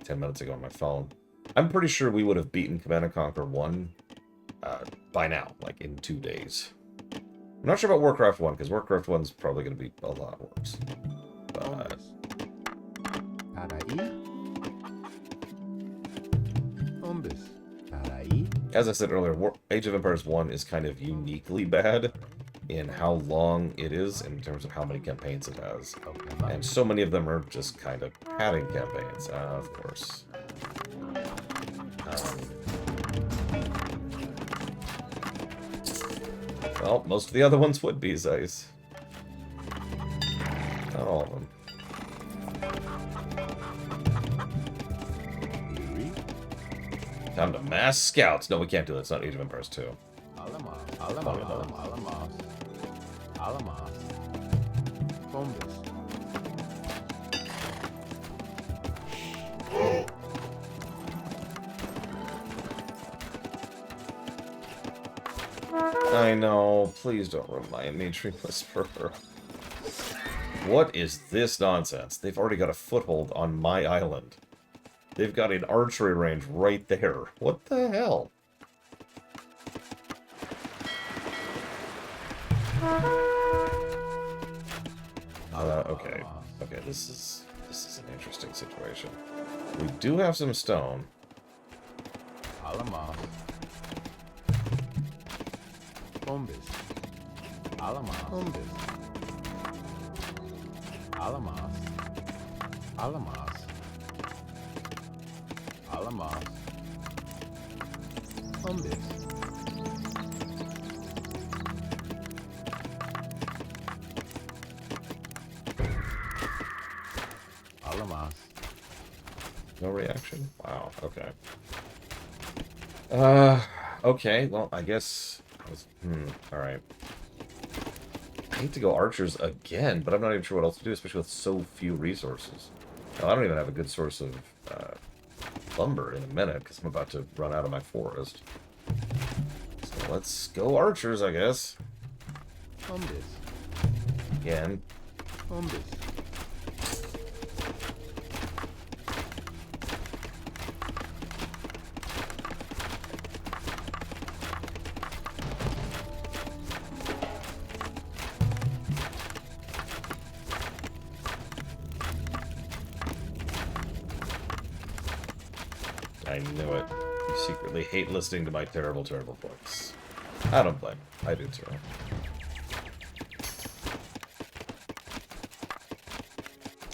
10 minutes ago on my phone. I'm pretty sure we would have beaten Command & Conquer 1 by now, like in 2 days. I'm not sure about Warcraft 1, because Warcraft 1's probably going to be a lot worse. But... Paraí. Ombis. Paraí. as I said earlier, Age of Empires 1 is kind of uniquely bad in how long it is in terms of how many campaigns it has. And so many of them are just kind of padding campaigns, of course. Well, most of the other ones would be, Zeiss. Not all of them. Time to mass scouts. No, we can't do that. It's not Age of Empires 2. Alamos. Bombas. I know. Please don't remind me, Tree Whisperer. What is this nonsense? They've already got a foothold on my island. They've got an archery range right there. What the hell? Okay. Okay, this is an interesting situation. We do have some stone. Alamos. Bombas. Alamos. Bombas. Alamos. Alamos. Alamos. Bombas. Alamos. No reaction? Wow, okay. Okay, well, I guess... alright. I hate to go archers again, but I'm not even sure what else to do, especially with so few resources. Now, I don't even have a good source of lumber in a minute, because I'm about to run out of my forest. So let's go archers, I guess. Bombas. Again. Bombas. I knew it. You secretly hate listening to my terrible, terrible voice. I don't blame you. I do too.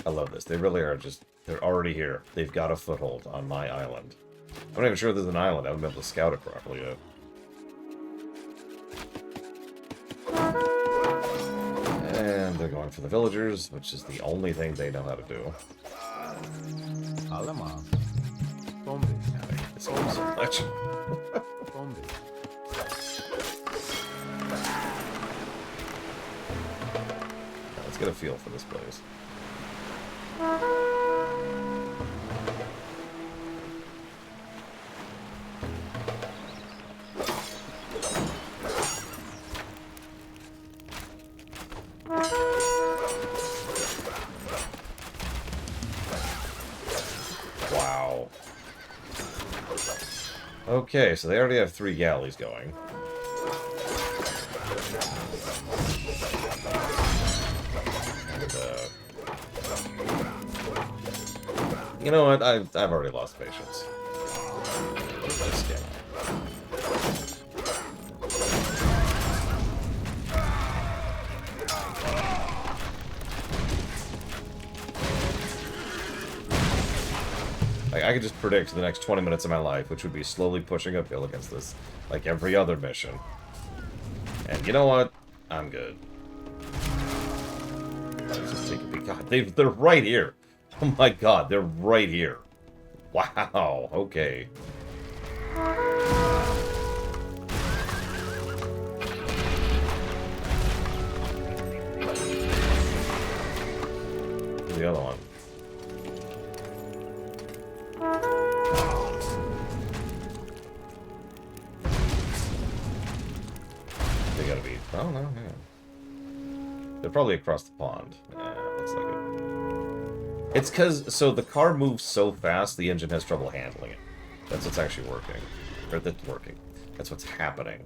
I love this. They really are just... They're already here. They've got a foothold on my island. I'm not even sure there's an island. I haven't been able to scout it properly yet. And they're going for the villagers, which is the only thing they know how to do. Alamos. Bombas. This game so much. Bombas. Let's get a feel for this place. Wow. Okay, so they already have 3 galleys going. You know what? I've already lost patience with this game. Like, I could just predict the next 20 minutes of my life, which would be slowly pushing uphill against this, like every other mission. And you know what? I'm good. Let's just take a peek. God, they're right here. Oh my god, they're right here. Wow, okay. Where's the other one? They gotta be... Oh, no, hang on. They're probably across the pond. Yeah, looks like it. It's because, so the car moves so fast, the engine has trouble handling it. That's what's actually working. Or that's working. That's what's happening.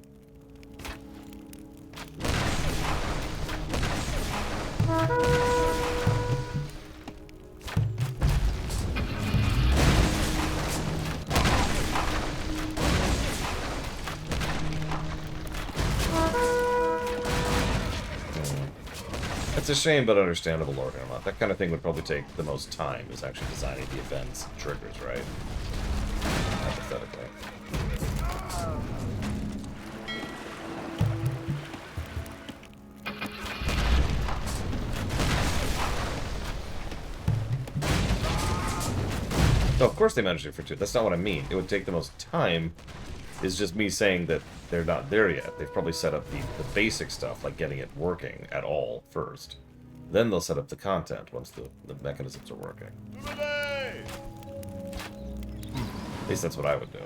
It's a shame, but understandable, Lord Hermot. That kind of thing would probably take the most time, is actually designing the events and triggers, right? Hypothetically. So, of course they managed it for 2. That's not what I mean. It would take the most time. Is just me saying that they're not there yet. They've probably set up the basic stuff, like getting it working at all first. Then they'll set up the content once the mechanisms are working. At least that's what I would do.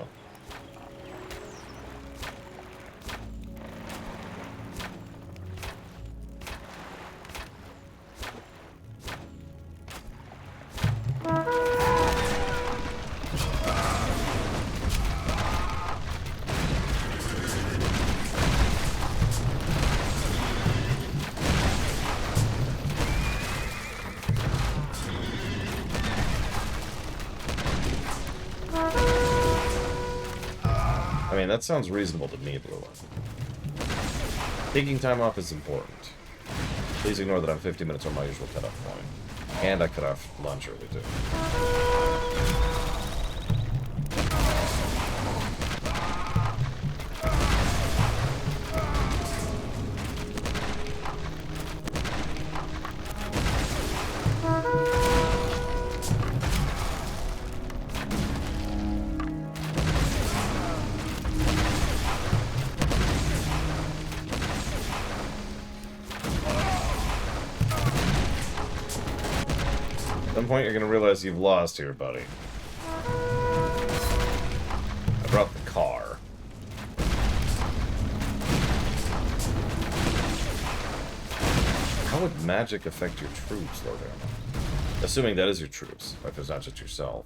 I mean, that sounds reasonable to me, Blue One. Taking time off is important. Please ignore that I'm 50 minutes from my usual cutoff point. And I cut off lunch early, too. At some point, you're going to realize you've lost here, buddy. I brought the car. How would magic affect your troops, Lord Hermot? Assuming that is your troops, if it's not just yourself.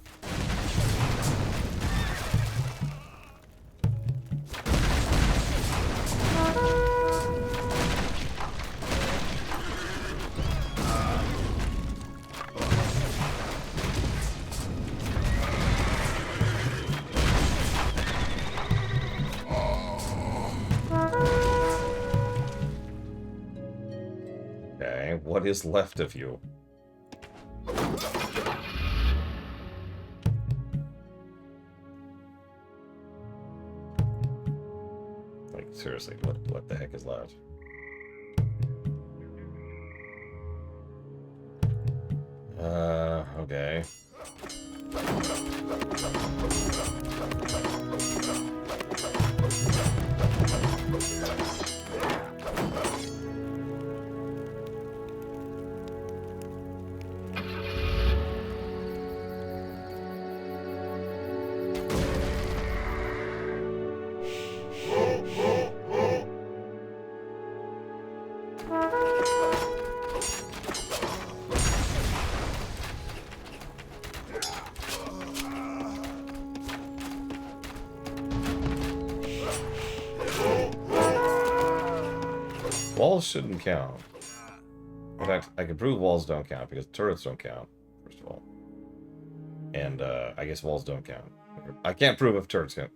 What is left of you? Like, seriously, what the heck is left? Okay. Walls shouldn't count. In fact, I can prove walls don't count because turrets don't count, first of all. And I guess walls don't count. I can't prove if turrets count.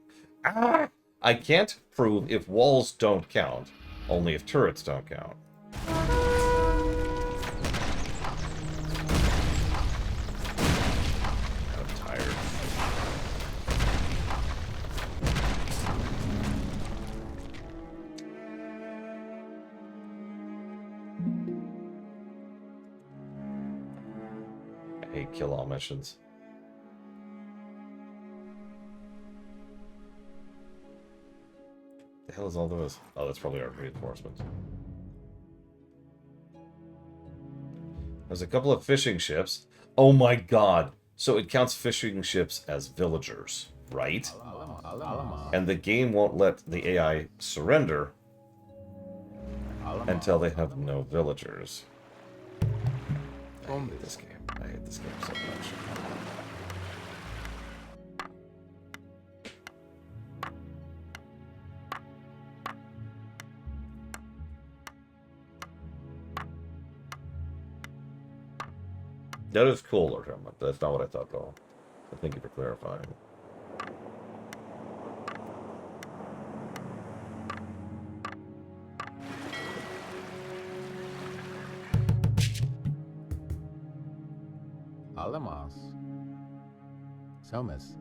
Ah! I can't prove if walls don't count, only if turrets don't count. I'm tired. I hate kill all missions. The hell is all those? Oh, that's probably our reinforcements. There's a couple of fishing ships. Oh my god. So it counts fishing ships as villagers, right? And the game won't let the AI surrender until they have no villagers. I hate this Bombis. game. I hate this game so much. That is cool, Lord Herman. That's not what I thought, though. So thank you for clarifying. Alamas. Somas.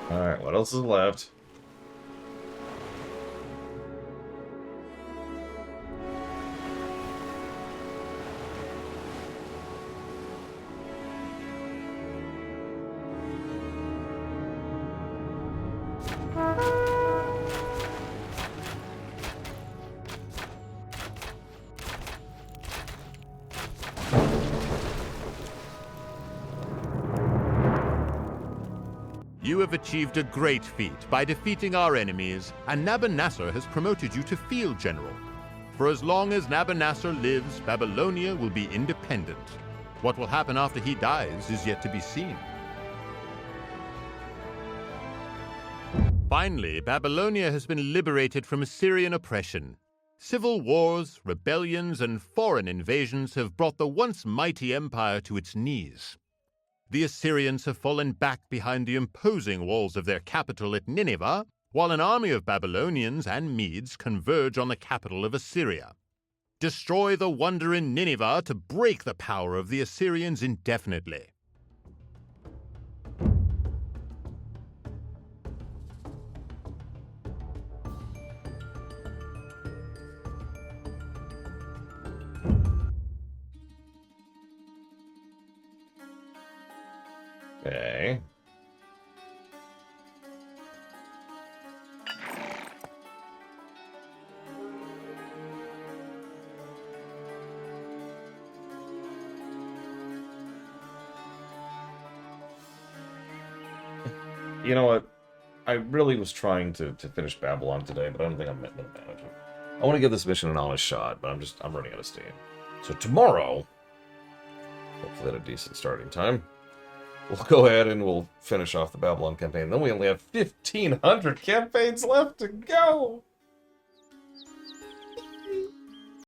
Alright, what else is left? You have achieved a great feat by defeating our enemies, and Nabonassar has promoted you to Field General. For as long as Nabonassar lives, Babylonia will be independent. What will happen after he dies is yet to be seen. Finally, Babylonia has been liberated from Assyrian oppression. Civil wars, rebellions, and foreign invasions have brought the once mighty empire to its knees. The Assyrians have fallen back behind the imposing walls of their capital at Nineveh, while an army of Babylonians and Medes converge on the capital of Assyria. Destroy the wonder in Nineveh to break the power of the Assyrians indefinitely. Okay. You know what? I really was trying to finish Babylon today, but I don't think I'm going to manage it. I want to give this mission an honest shot, but I'm running out of steam. So tomorrow, hopefully at a decent starting time, we'll go ahead and we'll finish off the Babylon campaign. Then we only have 1,500 campaigns left to go!